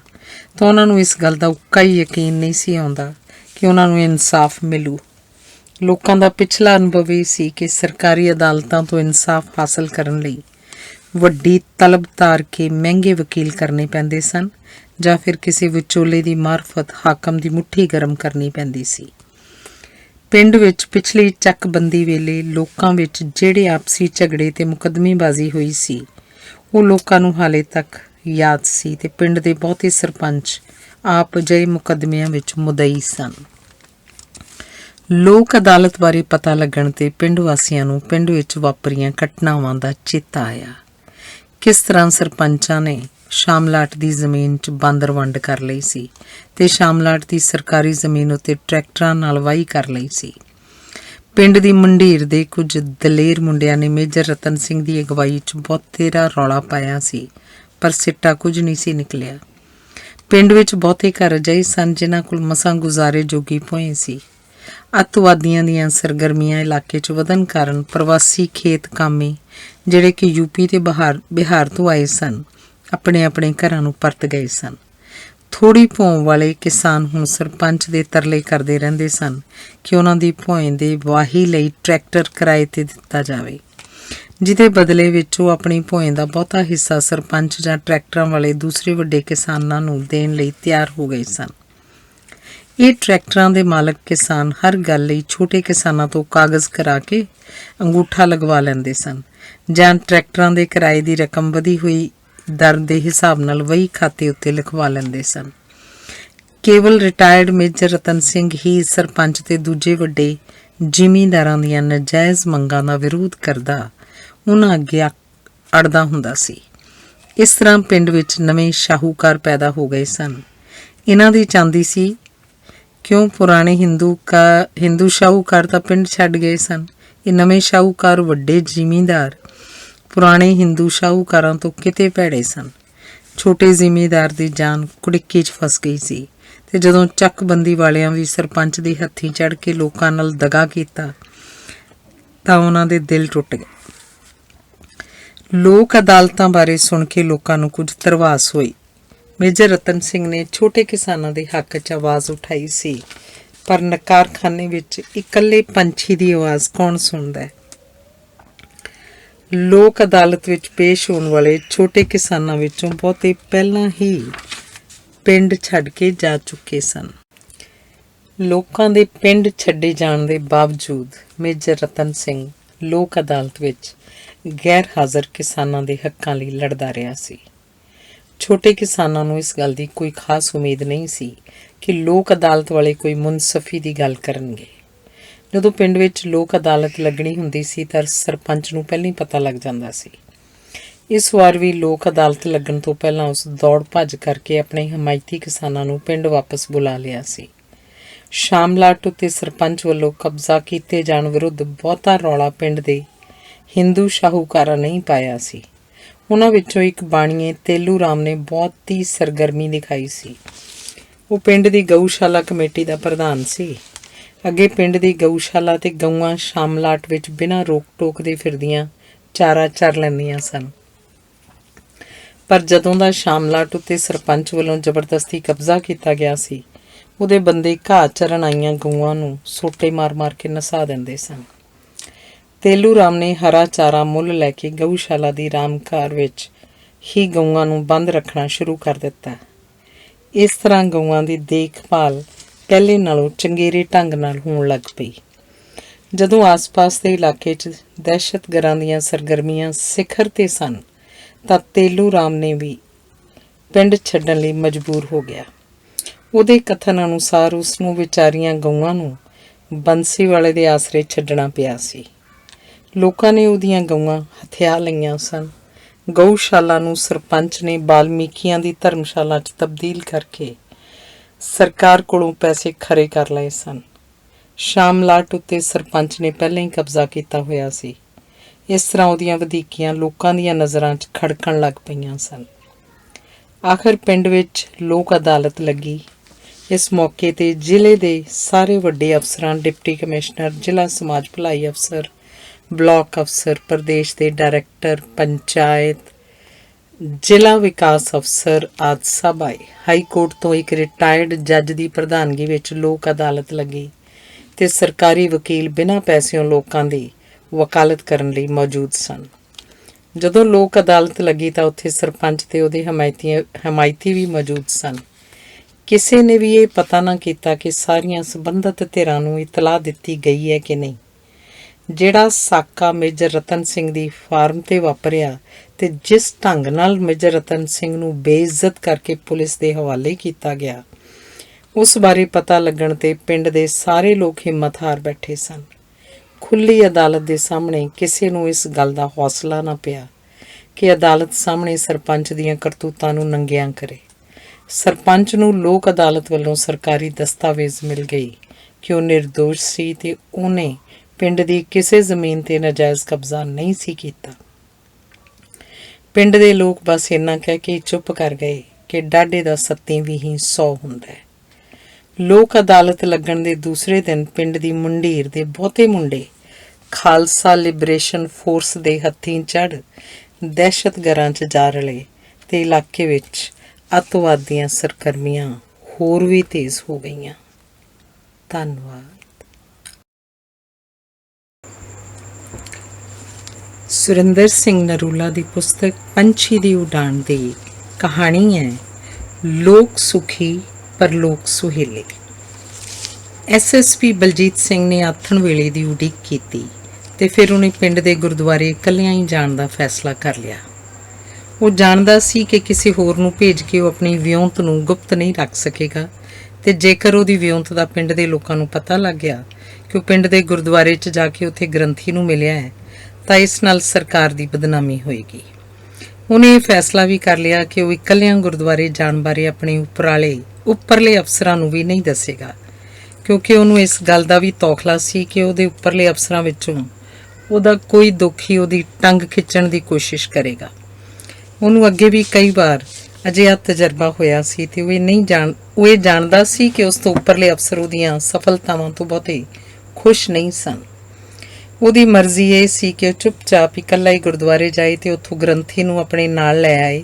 ਤਾਂ ਉਹਨਾਂ ਨੂੰ ਇਸ ਗੱਲ ਦਾ ਉੱਕਾ ਹੀ ਯਕੀਨ ਨਹੀਂ ਸੀ ਆਉਂਦਾ ਕਿ ਉਹਨਾਂ ਨੂੰ ਇਨਸਾਫ ਮਿਲੂ। ਲੋਕਾਂ ਦਾ ਪਿਛਲਾ ਅਨੁਭਵ ਇਹ ਸੀ ਕਿ ਸਰਕਾਰੀ ਅਦਾਲਤਾਂ ਤੋਂ ਇਨਸਾਫ ਹਾਸਲ ਕਰਨ ਲਈ ਵੱਡੀ ਤਲਬ ਧਾਰ ਕੇ ਮਹਿੰਗੇ ਵਕੀਲ ਕਰਨੇ ਪੈਂਦੇ ਸਨ ਜਾਂ ਫਿਰ ਕਿਸੇ ਵਿਚੋਲੇ ਦੀ ਮਾਰਫਤ ਹਾਕਮ ਦੀ ਮੁੱਠੀ ਗਰਮ ਕਰਨੀ ਪੈਂਦੀ ਸੀ। ਪਿੰਡ ਵਿੱਚ ਪਿਛਲੀ ਚੱਕਬੰਦੀ ਵੇਲੇ ਲੋਕਾਂ ਵਿੱਚ ਜਿਹੜੇ ਆਪਸੀ ਝਗੜੇ ਤੇ ਮੁਕੱਦਮੇਬਾਜ਼ੀ ਹੋਈ ਸੀ, ਉਹ ਲੋਕਾਂ ਨੂੰ ਹਾਲੇ ਤੱਕ ਯਾਦ ਸੀ ਤੇ ਪਿੰਡ ਦੇ ਬਹੁਤੇ ਸਰਪੰਚ ਆਪ ਅਜਿਹੇ ਮੁਕੱਦਮਿਆਂ ਵਿੱਚ ਮੁਦਈ ਸਨ। ਲੋਕ ਅਦਾਲਤ ਬਾਰੇ ਪਤਾ ਲੱਗਣ ਤੇ ਪਿੰਡ ਵਾਸੀਆਂ ਨੂੰ ਪਿੰਡ ਵਿੱਚ ਵਾਪਰੀਆਂ ਘਟਨਾਵਾਂ ਦਾ ਚੇਤਾ ਆਇਆ। ਕਿਸ ਤਰ੍ਹਾਂ ਸਰਪੰਚਾਂ ਨੇ ਸ਼ਾਮਲਾਟ ਦੀ ਜ਼ਮੀਨ 'ਚ ਬਾਂਦਰ ਵੰਡ ਕਰ ਲਈ ਸੀ ਤੇ ਸ਼ਾਮਲਾਟ ਦੀ ਸਰਕਾਰੀ ਜ਼ਮੀਨ ਉੱਤੇ ਟਰੈਕਟਰਾਂ ਨਾਲ ਵਾਹੀ ਕਰ ਲਈ ਸੀ। ਪਿੰਡ ਦੀ ਮੰਡੀਰ ਦੇ ਕੁਝ ਦਲੇਰ ਮੁੰਡਿਆਂ ਨੇ ਮੇਜਰ ਰਤਨ ਸਿੰਘ ਦੀ ਅਗਵਾਈ 'ਚ ਬਹੁਤੇਰਾ ਰੌਲਾ ਪਾਇਆ ਸੀ, ਪਰ ਸਿੱਟਾ ਕੁਝ ਨਹੀਂ ਸੀ ਨਿਕਲਿਆ। ਪਿੰਡ ਵਿੱਚ ਬਹੁਤੇ ਘਰ ਅਜਿਹੇ ਸਨ ਜਿਨ੍ਹਾਂ ਕੋਲ ਮਸਾਂ ਗੁਜ਼ਾਰੇ ਜੋਗੀ ਭੋਏ ਸੀ। ਅੱਤਵਾਦੀਆਂ ਦੀਆਂ ਸਰਗਰਮੀਆਂ ਇਲਾਕੇ 'ਚ ਵਧਣ ਕਾਰਨ ਪ੍ਰਵਾਸੀ ਖੇਤ ਕਾਮੇ ਜਿਹੜੇ ਕਿ ਯੂਪੀ ਤੇ ਬਿਹਾਰ ਤੋਂ ਆਏ ਸਨ, ਆਪਣੇ ਆਪਣੇ ਘਰਾਂ ਨੂੰ ਪਰਤ ਗਏ ਸਨ। ਥੋੜ੍ਹੀ ਭੌਂ ਵਾਲੇ ਕਿਸਾਨ ਹੁਣ ਸਰਪੰਚ ਦੇ ਤਰਲੇ ਕਰਦੇ ਰਹਿੰਦੇ ਸਨ ਕਿ ਉਹਨਾਂ ਦੀ ਭੌਂ ਦੇ ਵਾਹੀ ਲਈ ਟਰੈਕਟਰ ਕਿਰਾਏ 'ਤੇ ਦਿੱਤਾ ਜਾਵੇ, ਜਿਹਦੇ ਬਦਲੇ ਵਿੱਚ ਉਹ ਆਪਣੀ ਭੌਂ ਦਾ ਬਹੁਤਾ ਹਿੱਸਾ ਸਰਪੰਚ ਜਾਂ ਟਰੈਕਟਰਾਂ ਵਾਲੇ ਦੂਸਰੇ ਵੱਡੇ ਕਿਸਾਨਾਂ ਨੂੰ ਦੇਣ ਲਈ ਤਿਆਰ ਹੋ ਗਏ ਸਨ। ਇਹ ਟਰੈਕਟਰਾਂ ਦੇ ਮਾਲਕ ਕਿਸਾਨ ਹਰ ਗੱਲ ਲਈ ਛੋਟੇ ਕਿਸਾਨਾਂ ਤੋਂ ਕਾਗਜ਼ ਕਰਾ ਕੇ ਅੰਗੂਠਾ ਲਗਵਾ ਲੈਂਦੇ ਸਨ ਜਾਂ ਟਰੈਕਟਰਾਂ ਦੇ ਕਿਰਾਏ ਦੀ ਰਕਮ ਵਧੀ ਹੋਈ ਦਰ ਦੇ ਹਿਸਾਬ ਨਾਲ ਵਹੀ ਖਾਤੇ ਉੱਤੇ ਲਿਖਵਾ ਲੈਂਦੇ ਸਨ। ਕੇਵਲ ਰਿਟਾਇਰਡ ਮੇਜਰ ਰਤਨ ਸਿੰਘ ਹੀ ਸਰਪੰਚ ਤੇ ਦੂਜੇ ਵੱਡੇ ਜ਼ਿਮੀਂਦਾਰਾਂ ਦੀਆਂ ਨਜਾਇਜ਼ ਮੰਗਾਂ ਦਾ ਵਿਰੋਧ ਕਰਦਾ ਉਹਨਾਂ ਅੱਗੇ ਅੜਦਾ ਹੁੰਦਾ ਸੀ। ਇਸ ਤਰ੍ਹਾਂ ਪਿੰਡ ਵਿੱਚ ਨਵੇਂ ਸ਼ਾਹੂਕਾਰ ਪੈਦਾ ਹੋ ਗਏ ਸਨ। ਇਹਨਾਂ ਦੀ ਚਾਂਦੀ ਸੀ ਕਿਉਂ ਪੁਰਾਣੇ ਹਿੰਦੂ ਸ਼ਾਹੂਕਾਰ ਤਾਂ ਪਿੰਡ ਛੱਡ ਗਏ ਸਨ। ਇਹ ਨਵੇਂ ਸ਼ਾਹੂਕਾਰ ਵੱਡੇ ਜ਼ਿਮੀਂਦਾਰ ਪੁਰਾਣੇ ਹਿੰਦੂ ਸ਼ਾਹੂਕਾਰਾਂ ਤੋਂ ਕਿਤੇ ਭੈੜੇ ਸਨ। ਛੋਟੇ ਜ਼ਿਮੀਂਦਾਰ ਦੀ ਜਾਨ ਕੁੜਿੱਕੀ 'ਚ ਫਸ ਗਈ ਸੀ ਤੇ ਜਦੋਂ ਚੱਕਬੰਦੀ ਵਾਲਿਆਂ ਵੀ ਸਰਪੰਚ ਦੇ ਹੱਥੀਂ ਚੜ੍ਹ ਕੇ ਲੋਕਾਂ ਨਾਲ ਦਗਾ ਕੀਤਾ ਤਾਂ ਉਹਨਾਂ ਦੇ ਦਿਲ ਟੁੱਟ ਗਏ। ਲੋਕ ਅਦਾਲਤਾਂ ਬਾਰੇ ਸੁਣ ਕੇ ਲੋਕਾਂ ਨੂੰ ਕੁਝ ਧਰਵਾਸ ਹੋਈ। ਮੇਜਰ ਰਤਨ ਸਿੰਘ ਨੇ ਛੋਟੇ ਕਿਸਾਨਾਂ ਦੇ ਹੱਕ 'ਚ ਆਵਾਜ਼ ਉਠਾਈ ਸੀ, ਪਰ ਨਕਾਰਖਾਨੇ ਵਿੱਚ ਇਕੱਲੇ ਪੰਛੀ ਦੀ ਆਵਾਜ਼ ਕੌਣ ਸੁਣਦਾ ਹੈ। ਲੋਕ ਅਦਾਲਤ ਵਿੱਚ ਪੇਸ਼ ਹੋਣ ਵਾਲੇ ਛੋਟੇ ਕਿਸਾਨਾਂ ਵਿੱਚੋਂ ਬਹੁਤੇ ਪਹਿਲਾਂ ਹੀ ਪਿੰਡ ਛੱਡ ਕੇ ਜਾ ਚੁੱਕੇ ਸਨ। ਲੋਕਾਂ ਦੇ ਪਿੰਡ ਛੱਡੇ ਜਾਣ ਦੇ ਬਾਵਜੂਦ ਮੇਜਰ ਰਤਨ ਸਿੰਘ ਲੋਕ ਅਦਾਲਤ ਵਿੱਚ ਗੈਰ ਹਾਜ਼ਰ ਕਿਸਾਨਾਂ ਦੇ ਹੱਕਾਂ ਲਈ ਲੜਦਾ ਰਿਹਾ ਸੀ। ਛੋਟੇ ਕਿਸਾਨਾਂ ਨੂੰ ਇਸ ਗੱਲ ਦੀ ਕੋਈ ਖਾਸ ਉਮੀਦ ਨਹੀਂ ਸੀ ਕਿ ਲੋਕ ਅਦਾਲਤ ਵਾਲੇ ਕੋਈ ਮੁਨਸਫੀ ਦੀ ਗੱਲ ਕਰਨਗੇ। ਜਦੋਂ ਪਿੰਡ ਵਿੱਚ ਲੋਕ ਅਦਾਲਤ ਲੱਗਣੀ ਹੁੰਦੀ ਸੀ ਤਾਂ ਸਰਪੰਚ ਨੂੰ ਪਹਿਲਾਂ ਹੀ ਪਤਾ ਲੱਗ ਜਾਂਦਾ ਸੀ। ਇਸ ਵਾਰ ਵੀ ਲੋਕ ਅਦਾਲਤ ਲੱਗਣ ਤੋਂ ਪਹਿਲਾਂ ਉਸ ਦੌੜ ਭੱਜ ਕਰਕੇ ਆਪਣੇ ਹਮਾਇਤੀ ਕਿਸਾਨਾਂ ਨੂੰ ਪਿੰਡ ਵਾਪਸ ਬੁਲਾ ਲਿਆ ਸੀ। ਸ਼ਾਮਲਾਟ ਉੱਤੇ ਸਰਪੰਚ ਵੱਲੋਂ ਕਬਜ਼ਾ ਕੀਤੇ ਜਾਣ ਵਿਰੁੱਧ ਬਹੁਤਾ ਰੌਲਾ ਪਿੰਡ ਦੇ ਹਿੰਦੂ ਸ਼ਾਹੂਕਾਰਾਂ ਨਹੀਂ ਪਾਇਆ ਸੀ। ਉਹਨਾਂ ਵਿੱਚੋਂ ਇੱਕ ਬਾਣੀਏ ਤੇਲੂ ਰਾਮ ਨੇ ਬਹੁਤੀ ਸਰਗਰਮੀ ਦਿਖਾਈ ਸੀ। ਉਹ ਪਿੰਡ ਦੀ ਗਊਸ਼ਾਲਾ ਕਮੇਟੀ ਦਾ ਪ੍ਰਧਾਨ ਸੀ। ਅੱਗੇ ਪਿੰਡ ਦੀ ਗਊਸ਼ਾਲਾ ਤੇ ਗਊਆਂ ਸ਼ਾਮਲਾਟ ਵਿੱਚ ਬਿਨਾਂ ਰੋਕ ਟੋਕ ਦੇ ਫਿਰਦੀਆਂ ਚਾਰਾ ਚਰ ਲੈਂਦੀਆਂ ਸਨ, ਪਰ ਜਦੋਂ ਦਾ ਸ਼ਾਮਲਾਟ ਉੱਤੇ ਸਰਪੰਚ ਵੱਲੋਂ ਜ਼ਬਰਦਸਤੀ ਕਬਜ਼ਾ ਕੀਤਾ ਗਿਆ ਸੀ, ਉਹਦੇ ਬੰਦੇ ਘਾਹ ਚਰਨ ਆਈਆਂ ਗਊਆਂ ਨੂੰ ਸੋਟੇ ਮਾਰ-ਮਾਰ ਕੇ ਨਸਾ ਦਿੰਦੇ ਸਨ। ਤੇਲੂ ਰਾਮ ਨੇ ਹਰਾ ਚਾਰਾ ਮੁੱਲ ਲੈ ਕੇ ਗਊਸ਼ਾਲਾ ਦੀ ਰਾਮਘਰ ਵਿੱਚ ਹੀ ਗਊਆਂ ਨੂੰ ਬੰਦ ਰੱਖਣਾ ਸ਼ੁਰੂ ਕਰ ਦਿੱਤਾ। ਇਸ ਤਰ੍ਹਾਂ ਗਊਆਂ ਦੀ ਦੇਖਭਾਲ ਪਹਿਲੇ ਨਾਲੋਂ ਚੰਗੇਰੇ ਢੰਗ ਨਾਲ ਹੋਣ ਲੱਗ ਪਈ। ਜਦੋਂ ਆਸ-ਪਾਸ ਦੇ ਇਲਾਕੇ 'ਚ ਦਹਿਸ਼ਤਗਰਦਾਂ ਦੀਆਂ ਸਰਗਰਮੀਆਂ ਸਿਖਰ 'ਤੇ ਸਨ ਤਾਂ ਤੇਲੂ ਰਾਮ ਨੇ ਵੀ ਪਿੰਡ ਛੱਡਣ ਲਈ ਮਜਬੂਰ ਹੋ ਗਿਆ। ਉਹਦੇ ਕਥਨ ਅਨੁਸਾਰ ਉਸ ਨੂੰ ਵਿਚਾਰੀਆਂ ਗਊਆਂ ਨੂੰ ਬੰਸੀ ਵਾਲੇ ਦੇ ਆਸਰੇ ਛੱਡਣਾ ਪਿਆ ਸੀ। ਲੋਕਾਂ ਨੇ ਉਹਦੀਆਂ ਗਊਆਂ ਹਥਿਆ ਲਈਆਂ ਸਨ। ਗਊਸ਼ਾਲਾ ਨੂੰ ਸਰਪੰਚ ਨੇ ਬਾਲਮੀਕੀਆਂ ਦੀ ਧਰਮਸ਼ਾਲਾ 'ਚ ਤਬਦੀਲ ਕਰਕੇ ਸਰਕਾਰ ਕੋਲੋਂ ਪੈਸੇ ਖਰੇ ਕਰ ਲਏ ਸਨ। ਸ਼ਾਮਲਾਟ ਉੱਤੇ ਸਰਪੰਚ ਨੇ ਪਹਿਲਾਂ ਹੀ ਕਬਜ਼ਾ ਕੀਤਾ ਹੋਇਆ ਸੀ। ਇਸ ਤਰ੍ਹਾਂ ਉਹਦੀਆਂ ਵਧੀਕੀਆਂ ਲੋਕਾਂ ਦੀਆਂ ਨਜ਼ਰਾਂ 'ਚ ਖੜਕਣ ਲੱਗ ਪਈਆਂ ਸਨ। ਆਖਰ ਪਿੰਡ ਵਿੱਚ ਲੋਕ ਅਦਾਲਤ ਲੱਗੀ। ਇਸ ਮੌਕੇ 'ਤੇ ਜ਼ਿਲ੍ਹੇ ਦੇ ਸਾਰੇ ਵੱਡੇ ਅਫਸਰਾਂ, ਡਿਪਟੀ ਕਮਿਸ਼ਨਰ, ਜ਼ਿਲ੍ਹਾ ਸਮਾਜ ਭਲਾਈ ਅਫਸਰ, ਬਲਾਕ ਅਫਸਰ, ਪ੍ਰਦੇਸ਼ ਦੇ ਡਾਇਰੈਕਟਰ, ਪੰਚਾਇਤ, ਜ਼ਿਲ੍ਹਾ ਵਿਕਾਸ ਅਫਸਰ ਆਦਿ ਸਭ ਆਏ। ਹਾਈ ਕੋਰਟ ਤੋਂ ਇੱਕ ਰਿਟਾਇਰਡ ਜੱਜ ਦੀ ਪ੍ਰਧਾਨਗੀ ਵਿੱਚ ਲੋਕ ਅਦਾਲਤ ਲੱਗੀ ਤੇ ਸਰਕਾਰੀ ਵਕੀਲ ਬਿਨਾਂ ਪੈਸਿਆਂ ਲੋਕਾਂ ਦੀ ਵਕਾਲਤ ਕਰਨ ਲਈ ਮੌਜੂਦ ਸਨ। ਜਦੋਂ ਲੋਕ ਅਦਾਲਤ ਲੱਗੀ ਤਾਂ ਉੱਥੇ ਸਰਪੰਚ ਤੇ ਉਹਦੇ ਹਮਾਇਤੀ ਵੀ ਮੌਜੂਦ ਸਨ। ਕਿਸੇ ਨੇ ਵੀ ਇਹ ਪਤਾ ਨਾ ਕੀਤਾ ਕਿ ਸਾਰੀਆਂ ਸੰਬੰਧਿਤ ਧਿਰਾਂ ਨੂੰ ਇਤਲਾਹ ਦਿੱਤੀ ਗਈ ਹੈ ਕਿ ਨਹੀਂ। ਜਿਹੜਾ ਸਾਕਾ ਮੇਜਰ ਰਤਨ ਸਿੰਘ ਦੀ ਫਾਰਮ 'ਤੇ ਵਾਪਰਿਆ ਤੇ ਜਿਸ ਢੰਗ ਨਾਲ ਮੇਜਰ ਰਤਨ ਸਿੰਘ ਨੂੰ ਬੇਇੱਜ਼ਤ ਕਰਕੇ ਪੁਲਿਸ ਦੇ ਹਵਾਲੇ ਕੀਤਾ ਗਿਆ, ਉਸ ਬਾਰੇ ਪਤਾ ਲੱਗਣ ਤੇ ਪਿੰਡ ਦੇ ਸਾਰੇ ਲੋਕ ਹਿੰਮਤ ਹਾਰ ਬੈਠੇ ਸਨ। ਖੁੱਲ੍ਹੀ ਅਦਾਲਤ ਦੇ ਸਾਹਮਣੇ ਕਿਸੇ ਨੂੰ ਇਸ ਗੱਲ ਦਾ ਹੌਸਲਾ ਨਾ ਪਿਆ ਕਿ ਅਦਾਲਤ ਸਾਹਮਣੇ ਸਰਪੰਚ ਦੀਆਂ ਕਰਤੂਤਾਂ ਨੂੰ ਨੰਗਿਆਂ ਕਰੇ। ਸਰਪੰਚ ਨੂੰ ਲੋਕ ਅਦਾਲਤ ਵੱਲੋਂ ਸਰਕਾਰੀ ਦਸਤਾਵੇਜ਼ ਮਿਲ ਗਈ ਕਿ ਉਹ ਨਿਰਦੋਸ਼ ਸੀ ਤੇ ਉਹਨੇ ਪਿੰਡ ਦੀ ਕਿਸੇ ਜ਼ਮੀਨ ਤੇ ਨਾਜਾਇਜ਼ ਕਬਜ਼ਾ ਨਹੀਂ ਸੀ ਕੀਤਾ। ਪਿੰਡ ਦੇ ਲੋਕ ਬਸ ਇੰਨਾ ਕਹਿ ਕੇ ਚੁੱਪ ਕਰ ਗਏ ਕਿ ਡਾਢੇ ਦਾ ਸੱਤੀ ਵੀ ਹੀ 100 ਹੁੰਦਾ ਹੈ। ਲੋਕ ਅਦਾਲਤ ਲੱਗਣ ਦੇ ਦੂਸਰੇ ਦਿਨ ਪਿੰਡ ਦੀ ਮੁੰਡੀਰ ਦੇ ਬਹੁਤੇ ਮੁੰਡੇ ਖਾਲਸਾ ਲਿਬਰੇਸ਼ਨ ਫੋਰਸ ਦੇ ਹੱਥੀਂ ਚੜ੍ਹ ਦਹਿਸ਼ਤਗਰਾਂ 'ਚ ਜਾ ਰਲੇ ਤੇ ਇਲਾਕੇ ਵਿੱਚ ਅੱਤਵਾਦ ਦੀਆਂ ਸਰਗਰਮੀਆਂ ਹੋਰ ਵੀ ਤੇਜ਼ ਹੋ ਗਈਆਂ। ਧੰਨਵਾਦ। ਸੁਰਿੰਦਰ ਸਿੰਘ ਨਰੂਲਾ ਦੀ ਪੁਸਤਕ ਪੰਛੀ ਦੀ ਉਡਾਣ ਦੀ ਕਹਾਣੀ ਹੈ ਲੋਕ ਸੁਖੀ ਪਰਲੋਕ ਸੁਹੇਲੇ। ਐਸਐਸਪੀ ਬਲਜੀਤ ਸਿੰਘ ਨੇ ਆਥਣ ਵੇਲੇ ਦੀ ਉਡੀਕ ਕੀਤੀ ਤੇ ਫਿਰ ਉਹਨੇ ਪਿੰਡ ਦੇ ਗੁਰਦੁਆਰੇ ਇਕੱਲਿਆਂ ਹੀ ਜਾਣ ਦਾ ਫੈਸਲਾ ਕਰ ਲਿਆ। ਉਹ ਜਾਣਦਾ ਸੀ ਕਿ ਕਿਸੇ ਹੋਰ ਨੂੰ ਭੇਜ ਕੇ ਉਹ ਆਪਣੀ ਵਿਉਂਤ ਨੂੰ ਗੁਪਤ ਨਹੀਂ ਰੱਖ ਸਕੇਗਾ ਤੇ ਜੇਕਰ ਉਹਦੀ ਵਿਉਂਤ ਦਾ ਪਿੰਡ ਦੇ ਲੋਕਾਂ ਨੂੰ ਪਤਾ ਲੱਗ ਗਿਆ ਕਿ ਉਹ ਪਿੰਡ ਦੇ ਗੁਰਦੁਆਰੇ 'ਚ ਜਾ ਕੇ ਉੱਥੇ ਗ੍ਰੰਥੀ ਨੂੰ ਮਿਲਿਆ ਹੈ ਤਾਂ ਇਸ ਨਾਲ ਸਰਕਾਰ ਦੀ ਬਦਨਾਮੀ ਹੋਏਗੀ। ਉਹਨੇ ਇਹ ਫੈਸਲਾ ਵੀ ਕਰ ਲਿਆ ਕਿ ਉਹ ਇਕੱਲਿਆਂ ਗੁਰਦੁਆਰੇ ਜਾਣ ਬਾਰੇ ਆਪਣੇ ਉੱਪਰਲੇ ਅਫਸਰਾਂ ਨੂੰ ਵੀ ਨਹੀਂ ਦੱਸੇਗਾ, ਕਿਉਂਕਿ ਉਹਨੂੰ ਇਸ ਗੱਲ ਦਾ ਵੀ ਤੌਖਲਾ ਸੀ ਕਿ ਉਹਦੇ ਉੱਪਰਲੇ ਅਫਸਰਾਂ ਵਿੱਚੋਂ ਉਹਦਾ ਕੋਈ ਦੁਖੀ ਉਹਦੀ ਟੰਗ ਖਿੱਚਣ ਦੀ ਕੋਸ਼ਿਸ਼ ਕਰੇਗਾ। ਉਹਨੂੰ ਅੱਗੇ ਵੀ ਕਈ ਵਾਰ ਅਜਿਹਾ ਤਜਰਬਾ ਹੋਇਆ ਸੀ ਤੇ ਉਹ ਇਹ ਜਾਣਦਾ ਸੀ ਕਿ ਉਸ ਤੋਂ ਉੱਪਰਲੇ ਅਫਸਰ ਉਹਦੀਆਂ ਸਫਲਤਾਵਾਂ ਤੋਂ ਬਹੁਤੇ ਖੁਸ਼ ਨਹੀਂ ਸਨ। ਉਹਦੀ ਮਰਜ਼ੀ ਇਹ ਸੀ ਕਿ ਉਹ ਚੁੱਪਚਾਪ ਇਕੱਲਾ ਹੀ ਗੁਰਦੁਆਰੇ ਜਾਏ ਤੇ ਉੱਥੋਂ ਗ੍ਰੰਥੀ ਨੂੰ ਆਪਣੇ ਨਾਲ ਲੈ ਆਏ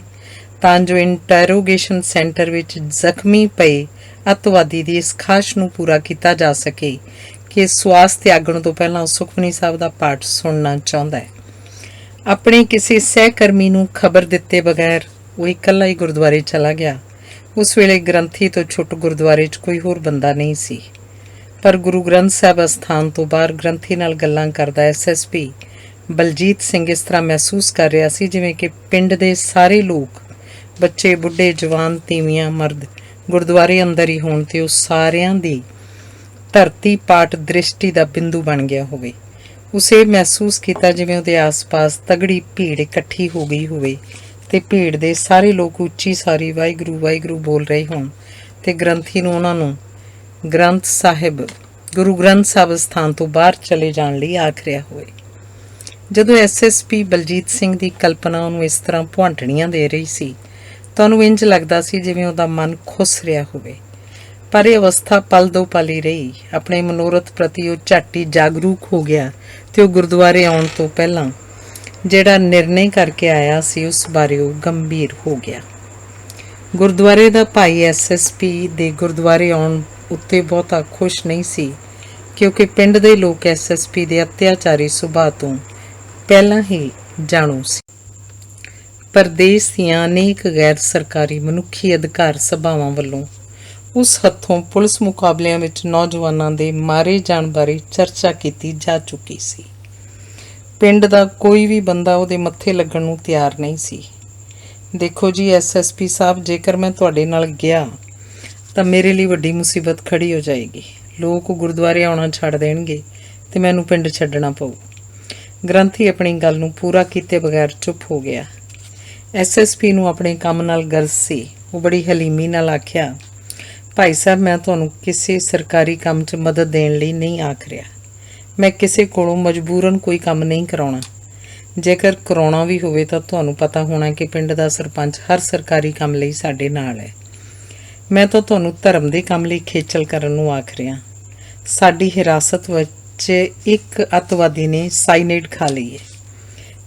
ਤਾਂ ਜੋ ਇੰਟਰੋਗੇਸ਼ਨ ਸੈਂਟਰ ਵਿੱਚ ਜ਼ਖਮੀ ਪਏ ਅੱਤਵਾਦੀ ਦੀ ਇਸ ਖਾਸ਼ ਨੂੰ ਪੂਰਾ ਕੀਤਾ ਜਾ ਸਕੇ ਕਿ ਸਵਾਸ ਤਿਆਗਣ ਤੋਂ ਪਹਿਲਾਂ ਸੁਖਮਨੀ ਸਾਹਿਬ ਦਾ ਪਾਠ ਸੁਣਨਾ ਚਾਹੁੰਦਾ ਹੈ। ਆਪਣੇ ਕਿਸੇ ਸਹਿਕਰਮੀ ਨੂੰ ਖਬਰ ਦਿੱਤੇ ਬਗੈਰ ਉਹ ਇਕੱਲਾ ਹੀ ਗੁਰਦੁਆਰੇ ਚਲਾ ਗਿਆ। ਉਸ ਵੇਲੇ ਗ੍ਰੰਥੀ ਤੋਂ ਛੁੱਟ ਗੁਰਦੁਆਰੇ 'ਚ ਕੋਈ ਹੋਰ ਬੰਦਾ ਨਹੀਂ ਸੀ, ਪਰ ਗੁਰੂ ਗ੍ਰੰਥ ਸਾਹਿਬ ਅਸਥਾਨ ਤੋਂ ਬਾਹਰ ਗ੍ਰੰਥੀ ਨਾਲ ਗੱਲਾਂ ਕਰਦਾ ਐਸਐਸਪੀ ਬਲਜੀਤ ਸਿੰਘ ਇਸ ਤਰ੍ਹਾਂ ਮਹਿਸੂਸ ਕਰ ਰਿਹਾ ਸੀ ਜਿਵੇਂ ਕਿ ਪਿੰਡ ਦੇ ਸਾਰੇ ਲੋਕ, ਬੱਚੇ, ਬੁੱਢੇ, ਜਵਾਨ, ਤੀਵੀਆਂ, ਮਰਦ ਗੁਰਦੁਆਰੇ ਅੰਦਰ ਹੀ ਹੋਣ ਤੇ ਉਹ ਸਾਰਿਆਂ ਦੀ ਧਰਤੀ ਪਾਟ ਦ੍ਰਿਸ਼ਟੀ ਦਾ ਬਿੰਦੂ ਬਣ ਗਿਆ ਹੋਵੇ। ਉਸੇ ਮਹਿਸੂਸ ਕੀਤਾ ਜਿਵੇਂ ਉਹਦੇ ਆਸ-ਪਾਸ ਤਗੜੀ ਭੀੜ ਇਕੱਠੀ ਹੋ ਗਈ ਹੋਵੇ ਤੇ ਭੀੜ ਦੇ ਸਾਰੇ ਲੋਕ ਉੱਚੀ ਸਾਰੀ ਵਾਹਿਗੁਰੂ ਵਾਹਿਗੁਰੂ ਬੋਲ ਰਹੇ ਹੋਣ ਤੇ ਗ੍ਰੰਥੀ ਨੂੰ ਉਹਨਾਂ ਨੂੰ ਗੁਰੂ ਗ੍ਰੰਥ ਸਾਹਿਬ ਸਥਾਨ ਤੋਂ ਬਾਹਰ ਚਲੇ ਜਾਣ ਲਈ ਆਖ ਰਿਹਾ ਹੋਵੇ। ਜਦੋਂ ਐਸਐਸਪੀ ਬਲਜੀਤ ਸਿੰਘ ਦੀ ਕਲਪਨਾ ਉਹਨੂੰ ਇਸ ਤਰ੍ਹਾਂ ਭੁਆਂਟਣੀਆਂ ਦੇ ਰਹੀ ਸੀ ਤਾਂ ਉਹਨੂੰ ਇੰਝ ਲੱਗਦਾ ਸੀ ਜਿਵੇਂ ਉਹਦਾ ਮਨ ਖੁੱਸ ਰਿਹਾ ਹੋਵੇ। ਪਰ ਇਹ ਅਵਸਥਾ ਪਲ ਦੋ ਪਲ ਹੀ ਰਹੀ। ਆਪਣੇ ਮਨੋਰਥ ਪ੍ਰਤੀ ਉਹ ਝੱਟ ਹੀ ਜਾਗਰੂਕ ਹੋ ਗਿਆ ਤੇ ਉਹ ਗੁਰਦੁਆਰੇ ਆਉਣ ਤੋਂ ਪਹਿਲਾਂ ਜਿਹੜਾ ਨਿਰਣੇ ਕਰਕੇ ਆਇਆ ਸੀ ਉਸ ਬਾਰੇ ਉਹ ਗੰਭੀਰ ਹੋ ਗਿਆ। ਗੁਰਦੁਆਰੇ ਦਾ ਭਾਈ ਐਸਐਸਪੀ ਦੇ ਗੁਰਦੁਆਰੇ ਆਉਣ ਉੱਤੇ ਬਹੁਤਾ ਖੁਸ਼ ਨਹੀਂ ਸੀ, ਕਿਉਂਕਿ ਪਿੰਡ ਦੇ ਲੋਕ ਐਸਐਸਪੀ ਦੇ ਅਤਿਆਚਾਰੀ ਸੁਭਾਅ ਤੋਂ ਪਹਿਲਾਂ ਹੀ ਜਾਣੂ ਸੀ। ਪ੍ਰਦੇਸ਼ ਦੀਆਂ ਅਨੇਕ ਗੈਰ ਸਰਕਾਰੀ ਮਨੁੱਖੀ ਅਧਿਕਾਰ ਸਭਾਵਾਂ ਵੱਲੋਂ ਉਸ ਹੱਥੋਂ ਪੁਲਿਸ ਮੁਕਾਬਲਿਆਂ ਵਿੱਚ ਨੌਜਵਾਨਾਂ ਦੇ ਮਾਰੇ ਜਾਣ ਬਾਰੇ ਚਰਚਾ ਕੀਤੀ ਜਾ ਚੁੱਕੀ ਸੀ। ਪਿੰਡ ਦਾ ਕੋਈ ਵੀ ਬੰਦਾ ਉਹਦੇ ਮੱਥੇ ਲੱਗਣ ਨੂੰ ਤਿਆਰ ਨਹੀਂ ਸੀ। ਦੇਖੋ ਜੀ ਐਸਐਸਪੀ ਸਾਹਿਬ, ਜੇਕਰ ਮੈਂ ਤੁਹਾਡੇ ਨਾਲ ਗਿਆ ਤਾਂ ਮੇਰੇ ਲਈ ਵੱਡੀ ਮੁਸੀਬਤ ਖੜੀ ਹੋ ਜਾਏਗੀ। ਲੋਕ ਗੁਰਦੁਆਰੇ ਆਉਣਾ ਛੱਡ ਦੇਣਗੇ ਤੇ ਮੈਨੂੰ ਪਿੰਡ ਛੱਡਣਾ ਪਊ। ਗ੍ਰੰਥੀ ਆਪਣੀ ਗੱਲ ਨੂੰ ਪੂਰਾ ਕੀਤੇ ਬਗੈਰ ਚੁੱਪ ਹੋ ਗਿਆ। ਐਸਐਸਪੀ ਨੂੰ ਆਪਣੇ ਕੰਮ ਨਾਲ ਗਰਜ਼ ਸੀ। ਉਹ ਬੜੀ ਹਲੀਮੀ ਨਾਲ ਆਖਿਆ, ਭਾਈ ਸਾਹਿਬ, ਮੈਂ ਤੁਹਾਨੂੰ ਕਿਸੇ ਸਰਕਾਰੀ ਕੰਮ 'ਚ ਮਦਦ ਦੇਣ ਲਈ ਨਹੀਂ ਆਖ ਰਿਹਾ। ਮੈਂ ਕਿਸੇ ਕੋਲੋਂ ਮਜਬੂਰਨ ਕੋਈ ਕੰਮ ਨਹੀਂ ਕਰਾਉਣਾ। ਜੇਕਰ ਕਰਾਉਣਾ ਵੀ ਹੋਵੇ ਤਾਂ ਤੁਹਾਨੂੰ ਪਤਾ ਹੋਣਾ ਕਿ ਪਿੰਡ ਦਾ ਸਰਪੰਚ ਹਰ ਸਰਕਾਰੀ ਕੰਮ ਲਈ ਸਾਡੇ ਨਾਲ ਹੈ। ਮੈਂ ਤਾਂ ਤੁਹਾਨੂੰ ਧਰਮ ਦੇ ਕੰਮ ਲਈ ਖੇਚਲ ਕਰਨ ਨੂੰ ਆਖ ਰਿਹਾ। ਸਾਡੀ ਹਿਰਾਸਤ ਵਿੱਚ ਇੱਕ ਅੱਤਵਾਦੀ ਨੇ ਸਾਈਨਾਈਡ ਖਾ ਲਈ ਹੈ।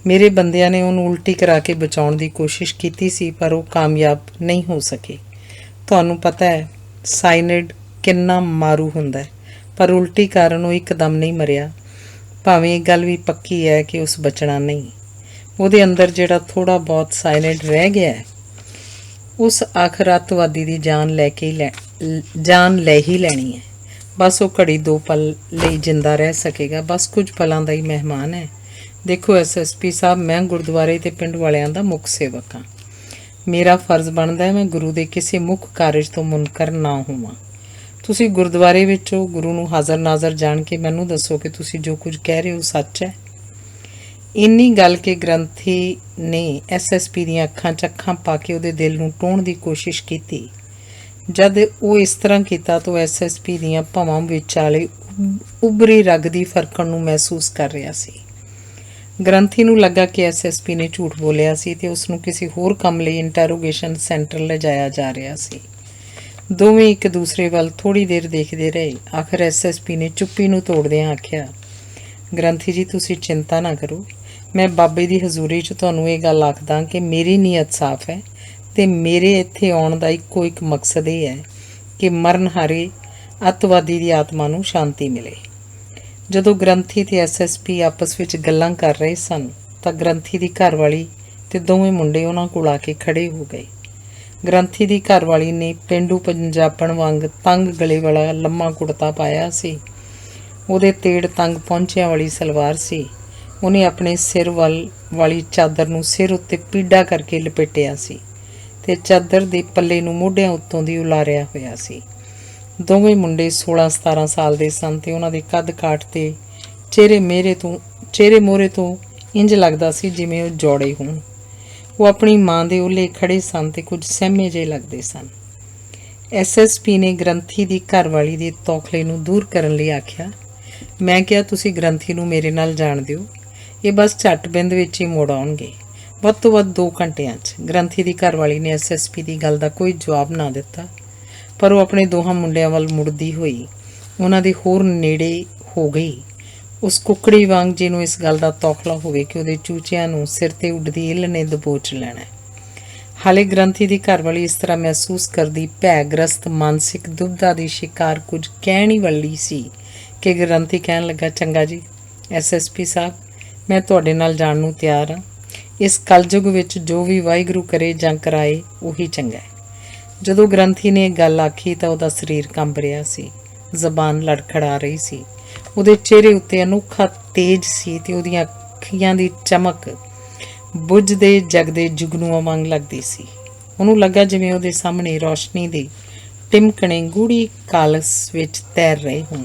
ਮੇਰੇ ਬੰਦਿਆਂ ਨੇ ਉਹਨੂੰ ਉਲਟੀ ਕਰਾ ਕੇ ਬਚਾਉਣ ਦੀ ਕੋਸ਼ਿਸ਼ ਕੀਤੀ ਸੀ, ਪਰ ਉਹ ਕਾਮਯਾਬ ਨਹੀਂ ਹੋ ਸਕੇ। ਤੁਹਾਨੂੰ ਪਤਾ ਹੈ ਸਾਈਨਾਈਡ ਕਿੰਨਾ ਮਾਰੂ ਹੁੰਦਾ ਹੈ, ਪਰ ਉਲਟੀ ਕਾਰਨ ਉਹ ਇੱਕਦਮ ਨਹੀਂ ਮਰਿਆ। ਭਾਵੇਂ ਇਹ ਗੱਲ ਵੀ ਪੱਕੀ ਹੈ ਕਿ ਉਸ ਬਚਣਾ ਨਹੀਂ। ਉਹਦੇ ਅੰਦਰ ਜਿਹੜਾ ਥੋੜ੍ਹਾ ਬਹੁਤ ਸਾਈਨਾਈਡ ਰਹਿ ਗਿਆ ਹੈ, ਉਸ ਆਖਰ ਅੱਤਵਾਦੀ ਦੀ ਜਾਨ ਲੈ ਹੀ ਲੈਣੀ ਹੈ। ਬਸ ਉਹ ਘੜੀ ਦੋ ਪਲ ਲਈ ਜਿੰਦਾ ਰਹਿ ਸਕੇਗਾ। ਬਸ ਕੁਝ ਪਲਾਂ ਦਾ ਹੀ ਮਹਿਮਾਨ ਹੈ। ਦੇਖੋ ਐਸਐਸਪੀ ਸਾਹਿਬ, ਮੈਂ ਗੁਰਦੁਆਰੇ ਤੇ ਪਿੰਡ ਵਾਲਿਆਂ ਦਾ ਮੁੱਖ ਸੇਵਕ ਹਾਂ। ਮੇਰਾ ਫਰਜ਼ ਬਣਦਾ ਹੈ ਮੈਂ ਗੁਰੂ ਦੇ ਕਿਸੇ ਮੁੱਖ ਕਾਰਜ ਤੋਂ ਮੁਨਕਰ ਨਾ ਹੋਵਾਂ। ਤੁਸੀਂ ਗੁਰਦੁਆਰੇ ਵਿੱਚ ਹੋ, ਗੁਰੂ ਨੂੰ ਹਾਜ਼ਰ ਨਾਜ਼ਰ ਜਾਣ ਕੇ ਮੈਨੂੰ ਦੱਸੋ ਕਿ ਤੁਸੀਂ ਜੋ ਕੁਝ ਕਹਿ ਰਹੇ ਹੋ ਸੱਚ ਹੈ। ਇੰਨੀ ਗੱਲ ਕੇ ਗ੍ਰੰਥੀ ਨੇ ਐਸਐਸਪੀ ਦੀਆਂ ਅੱਖਾਂ 'ਚ ਅੱਖਾਂ ਪਾ ਕੇ ਉਹਦੇ ਦਿਲ ਨੂੰ ਟੋਹਣ ਦੀ ਕੋਸ਼ਿਸ਼ ਕੀਤੀ। ਜਦ ਉਹ ਇਸ ਤਰ੍ਹਾਂ ਕੀਤਾ ਤਾਂ ਐਸਐਸਪੀ ਦੀਆਂ ਭਵਾਂ ਵਿਚਾਲੇ ਉਭਰੀ ਰਗ ਦੀ ਫਰਕਣ ਨੂੰ ਮਹਿਸੂਸ ਕਰ ਰਿਹਾ ਸੀ। ਗ੍ਰੰਥੀ ਨੂੰ ਲੱਗਾ ਕਿ ਐਸਐਸਪੀ ਨੇ ਝੂਠ ਬੋਲਿਆ ਸੀ ਤੇ ਉਸ ਨੂੰ ਕਿਸੇ ਹੋਰ ਕੰਮ ਲਈ ਇੰਟਰੋਗੇਸ਼ਨ ਸੈਂਟਰ ਲਿਜਾਇਆ ਜਾ ਰਿਹਾ ਸੀ। ਦੋਵੇਂ ਇੱਕ ਦੂਸਰੇ ਵੱਲ ਥੋੜ੍ਹੀ ਦੇਰ ਦੇਖਦੇ ਰਹੇ। ਆਖਰ ਐਸਐਸਪੀ ਨੇ ਚੁੱਪੀ ਨੂੰ ਤੋੜਦਿਆਂ ਆਖਿਆ, ਗ੍ਰੰਥੀ ਜੀ, ਤੁਸੀਂ ਚਿੰਤਾ ਨਾ ਕਰੋ। ਮੈਂ ਬਾਬੇ ਦੀ ਹਜ਼ੂਰੀ 'ਚ ਤੁਹਾਨੂੰ ਇਹ ਗੱਲ ਆਖਦਾ ਕਿ ਮੇਰੀ ਨੀਅਤ ਸਾਫ਼ ਹੈ ਤੇ ਮੇਰੇ ਇੱਥੇ ਆਉਣ ਦਾ ਇੱਕੋ ਇੱਕ ਮਕਸਦ ਇਹ ਹੈ ਕਿ ਮਰਨਹਾਰੇ ਅੱਤਵਾਦੀ ਦੀ ਆਤਮਾ ਨੂੰ ਸ਼ਾਂਤੀ ਮਿਲੇ। ਜਦੋਂ ਗ੍ਰੰਥੀ ਤੇ ਐਸਐਸਪੀ ਆਪਸ ਵਿੱਚ ਗੱਲਾਂ ਕਰ ਰਹੇ ਸਨ ਤਾਂ ਗ੍ਰੰਥੀ ਦੀ ਘਰਵਾਲੀ ਤੇ ਦੋਵੇਂ ਮੁੰਡੇ ਉਹਨਾਂ ਕੋਲ ਆ ਕੇ ਖੜੇ ਹੋ ਗਏ। ਗ੍ਰੰਥੀ ਦੀ ਘਰਵਾਲੀ ਨੇ ਪੇਂਡੂ ਪੰਜਾਬਣ ਵਾਂਗ ਤੰਗ ਗਲੇ ਵਾਲਾ ਲੰਮਾ ਕੁੜਤਾ ਪਾਇਆ ਸੀ। ਉਹਦੇ ਤੇੜ ਤੰਗ ਪਹੁੰਚਿਆਂ ਵਾਲੀ ਸਲਵਾਰ ਸੀ। ਉਹਨੇ ਆਪਣੇ ਸਿਰ ਵਾਲੀ ਚਾਦਰ ਨੂੰ ਸਿਰ ਉੱਤੇ ਪੀਡਾ ਕਰਕੇ ਲਪੇਟਿਆ ਸੀ ਤੇ ਚਾਦਰ ਦੇ ਪੱਲੇ ਨੂੰ ਮੋਢਿਆਂ ਉੱਤੋਂ ਦੀ ਉਲਾਰਿਆ ਹੋਇਆ ਸੀ। ਦੋਵੇਂ ਮੁੰਡੇ 16-17 ਸਾਲ ਦੇ ਸਨ ਤੇ ਉਹਨਾਂ ਦੇ ਕੱਦ ਕਾਠ ਤੇ ਚਿਹਰੇ ਮੋਹਰੇ ਤੋਂ ਇੰਜ ਲੱਗਦਾ ਸੀ ਜਿਵੇਂ ਉਹ ਜੋੜੇ ਹੋਣ। ਉਹ ਆਪਣੀ ਮਾਂ ਦੇ ਉਹਲੇ ਖੜੇ ਸਨ ਤੇ ਕੁਝ ਸਹਿਮੇ ਜਿਹੇ ਲੱਗਦੇ ਸਨ। ਐਸਐਸਪੀ ਨੇ ਗ੍ਰੰਥੀ ਦੀ ਘਰਵਾਲੀ ਦੇ ਤੌਖਲੇ ਨੂੰ ਦੂਰ ਕਰਨ ਲਈ ਆਖਿਆ, ਮੈਂ ਕਿਹਾ ਤੁਸੀਂ ਗ੍ਰੰਥੀ ਨੂੰ ਮੇਰੇ ਨਾਲ ਜਾਣ ਦਿਓ, ਇਹ ਬਸ ਝੱਟ ਬਿੰਦ ਵਿੱਚ ਹੀ ਮੁੜ ਆਉਣਗੇ, ਵੱਧ ਤੋਂ ਵੱਧ 2 ਘੰਟਿਆਂ 'ਚ। ਗ੍ਰੰਥੀ ਦੀ ਘਰਵਾਲੀ ਨੇ ਐਸਐਸਪੀ ਦੀ ਗੱਲ ਦਾ ਕੋਈ ਜਵਾਬ ਨਾ ਦਿੱਤਾ, ਪਰ ਉਹ ਆਪਣੇ ਦੋਹਾਂ ਮੁੰਡਿਆਂ ਵੱਲ ਮੁੜਦੀ ਹੋਈ ਉਹਨਾਂ ਦੇ ਹੋਰ ਨੇੜੇ ਹੋ ਗਈ। ਉਸ ਕੁੱਕੜੀ ਵਾਂਗ ਜਿਹਨੂੰ ਇਸ ਗੱਲ ਦਾ ਤੌਖਲਾ ਹੋਵੇ ਕਿ ਉਹਦੇ ਚੂਚਿਆਂ ਨੂੰ ਸਿਰ 'ਤੇ ਉੱਡਦੀ ਇੱਲ ਨੇ ਦਬੋਚ ਲੈਣਾ। ਹਾਲੇ ਗ੍ਰੰਥੀ ਦੀ ਘਰਵਾਲੀ ਇਸ ਤਰ੍ਹਾਂ ਮਹਿਸੂਸ ਕਰਦੀ ਭੈਗ੍ਰਸਤ ਮਾਨਸਿਕ ਦੁਬਿਧਾ ਦੀ ਸ਼ਿਕਾਰ ਕੁਝ ਕਹਿਣ ਹੀ ਵਾਲੀ ਸੀ ਕਿ ਗ੍ਰੰਥੀ ਕਹਿਣ ਲੱਗਾ, ਚੰਗਾ ਜੀ ਐਸਐਸਪੀ ਸਾਹਿਬ, ਮੈਂ ਤੁਹਾਡੇ ਨਾਲ ਜਾਣ ਨੂੰ ਤਿਆਰ ਹਾਂ। ਇਸ ਕਲਯੁਗ ਵਿੱਚ ਜੋ ਵੀ ਵਾਹਿਗੁਰੂ ਕਰੇ ਜਾਂ ਕਰਾਏ ਉਹੀ ਚੰਗਾ ਹੈ। ਜਦੋਂ ਗ੍ਰੰਥੀ ਨੇ ਇਹ ਗੱਲ ਆਖੀ ਤਾਂ ਉਹਦਾ ਸਰੀਰ ਕੰਬ ਰਿਹਾ ਸੀ, ਜ਼ਬਾਨ ਲੜਖੜਾ ਰਹੀ ਸੀ। ਉਹਦੇ ਚਿਹਰੇ ਉੱਤੇ ਅਨੋਖਾ ਤੇਜ ਸੀ ਤੇ ਉਹਦੀਆਂ ਅੱਖੀਆਂ ਦੀ ਚਮਕ ਬੁੱਝਦੇ ਜਗਦੇ ਜੁਗਨੂਆਂ ਵਾਂਗ ਲੱਗਦੀ ਸੀ। ਉਹਨੂੰ ਲੱਗਾ ਜਿਵੇਂ ਉਹਦੇ ਸਾਹਮਣੇ ਰੌਸ਼ਨੀ ਦੇ ਟਿਮਕਣੇ ਗੂੜੀ ਕਾਲਸ ਵਿੱਚ ਤੈਰ ਰਹੇ ਹੋਣ।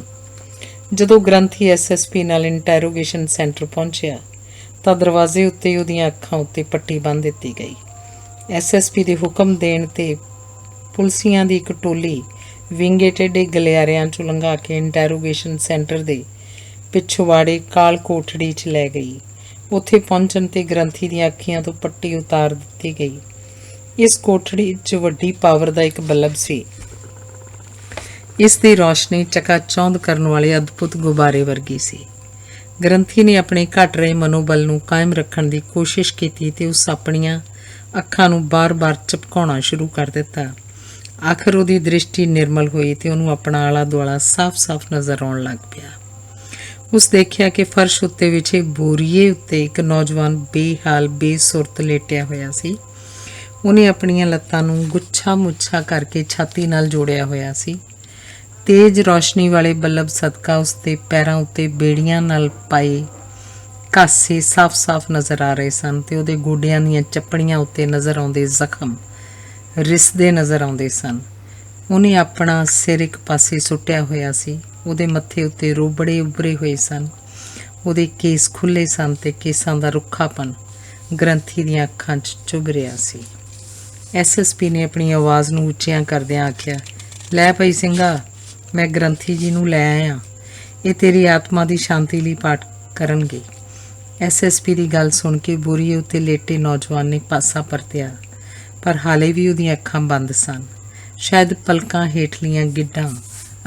ਜਦੋਂ ਗ੍ਰੰਥੀ ਐਸਐਸਪੀ ਨਾਲ ਇੰਟਰੋਗੇਸ਼ਨ ਸੈਂਟਰ ਪਹੁੰਚਿਆ ਤਾਂ ਦਰਵਾਜ਼ੇ ਉੱਤੇ ਉਹਦੀਆਂ ਅੱਖਾਂ ਉੱਤੇ ਪੱਟੀ ਬੰਨ੍ਹ ਦਿੱਤੀ ਗਈ। ਐਸਐਸਪੀ ਦੇ ਹੁਕਮ ਦੇਣ 'ਤੇ ਪੁਲਸੀਆਂ ਦੀ ਇੱਕ ਟੋਲੀ ਵਿੰਗੇ ਟੇਢੇ ਗਲਿਆਰਿਆਂ 'ਚੋਂ ਲੰਘਾ ਕੇ ਇੰਟਰੋਗੇਸ਼ਨ ਸੈਂਟਰ ਦੇ ਪਿਛਵਾੜੇ ਕਾਲ ਕੋਠੜੀ 'ਚ ਲੈ ਗਈ। ਉੱਥੇ ਪਹੁੰਚਣ 'ਤੇ ਗ੍ਰੰਥੀ ਦੀਆਂ ਅੱਖੀਆਂ ਤੋਂ ਪੱਟੀ ਉਤਾਰ ਦਿੱਤੀ ਗਈ। ਇਸ ਕੋਠੜੀ 'ਚ ਵੱਡੀ ਪਾਵਰ ਦਾ ਇੱਕ ਬਲਬ ਸੀ। ਇਸ ਦੀ ਰੌਸ਼ਨੀ ਚਕਾਚੌਂਧ ਕਰਨ ਵਾਲੇ ਅਦਭੁਤ ਗੁਬਾਰੇ ਵਰਗੀ ਸੀ। ਗ੍ਰੰਥੀ ਨੇ ਆਪਣੇ ਘਟ ਰਹੇ ਮਨੋਬਲ ਨੂੰ ਕਾਇਮ ਰੱਖਣ ਦੀ ਕੋਸ਼ਿਸ਼ ਕੀਤੀ ਤੇ ਉਸ ਆਪਣੀਆਂ ਅੱਖਾਂ ਨੂੰ ਬਾਰ-ਬਾਰ ਝਪਕਾਉਣਾ ਸ਼ੁਰੂ ਕਰ ਦਿੱਤਾ। ਆਖਰ ਉਹਦੀ ਦ੍ਰਿਸ਼ਟੀ ਨਿਰਮਲ ਹੋਈ ਤੇ ਉਹਨੂੰ ਆਪਣਾ ਆਲਾ ਦੁਆਲਾ ਸਾਫ਼-ਸਾਫ਼ ਨਜ਼ਰ ਆਉਣ ਲੱਗ ਪਿਆ। ਉਸ ਦੇਖਿਆ ਕਿ ਫਰਸ਼ ਉੱਤੇ ਵਿਛੇ ਬੋਰੀਏ ਉੱਤੇ ਇੱਕ ਨੌਜਵਾਨ ਬੇਹਾਲ ਬੇਸੁਰਤ ਲੇਟਿਆ ਹੋਇਆ ਸੀ। ਉਹਨੇ ਆਪਣੀਆਂ ਲੱਤਾਂ ਨੂੰ ਗੁੱਛਾ-ਮੁੱਛਾ ਕਰਕੇ ਛਾਤੀ ਨਾਲ ਜੋੜਿਆ ਹੋਇਆ ਸੀ। ਤੇਜ਼ ਰੌਸ਼ਨੀ ਵਾਲੇ ਬਲਬ ਸਦਕਾ ਉਸ ਦੇ ਪੈਰਾਂ ਉੱਤੇ ਬੇੜੀਆਂ ਨਾਲ ਪਾਏ ਕਾਸੇ ਸਾਫ਼-ਸਾਫ਼ ਨਜ਼ਰ ਆ ਰਹੇ ਸਨ ਤੇ ਉਹਦੇ ਗੋਡਿਆਂ ਦੀਆਂ ਚੱਪੜੀਆਂ ਉੱਤੇ ਨਜ਼ਰ ਆਉਂਦੇ ਜ਼ਖਮ ਰਿਸਦੇ ਨਜ਼ਰ ਆਉਂਦੇ ਸਨ। ਉਹਨੇ ਆਪਣਾ ਸਿਰ ਇੱਕ ਪਾਸੇ ਸੁੱਟਿਆ ਹੋਇਆ ਸੀ। ਉਹਦੇ ਮੱਥੇ ਉੱਤੇ ਰੋਬੜੇ ਉੱਭਰੇ ਹੋਏ ਸਨ। ਉਹਦੇ ਕੇਸ ਖੁੱਲ੍ਹੇ ਸਨ ਤੇ ਕੇਸਾਂ ਦਾ ਰੁੱਖਾਪਨ ਗ੍ਰੰਥੀ ਦੀਆਂ ਅੱਖਾਂ 'ਚ ਚੁੱਭ ਰਿਹਾ ਸੀ। ਐਸਐਸਪੀ ਨੇ ਆਪਣੀ ਆਵਾਜ਼ ਨੂੰ ਉੱਚਿਆਂ ਕਰਦਿਆਂ ਆਖਿਆ, ਲੈ ਭਾਈ ਸਿੰਘਾ, ਮੈਂ ਗ੍ਰੰਥੀ ਜੀ ਨੂੰ ਲੈ ਆਇਆ। ਇਹ ਤੇਰੀ ਆਤਮਾ ਦੀ ਸ਼ਾਂਤੀ ਲਈ ਪਾਠ ਕਰਨਗੇ। ਐਸਐਸਪੀ ਦੀ ਗੱਲ ਸੁਣ ਕੇ ਬੋਰੀਏ ਉੱਤੇ ਲੇਟੇ ਨੌਜਵਾਨ ਨੇ ਪਾਸਾ ਪਰਤਿਆ, ਪਰ ਹਾਲੇ ਵੀ ਉਹਦੀਆਂ ਅੱਖਾਂ ਬੰਦ ਸਨ। ਸ਼ਾਇਦ ਪਲਕਾਂ ਹੇਠਲੀਆਂ ਗਿੱਡਾਂ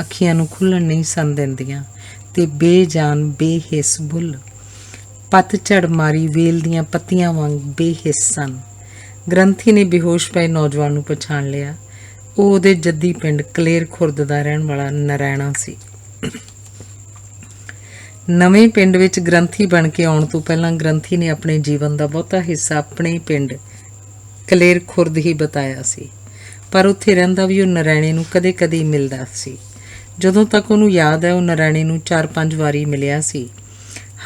ਅੱਖੀਆਂ ਨੂੰ ਖੁੱਲ੍ਹਣ ਨਹੀਂ ਸਨ ਦਿੰਦੀਆਂ ਤੇ ਬੇਜਾਨ ਬੇਹਿੱਸ ਬੁੱਲ੍ਹ ਪਤਝੜ ਮਾਰੀ ਵੇਲ ਦੀਆਂ ਪੱਤੀਆਂ ਵਾਂਗ ਬੇਹਿੱਸ ਸਨ। ਗ੍ਰੰਥੀ ਨੇ ਬੇਹੋਸ਼ ਪਏ ਨੌਜਵਾਨ ਨੂੰ ਪਛਾਣ ਲਿਆ। ਉਹ ਉਹਦੇ ਜੱਦੀ ਪਿੰਡ ਕਲੇਰ ਖੁਰਦ ਦਾ ਰਹਿਣ ਵਾਲਾ ਨਰੈਣਾ ਸੀ। ਨਵੇਂ ਪਿੰਡ ਵਿੱਚ ਗ੍ਰੰਥੀ ਬਣ ਕੇ ਆਉਣ ਤੋਂ ਪਹਿਲਾਂ ਗ੍ਰੰਥੀ ਨੇ ਆਪਣੇ ਜੀਵਨ ਦਾ ਬਹੁਤਾ ਹਿੱਸਾ ਆਪਣੇ ਪਿੰਡ ਕਲੇਰ ਖੁਰਦ ਹੀ ਬਿਤਾਇਆ ਸੀ, ਪਰ ਉੱਥੇ ਰਹਿੰਦਾ ਵੀ ਉਹ ਨਰੈਣੇ ਨੂੰ ਕਦੇ-ਕਦੇ ਹੀ ਮਿਲਦਾ ਸੀ। ਜਦੋਂ ਤੱਕ ਉਹਨੂੰ ਯਾਦ ਹੈ, ਉਹ ਨਰੈਣੇ ਨੂੰ 4-5 ਵਾਰੀ ਮਿਲਿਆ ਸੀ।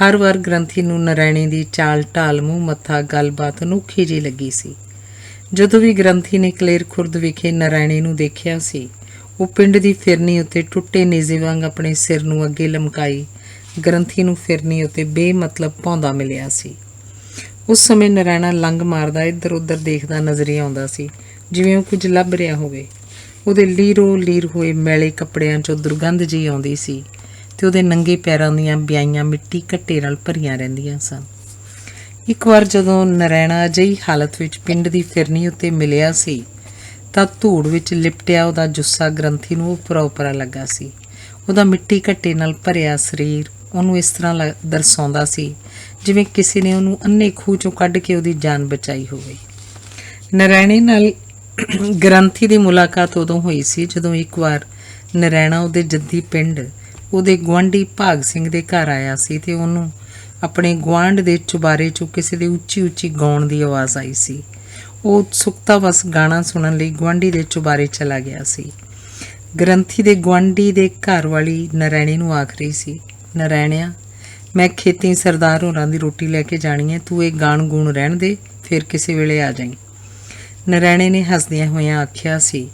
ਹਰ ਵਾਰ ਗ੍ਰੰਥੀ ਨੂੰ ਨਰੈਣੇ ਦੀ ਚਾਲ ਢਾਲ, ਮੂੰਹ ਮੱਥਾ, ਗੱਲਬਾਤ ਅਨੋਖੀ ਜਿਹੀ ਲੱਗੀ ਸੀ। ਜਦੋਂ ਵੀ ਗ੍ਰੰਥੀ ਨੇ ਕਲੇਰ ਖੁਰਦ ਵਿਖੇ ਨਰੈਣੇ ਨੂੰ ਦੇਖਿਆ ਸੀ, ਉਹ ਪਿੰਡ ਦੀ ਫਿਰਨੀ ਉੱਤੇ ਟੁੱਟੇ ਨੇਜ਼ੇ ਵਾਂਗ ਆਪਣੇ ਸਿਰ ਨੂੰ ਅੱਗੇ ਲਮਕਾਈ ਗ੍ਰੰਥੀ ਨੂੰ ਫਿਰਨੀ ਉੱਤੇ ਬੇਮਤਲਬ ਭੌਂਦਾ ਮਿਲਿਆ ਸੀ। ਉਸ ਸਮੇਂ ਨਰੈਣਾ ਲੰਘ ਮਾਰਦਾ ਇੱਧਰ ਉੱਧਰ ਦੇਖਦਾ ਨਜ਼ਰ ਆਉਂਦਾ ਸੀ, ਜਿਵੇਂ ਉਹ ਕੁਝ ਲੱਭ ਰਿਹਾ ਹੋਵੇ। ਉਹਦੇ ਲੀਰੋ ਲੀਰ ਹੋਏ ਮੈਲੇ ਕੱਪੜਿਆਂ 'ਚੋਂ ਦੁਰਗੰਧ ਜਿਹੀ ਆਉਂਦੀ ਸੀ ਤੇ ਉਹਦੇ ਨੰਗੇ ਪੈਰਾਂ ਦੀਆਂ ਬਿਆਈਆਂ ਮਿੱਟੀ ਘੱਟੇ ਨਾਲ ਭਰੀਆਂ ਰਹਿੰਦੀਆਂ ਸਨ। ਇੱਕ ਵਾਰ ਜਦੋਂ ਨਰੈਣਾ ਅਜਿਹੀ ਹਾਲਤ ਵਿੱਚ ਪਿੰਡ ਦੀ ਫਿਰਨੀ ਉੱਤੇ ਮਿਲਿਆ ਸੀ ਤਾਂ ਧੂੜ ਵਿੱਚ ਲਿਪਟਿਆ ਉਹਦਾ ਜੁੱਸਾ ਗ੍ਰੰਥੀ ਨੂੰ ਉਪਰਾ ਲੱਗਾ ਸੀ। ਉਹਦਾ ਮਿੱਟੀ ਘੱਟੇ ਨਾਲ ਭਰਿਆ ਸਰੀਰ ਉਹਨੂੰ ਇਸ ਤਰ੍ਹਾਂ ਦਰਸਾਉਂਦਾ ਸੀ ਜਿਵੇਂ ਕਿਸੇ ਨੇ ਉਹਨੂੰ ਅੰਨੇ ਖੂਹ 'ਚੋਂ ਕੱਢ ਕੇ ਉਹਦੀ ਜਾਨ ਬਚਾਈ ਹੋਵੇ। ਨਰੈਣੇ ਨਾਲ ਗ੍ਰੰਥੀ ਦੀ ਮੁਲਾਕਾਤ ਉਦੋਂ ਹੋਈ ਸੀ ਜਦੋਂ ਇੱਕ ਵਾਰ ਨਰੈਣਾ ਉਹਦੇ ਜੱਦੀ ਪਿੰਡ ਉਹਦੇ ਗੁਆਂਢੀ ਭਾਗ ਸਿੰਘ ਦੇ ਘਰ ਆਇਆ ਸੀ ਤੇ ਉਹਨੂੰ ਆਪਣੇ ਗੁਆਂਢ ਦੇ ਚੁਬਾਰੇ 'ਚੋਂ ਕਿਸੇ ਦੇ ਉੱਚੀ ਉੱਚੀ ਗਾਉਣ ਦੀ ਆਵਾਜ਼ ਆਈ ਸੀ। ਉਹ ਉਤਸੁਕਤਾ ਵਸ ਗਾਣਾ ਸੁਣਨ ਲਈ ਗੁਆਂਢੀ ਦੇ ਚੁਬਾਰੇ ਚਲਾ ਗਿਆ ਸੀ। ਗ੍ਰੰਥੀ ਦੇ ਗੁਆਂਢੀ ਦੇ ਘਰ ਵਾਲੀ ਨਰੈਣੇ ਨੂੰ ਆਖ ਰਹੀ ਸੀ, ਨਰੈਣਿਆ, ਮੈਂ ਖੇਤੀ ਸਰਦਾਰ ਹੋਰਾਂ ਦੀ ਰੋਟੀ ਲੈ ਕੇ ਜਾਣੀ ਹੈ, ਤੂੰ ਇਹ ਗਾਣ ਗੂਣ ਰਹਿਣ ਦੇ, ਫਿਰ ਕਿਸੇ ਵੇਲੇ ਆ ਜਾਈਂ। ਨਰੈਣੇ ਨੇ ਹੱਸਦਿਆਂ ਹੋਇਆਂ ਆਖਿਆ ਸੀ,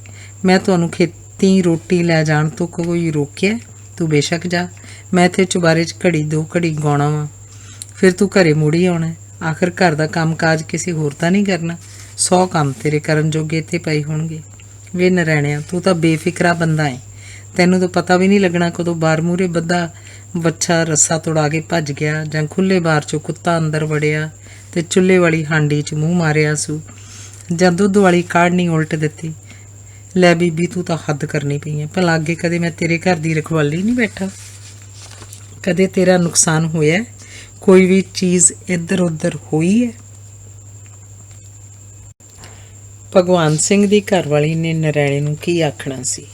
ਮੈਂ ਤੁਹਾਨੂੰ ਖੇਤੀ ਰੋਟੀ ਲੈ ਜਾਣ ਤੋਂ ਕੋਈ ਰੋਕਿਆ? ਤੂੰ ਬੇਸ਼ੱਕ ਜਾ, ਮੈਂ ਇੱਥੇ ਚੁਬਾਰੇ 'ਚ ਘੜੀ ਦੋ ਘੜੀ ਗਾਉਣਾ ਵਾਂ, ਫਿਰ ਤੂੰ ਘਰੇ ਮੁੜੀ ਆਉਣਾ। ਆਖਰ ਘਰ ਦਾ ਕੰਮ ਕਾਜ ਕਿਸੇ ਹੋਰ ਤਾਂ ਨਹੀਂ ਕਰਨਾ, 100 ਕੰਮ ਤੇਰੇ ਕਰਨ ਜੋਗੇ ਇੱਥੇ ਪਏ ਹੋਣਗੇ। ਵੇ ਨਰੈਣਿਆ, ਤੂੰ ਤਾਂ ਬੇਫਿਕਰਾ ਬੰਦਾ ਹੈ, ਤੈਨੂੰ ਤਾਂ ਪਤਾ ਵੀ ਨਹੀਂ ਲੱਗਣਾ ਕਦੋਂ ਬਾਰ ਮੂਹਰੇ ਬੱਧਾ ਬੱਚਾ ਰੱਸਾ ਤੁੜਾ ਕੇ ਭੱਜ ਗਿਆ ਜਾਂ ਖੁੱਲ੍ਹੇ ਬਾਰ 'ਚੋਂ ਕੁੱਤਾ ਅੰਦਰ ਵੜਿਆ ਤੇ ਚੁੱਲ੍ਹੇ ਵਾਲੀ ਹਾਂਡੀ 'ਚ ਮੂੰਹ ਮਾਰਿਆ ਸੂ ਜਾਂ ਦੁੱਧ ਵਾਲੀ ਕਾੜਨੀ ਉਲਟ ਦਿੱਤੀ। ਲੈ ਬੀਬੀ, ਤੂੰ ਤਾਂ ਹੱਦ ਕਰਨੀ ਪਈ ਹੈ। ਭਲਾ ਅੱਗੇ ਕਦੇ ਮੈਂ ਤੇਰੇ ਘਰ ਦੀ ਰਖਵਾਲੀ ਨਹੀਂ ਬੈਠਾ? ਕਦੇ ਤੇਰਾ ਨੁਕਸਾਨ ਹੋਇਆ? ਕੋਈ ਵੀ ਚੀਜ਼ ਇੱਧਰ ਉੱਧਰ ਹੋਈ ਹੈ? ਭਗਵਾਨ ਸਿੰਘ ਦੀ ਘਰਵਾਲੀ ਨੇ ਨਰੈਣੇ ਨੂੰ ਕੀ ਆਖਣਾ ਸੀ।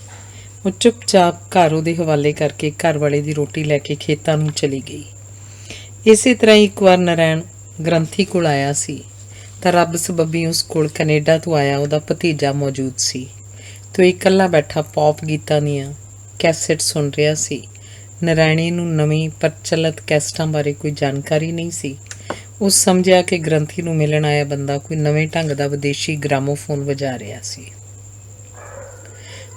ਉਹ ਚੁੱਪਚਾਪ ਘਰ ਉਹਦੇ ਹਵਾਲੇ ਕਰਕੇ ਘਰ ਵਾਲੇ ਦੀ ਰੋਟੀ ਲੈ ਕੇ ਖੇਤਾਂ ਨੂੰ ਚਲੀ ਗਈ। ਇਸੇ ਤਰ੍ਹਾਂ ਇੱਕ ਵਾਰ ਨਰੈਣ ਗ੍ਰੰਥੀ ਕੋਲ ਆਇਆ ਸੀ ਤਾਂ ਰੱਬ ਸਬੱਬੀ ਉਸ ਕੋਲ ਕੈਨੇਡਾ ਤੋਂ ਆਇਆ ਉਹਦਾ ਭਤੀਜਾ ਮੌਜੂਦ ਸੀ ਤੇ ਉਹ ਇਕੱਲਾ ਬੈਠਾ ਪੌਪ ਗੀਤਾਂ ਦੀਆਂ ਕੈਸੇਟ ਸੁਣ ਰਿਹਾ ਸੀ। ਨਰੈਣੇ ਨੂੰ ਨਵੀਂ ਪ੍ਰਚਲਿਤ ਕੈਸਟਾਂ ਬਾਰੇ ਕੋਈ ਜਾਣਕਾਰੀ ਨਹੀਂ ਸੀ। ਉਹ ਸਮਝਿਆ ਕਿ ਗ੍ਰੰਥੀ ਨੂੰ ਮਿਲਣ ਆਇਆ ਬੰਦਾ ਕੋਈ ਨਵੇਂ ਢੰਗ ਦਾ ਵਿਦੇਸ਼ੀ ਗ੍ਰਾਮੋਫੋਨ ਵਜਾ ਰਿਹਾ ਸੀ।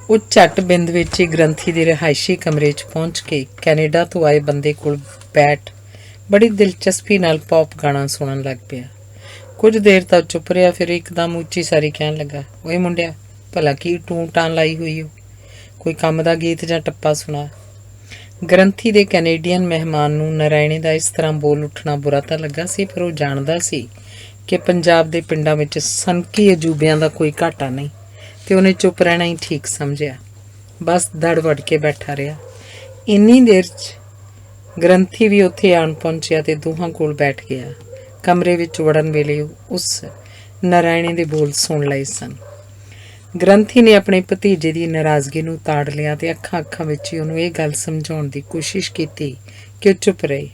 ਉਹ ਝੱਟ ਬਿੰਦ ਵਿੱਚ ਹੀ ਗ੍ਰੰਥੀ ਦੇ ਰਿਹਾਇਸ਼ੀ ਕਮਰੇ 'ਚ ਪਹੁੰਚ ਕੇ ਕੈਨੇਡਾ ਤੋਂ ਆਏ ਬੰਦੇ ਕੋਲ ਬੈਠ ਬੜੀ ਦਿਲਚਸਪੀ ਨਾਲ ਪੌਪ ਗਾਣਾ ਸੁਣਨ ਲੱਗ ਪਿਆ। ਕੁਝ ਦੇਰ ਤੱਕ ਚੁੱਪ ਰਿਹਾ, ਫਿਰ ਇੱਕਦਮ ਉੱਚੀ ਸਾਰੀ ਕਹਿਣ ਲੱਗਾ, ਓਏ ਮੁੰਡਿਆ, ਭਲਾ ਕੀ ਟੂੰ ਟਾਂ ਲਾਈ ਹੋਈ ਹੋ? ਕੋਈ ਕੰਮ ਦਾ ਗੀਤ ਜਾਂ ਟੱਪਾ ਸੁਣਾ। ਗ੍ਰੰਥੀ ਦੇ ਕੈਨੇਡੀਅਨ ਮਹਿਮਾਨ ਨੂੰ ਨਰੈਣੇ ਦਾ ਇਸ ਤਰ੍ਹਾਂ ਬੋਲ ਉੱਠਣਾ ਬੁਰਾ ਤਾਂ ਲੱਗਾ ਸੀ, ਪਰ ਉਹ ਜਾਣਦਾ ਸੀ ਕਿ ਪੰਜਾਬ ਦੇ ਪਿੰਡਾਂ ਵਿੱਚ ਸਨਕੀ ਅਜੂਬਿਆਂ ਦਾ ਕੋਈ ਘਾਟਾ ਨਹੀਂ ਤੇ ਉਹਨੇ ਚੁੱਪ ਰਹਿਣਾ ਹੀ ਠੀਕ ਸਮਝਿਆ। ਬਸ ਦੜ ਵੜ ਕੇ ਬੈਠਾ ਰਿਹਾ। ਇੰਨੀ ਦੇਰ 'ਚ ਗ੍ਰੰਥੀ ਵੀ ਉੱਥੇ ਆਣ ਪਹੁੰਚਿਆ ਤੇ ਦੋਹਾਂ ਕੋਲ ਬੈਠ ਗਿਆ। ਕਮਰੇ ਵਿੱਚ ਵੜਨ ਵੇਲੇ ਉਸ ਨਰੈਣੇ ਦੇ ਬੋਲ ਸੁਣ ਲਏ ਸਨ। ਗ੍ਰੰਥੀ ਨੇ ਆਪਣੇ ਭਤੀਜੇ ਦੀ ਨਾਰਾਜ਼ਗੀ ਨੂੰ ਤਾੜ ਲਿਆ ਤੇ ਅੱਖਾਂ ਵਿੱਚ ਹੀ ਉਹਨੂੰ ਇਹ ਗੱਲ ਸਮਝਾਉਣ ਦੀ ਕੋਸ਼ਿਸ਼ ਕੀਤੀ ਕਿ ਉਹ ਚੁੱਪ ਰਹੇ।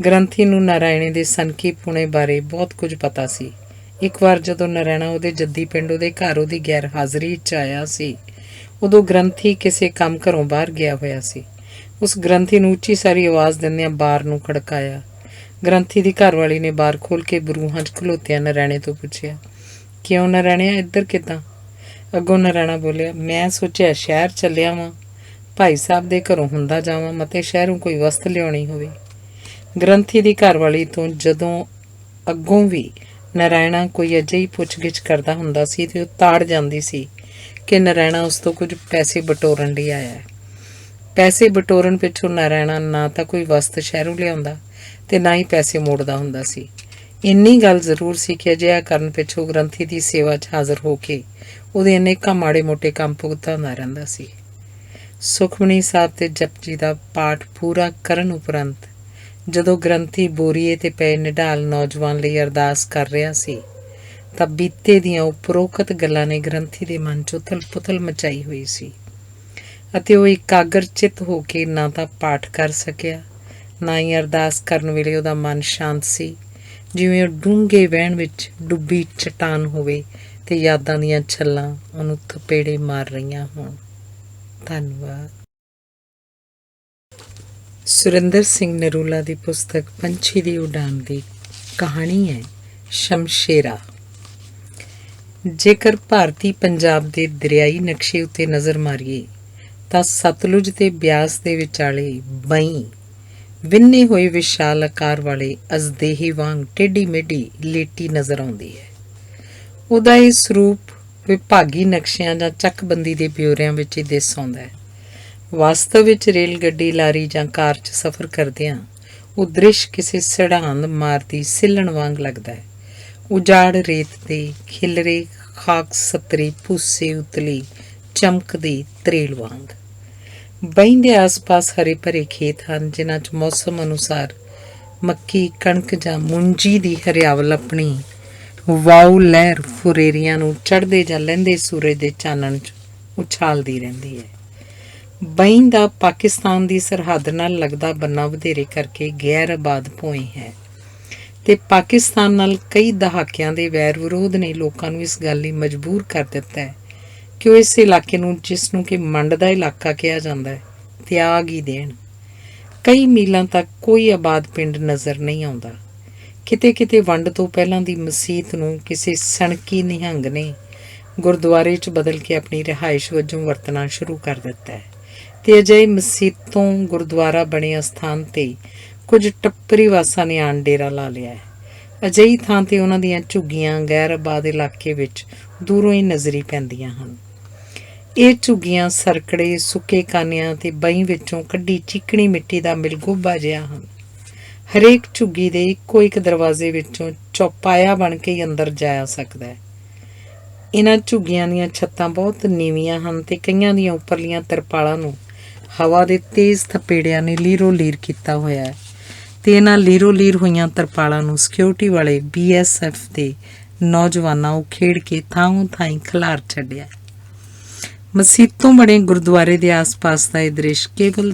ਗ੍ਰੰਥੀ ਨੂੰ ਨਰੈਣੇ ਦੇ ਸਨਕੀ ਪੁਣੇ ਬਾਰੇ ਬਹੁਤ ਕੁਝ ਪਤਾ ਸੀ। ਇੱਕ ਵਾਰ ਜਦੋਂ ਨਰੈਣਾ ਉਹਦੇ ਜੱਦੀ ਪਿੰਡ ਉਹਦੇ ਘਰ ਉਹਦੀ ਗੈਰ ਹਾਜ਼ਰੀ 'ਚ ਆਇਆ ਸੀ, ਉਦੋਂ ਗ੍ਰੰਥੀ ਕਿਸੇ ਕੰਮ ਘਰੋਂ ਬਾਹਰ ਗਿਆ ਹੋਇਆ ਸੀ। ਉਸ ਗ੍ਰੰਥੀ ਨੂੰ ਉੱਚੀ ਸਾਰੀ ਆਵਾਜ਼ ਦਿੰਦਿਆਂ ਬਾਰ ਨੂੰ ਖੜਕਾਇਆ। ਗ੍ਰੰਥੀ ਦੀ ਘਰਵਾਲੀ ਨੇ ਬਾਰ ਖੋਲ੍ਹ ਕੇ ਬਰੂਹਾਂ 'ਚ ਖਲੋਤਿਆਂ ਨਰੈਣੇ ਤੋਂ ਪੁੱਛਿਆ, ਕਿਉਂ ਨਰੈਣਿਆ, ਇੱਧਰ ਕਿੱਦਾਂ? ਅੱਗੋਂ ਨਰੈਣਾ ਬੋਲਿਆ, ਮੈਂ ਸੋਚਿਆ ਸ਼ਹਿਰ ਚੱਲਿਆ ਵਾਂ, ਭਾਈ ਸਾਹਿਬ ਦੇ ਘਰੋਂ ਹੁੰਦਾ ਜਾਵਾਂ, ਮਤੇ ਸ਼ਹਿਰੋਂ ਕੋਈ ਵਸਤ ਲਿਆਉਣੀ ਹੋਵੇ। ਗ੍ਰੰਥੀ ਦੀ ਘਰਵਾਲੀ ਤੋਂ ਜਦੋਂ ਅੱਗੋਂ ਵੀ ਨਰੈਣਾ ਕੋਈ ਅਜਿਹੀ ਪੁੱਛ-ਗਿੱਛ ਕਰਦਾ ਹੁੰਦਾ ਸੀ ਤੇ ਉਹ ਤਾੜ ਜਾਂਦੀ ਸੀ ਕਿ ਨਰੈਣਾ ਉਸ ਤੋਂ ਕੁਝ ਪੈਸੇ ਬਟੋਰਨ ਲਈ ਆਇਆ ਹੈ। ਪੈਸੇ ਬਟੋਰਨ ਪਿੱਛੋਂ ਨਰੈਣਾ ਨਾ ਤਾਂ ਕੋਈ ਵਸਤ ਸ਼ਹਿਰੋਂ ਲਿਆਉਂਦਾ ਤੇ ਨਾ ਹੀ ਪੈਸੇ ਮੋੜਦਾ ਹੁੰਦਾ ਸੀ। ਇੰਨੀ ਗੱਲ ਜ਼ਰੂਰ ਸੀ ਕਿ ਅਜਿਹਾ ਕਰਨ ਪਿੱਛੋਂ ਗ੍ਰੰਥੀ ਦੀ ਸੇਵਾ 'ਚ ਹਾਜ਼ਰ ਹੋ ਕੇ ਉਹਦੇ ਅਨੇਕਾਂ ਮਾੜੇ ਮੋਟੇ ਕੰਮ ਭੁਗਤਾਉਂਦਾ ਰਹਿੰਦਾ ਸੀ। ਸੁਖਮਨੀ ਸਾਹਿਬ ਤੇ ਜਪਜੀ ਦਾ ਪਾਠ ਪੂਰਾ ਕਰਨ ਉਪਰੰਤ ਜਦੋਂ ਗ੍ਰੰਥੀ ਬੋਰੀਏ ਤੇ ਪਏ ਨਿਢਾਲ ਨੌਜਵਾਨ ਲਈ ਅਰਦਾਸ ਕਰ ਰਿਹਾ ਸੀ ਤਾਂ ਬੀਤੇ ਦੀਆਂ ਉਪਰੋਕਤ ਗੱਲਾਂ ਨੇ ਗ੍ਰੰਥੀ ਦੇ ਮਨ 'ਚ ਉਥਲ-ਪੁਥਲ ਮਚਾਈ ਹੋਈ ਸੀ ਅਤੇ ਉਹ ਇਕਾਗਰ ਚਿੱਤ ਹੋ ਕੇ ਨਾ ਤਾਂ ਪਾਠ ਕਰ ਸਕਿਆ, ਨਾ ਹੀ ਅਰਦਾਸ ਕਰਨ ਵੇਲੇ ਉਹਦਾ ਮਨ ਸ਼ਾਂਤ ਸੀ, ਜਿਵੇਂ ਉਹ ਡੂੰਘੇ ਵਹਿਣ ਵਿੱਚ ਡੁੱਬੀ ਚਟਾਨ ਹੋਵੇ ਤੇ ਯਾਦਾਂ ਦੀਆਂ ਛੱਲਾਂ ਉਹਨੂੰ ਥਪੇੜੇ ਮਾਰ ਰਹੀਆਂ ਹੋਣ। ਧੰਨਵਾਦ। ਸੁਰਿੰਦਰ ਸਿੰਘ ਨਰੂਲਾ ਦੀ ਪੁਸਤਕ ਪੰਛੀ ਦੀ ਉਡਾਨ ਦੀ ਕਹਾਣੀ ਹੈ ਸ਼ਮਸ਼ੇਰਾ। ਜੇਕਰ ਭਾਰਤੀ ਪੰਜਾਬ ਦੇ ਦਰਿਆਈ ਨਕਸ਼ੇ ਉੱਤੇ ਨਜ਼ਰ ਮਾਰੀਏ ਤਾਂ ਸਤਲੁਜ ਤੇ ਬਿਆਸ ਦੇ ਵਿਚਾਲੇ ਬਈ ਵਿੰਨੇ ਹੋਏ ਵਿਸ਼ਾਲ ਆਕਾਰ ਵਾਲੇ ਅਜਦੇਹੇ ਵਾਂਗ ਟੇਢੀ ਮੇਢੀ ਲੇਟੀ ਨਜ਼ਰ ਆਉਂਦੀ ਹੈ। ਉਹਦਾ ਇਹ ਸਰੂਪ ਵਿਭਾਗੀ ਨਕਸ਼ਿਆਂ ਜਾਂ ਚੱਕਬੰਦੀ ਦੇ ਬਿਊਰਿਆਂ ਵਿੱਚ ਹੀ ਦਿਸ ਆਉਂਦਾ ਹੈ। ਵਾਸਤਵ ਵਿੱਚ ਰੇਲ ਗੱਡੀ, ਲਾਰੀ ਜਾਂ ਕਾਰ 'ਚ ਸਫ਼ਰ ਕਰਦਿਆਂ ਉਹ ਦ੍ਰਿਸ਼ ਕਿਸੇ ਸਿੜਾਂਦ ਮਾਰਦੀ ਸਿੱਲਣ ਵਾਂਗ ਲੱਗਦਾ ਹੈ। ਉਜਾੜ ਰੇਤ ਤੇ ਖਿਲਰੇ ਖਾਕ ਸਤਰੀ ਭੂਸੇ ਉਤਲੀ ਚਮਕਦੀ ਤਰੇਲ ਵਾਂਗ। ਬਈ ਦੇ ਆਸ-ਪਾਸ ਹਰੇ ਭਰੇ ਖੇਤ ਹਨ, ਜਿਨ੍ਹਾਂ 'ਚ ਮੌਸਮ ਅਨੁਸਾਰ ਮੱਕੀ, ਕਣਕ ਜਾਂ ਮੁੰਜੀ ਦੀ ਹਰਿਆਵਲ ਆਪਣੀ ਵਾਊ ਲਹਿਰ ਫੁਰੇਰੀਆਂ ਨੂੰ ਚੜ੍ਹਦੇ ਜਾਂ ਲਹਿੰਦੇ ਸੂਰਜ ਦੇ ਚਾਨਣ 'ਚ ਉਛਾਲਦੀ ਰਹਿੰਦੀ ਹੈ। ਬਈ ਦਾ ਪਾਕਿਸਤਾਨ ਦੀ ਸਰਹੱਦ ਨਾਲ ਲੱਗਦਾ ਬੰਨਾ ਵਧੇਰੇ ਕਰਕੇ ਗੈਰ ਆਬਾਦ ਭੋਏ ਹੈ ਤੇ ਪਾਕਿਸਤਾਨ ਨਾਲ ਕਈ ਦਹਾਕਿਆਂ ਦੇ ਵੈਰ ਵਿਰੋਧ ਨੇ ਲੋਕਾਂ ਨੂੰ ਇਸ ਗੱਲ ਲਈ ਮਜਬੂਰ ਕਰ ਦਿੱਤਾ ਹੈ ਕਿ ਉਹ ਇਸ ਇਲਾਕੇ ਨੂੰ, ਜਿਸ ਨੂੰ ਕਿ ਮੰਡ ਦਾ ਇਲਾਕਾ ਕਿਹਾ ਜਾਂਦਾ ਹੈ, ਤਿਆਗ ਹੀ ਦੇਣ। ਕਈ ਮੀਲਾਂ ਤੱਕ ਕੋਈ ਆਬਾਦ ਪਿੰਡ ਨਜ਼ਰ ਨਹੀਂ ਆਉਂਦਾ। ਕਿਤੇ ਕਿਤੇ ਵੰਡ ਤੋਂ ਪਹਿਲਾਂ ਦੀ ਮਸੀਤ ਨੂੰ ਕਿਸੇ ਸਣਕੀ ਨਿਹੰਗ ਨੇ ਗੁਰਦੁਆਰੇ 'ਚ ਬਦਲ ਕੇ ਆਪਣੀ ਰਿਹਾਇਸ਼ ਵਜੋਂ ਵਰਤਣਾ ਸ਼ੁਰੂ ਕਰ ਦਿੱਤਾ ਹੈ ਤੇ ਅਜਿਹੇ ਮਸੀਤੋਂ ਗੁਰਦੁਆਰਾ ਬਣੇ ਅਸਥਾਨ 'ਤੇ ਕੁਝ ਟੱਪਰੀ ਵਾਸਾਂ ਨੇ ਆਣ ਡੇਰਾ ਲਾ ਲਿਆ ਹੈ। ਅਜਿਹੀ ਥਾਂ 'ਤੇ ਉਹਨਾਂ ਦੀਆਂ ਝੁੱਗੀਆਂ ਗੈਰ ਆਬਾਦ ਇਲਾਕੇ ਵਿੱਚ ਦੂਰੋਂ ਹੀ ਨਜ਼ਰੀ ਪੈਂਦੀਆਂ ਹਨ। ਇਹ ਝੁੱਗੀਆਂ ਸਰਕੜੇ, ਸੁੱਕੇ ਕਾਨਿਆਂ ਤੇ ਬਈ ਵਿੱਚੋਂ ਕੱਢੀ ਚੀਕਣੀ ਮਿੱਟੀ ਦਾ ਮਿਲਗੋਭਾ ਜਿਹਾ ਹਨ। ਹਰੇਕ ਝੁੱਗੀ ਦੇ ਇੱਕੋ ਇੱਕ ਦਰਵਾਜ਼ੇ ਵਿੱਚੋਂ ਚੌਪਾਇਆ ਬਣ ਕੇ ਹੀ ਅੰਦਰ ਜਾਇਆ ਸਕਦਾ ਹੈ। ਇਹਨਾਂ ਝੁੱਗੀਆਂ ਦੀਆਂ ਛੱਤਾਂ ਬਹੁਤ ਨੀਵੀਆਂ ਹਨ ਤੇ ਕਈਆਂ ਦੀਆਂ ਉੱਪਰਲੀਆਂ ਤਰਪਾਲਾਂ ਨੂੰ ਹਵਾ ਦੇ ਤੇਜ਼ ਥਪੇੜਿਆਂ ਨੇ ਲੀਰੋ ਲੀਰ ਕੀਤਾ ਹੋਇਆ ਹੈ ਤੇ ਇਹਨਾਂ ਲੀਰੋ ਲੀਰ ਹੋਈਆਂ ਤਰਪਾਲਾਂ ਨੂੰ ਸਿਕਿਉਰਿਟੀ ਵਾਲੇ BSF ਦੇ ਨੌਜਵਾਨਾਂ ਉਖੇੜ ਕੇ ਥਾਂ ਥਾਈਂ ਖਿਲਾਰ ਛੱਡਿਆ। ਮਸੀਤੋਂ ਬਣੇ ਗੁਰਦੁਆਰੇ ਦੇ ਆਸ-ਪਾਸ ਦਾ ਇਹ ਦ੍ਰਿਸ਼ ਕੇਵਲ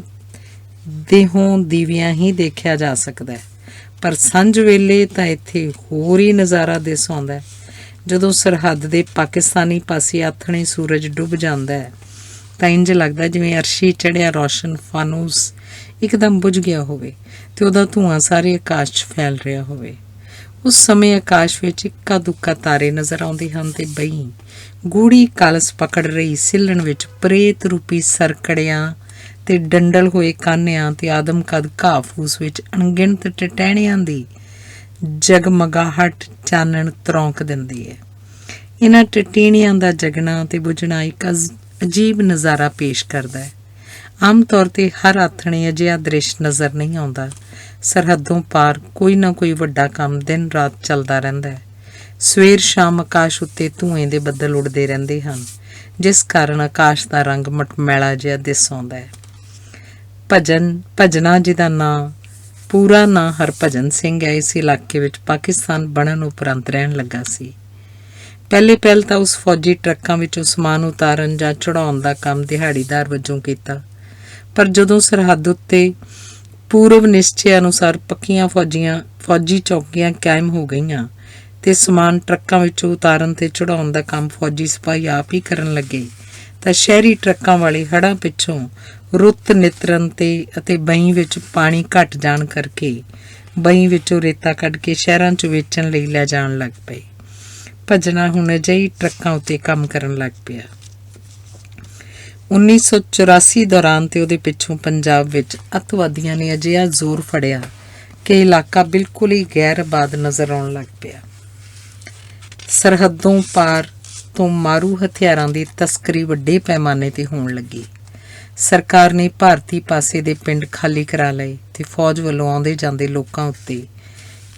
ਦੇਹੋਂ ਦੀਵਿਆਂ ਹੀ ਦੇਖਿਆ ਜਾ ਸਕਦਾ ਹੈ, ਪਰ ਸੰਝ ਵੇਲੇ ਤਾਂ ਇੱਥੇ ਹੋਰ ਹੀ ਨਜ਼ਾਰਾ ਦਿਸ ਆਉਂਦਾ ਹੈ। ਜਦੋਂ ਸਰਹੱਦ ਦੇ ਪਾਕਿਸਤਾਨੀ ਪਾਸੇ ਆਥਣੇ ਸੂਰਜ ਡੁੱਬ ਜਾਂਦਾ ਹੈ ਤਾਂ ਇੰਝ ਲੱਗਦਾ ਜਿਵੇਂ ਅਰਸ਼ੀ ਚੜ੍ਹਿਆ ਰੌਸ਼ਨ ਫਾਨੂਸ ਇੱਕਦਮ ਬੁਝ ਗਿਆ ਹੋਵੇ ਤੇ ਉਹਦਾ ਧੂੰਆਂ ਸਾਰੇ ਆਕਾਸ਼ 'ਚ ਫੈਲ ਰਿਹਾ ਹੋਵੇ। ਉਸ ਸਮੇਂ ਆਕਾਸ਼ ਵਿੱਚ ਇੱਕਾ ਦੁੱਕਾ ਤਾਰੇ ਨਜ਼ਰ ਆਉਂਦੇ ਹਨ ਤੇ ਬਈ ਗੂੜੀ ਕਲਸ ਪਕੜ ਰਹੀ ਸਿੱਲਣ ਵਿੱਚ ਪ੍ਰੇਤ ਰੂਪੀ ਸਰਕੜਿਆਂ ਤੇ ਡੰਡਲ ਹੋਏ ਕਾਨਿਆਂ ਤੇ ਆਦਮਕਦ ਘਾਹ ਫੂਸ ਵਿੱਚ ਅਣਗਿਣਤ ਟਟਹਿਣਿਆਂ ਦੀ ਜਗਮਗਾਹਟ ਚਾਨਣ ਤਰੌਂਕ ਦਿੰਦੀ ਹੈ। ਇਹਨਾਂ ਟਟੀਣੀਆਂ ਦਾ ਜਗਣਾ ਤੇ ਬੁਝਣਾ ਇੱਕ ਅਜੀਬ ਨਜ਼ਾਰਾ ਪੇਸ਼ ਕਰਦਾ ਹੈ। ਆਮ ਤੌਰ 'ਤੇ ਹਰ ਆਥਣੇ ਅਜਿਹਾ ਦ੍ਰਿਸ਼ ਨਜ਼ਰ ਨਹੀਂ ਆਉਂਦਾ। ਸਰਹੱਦੋਂ ਪਾਰ ਕੋਈ ਨਾ ਕੋਈ ਵੱਡਾ ਕੰਮ ਦਿਨ ਰਾਤ ਚੱਲਦਾ ਰਹਿੰਦਾ ਹੈ। ਸਵੇਰ ਸ਼ਾਮ ਆਕਾਸ਼ ਉੱਤੇ ਧੂਏ ਦੇ ਬੱਦਲ ਉੱਡਦੇ ਰਹਿੰਦੇ ਹਨ, ਜਿਸ ਕਾਰਨ ਆਕਾਸ਼ ਦਾ ਰੰਗ ਮਟਮੈਲਾ ਜਿਹਾ ਦਿਸ ਆਉਂਦਾ ਹੈ। ਭਜਨਾ ਜਿਹਦਾ ਨਾਂ ਪੂਰਾ ਨਾਂ ਹਰਭਜਨ ਸਿੰਘ ਹੈ, ਇਸ ਇਲਾਕੇ ਵਿੱਚ ਪਾਕਿਸਤਾਨ ਬਣਨ ਉਪਰੰਤ ਰਹਿਣ ਲੱਗਾ ਸੀ। ਪਹਿਲ ਤਾਂ ਉਸ ਫੌਜੀ ਟਰੱਕਾਂ ਵਿੱਚੋਂ ਸਮਾਨ ਉਤਾਰਨ ਜਾਂ ਚੜ੍ਹਾਉਣ ਦਾ ਕੰਮ ਦਿਹਾੜੀਦਾਰ ਵਜੋਂ ਕੀਤਾ, ਪਰ ਜਦੋਂ ਸਰਹੱਦ ਉੱਤੇ ਪੂਰਵ ਨਿਸ਼ਚੇ ਅਨੁਸਾਰ ਪੱਕੀਆਂ ਫੌਜੀ ਚੌਕੀਆਂ ਕਾਇਮ ਹੋ ਗਈਆਂ ਤੇ ਸਮਾਨ ਟਰੱਕਾਂ ਵਿੱਚੋਂ ਉਤਾਰਨ ਤੇ ਚੜ੍ਹਾਉਣ ਦਾ ਕੰਮ ਫੌਜੀ ਸਿਪਾਹੀ ਆਪ ਹੀ ਕਰਨ ਲੱਗੇ ਤਾਂ ਸ਼ਹਿਰੀ ਟਰੱਕਾਂ ਵਾਲੇ ਹੜ੍ਹਾਂ ਪਿੱਛੋਂ ਰੁੱਤ ਨਿਤਰਨ ਅਤੇ ਬਈ ਵਿੱਚ ਪਾਣੀ ਘੱਟ ਜਾਣ ਕਰਕੇ ਬਈ ਵਿੱਚੋਂ ਰੇਤਾ ਕੱਢ ਕੇ ਸ਼ਹਿਰਾਂ 'ਚ ਵੇਚਣ ਲਈ ਲੈ ਜਾਣ ਲੱਗ ਪਏ। ਭਜਨਾ ਹੁਣ ਅਜਿਹੀ ਟਰੱਕਾਂ ਉੱਤੇ ਕੰਮ ਕਰਨ ਲੱਗ ਪਿਆ। 1984 ਦੌਰਾਨ ਤੇ ਉਹਦੇ ਪਿੱਛੋਂ ਪੰਜਾਬ ਵਿੱਚ ਅੱਤਵਾਦੀਆਂ ਨੇ ਅਜਿਹਾ ਜ਼ੋਰ ਫੜਿਆ ਕਿ ਇਲਾਕਾ ਬਿਲਕੁਲ ਹੀ ਗੈਰ ਆਬਾਦ ਨਜ਼ਰ ਆਉਣ ਲੱਗ ਪਿਆ। ਸਰਹੱਦੋਂ ਪਾਰ ਤੋਂ ਮਾਰੂ ਹਥਿਆਰਾਂ ਦੀ ਤਸਕਰੀ ਵੱਡੇ ਪੈਮਾਨੇ ਤੇ ਹੋਣ ਲੱਗੀ। ਸਰਕਾਰ ਨੇ ਭਾਰਤੀ ਪਾਸੇ ਦੇ ਪਿੰਡ ਖਾਲੀ ਕਰਾ ਲਏ ਤੇ ਫੌਜ ਵੱਲੋਂ ਆਉਂਦੇ ਜਾਂਦੇ ਲੋਕਾਂ ਉੱਤੇ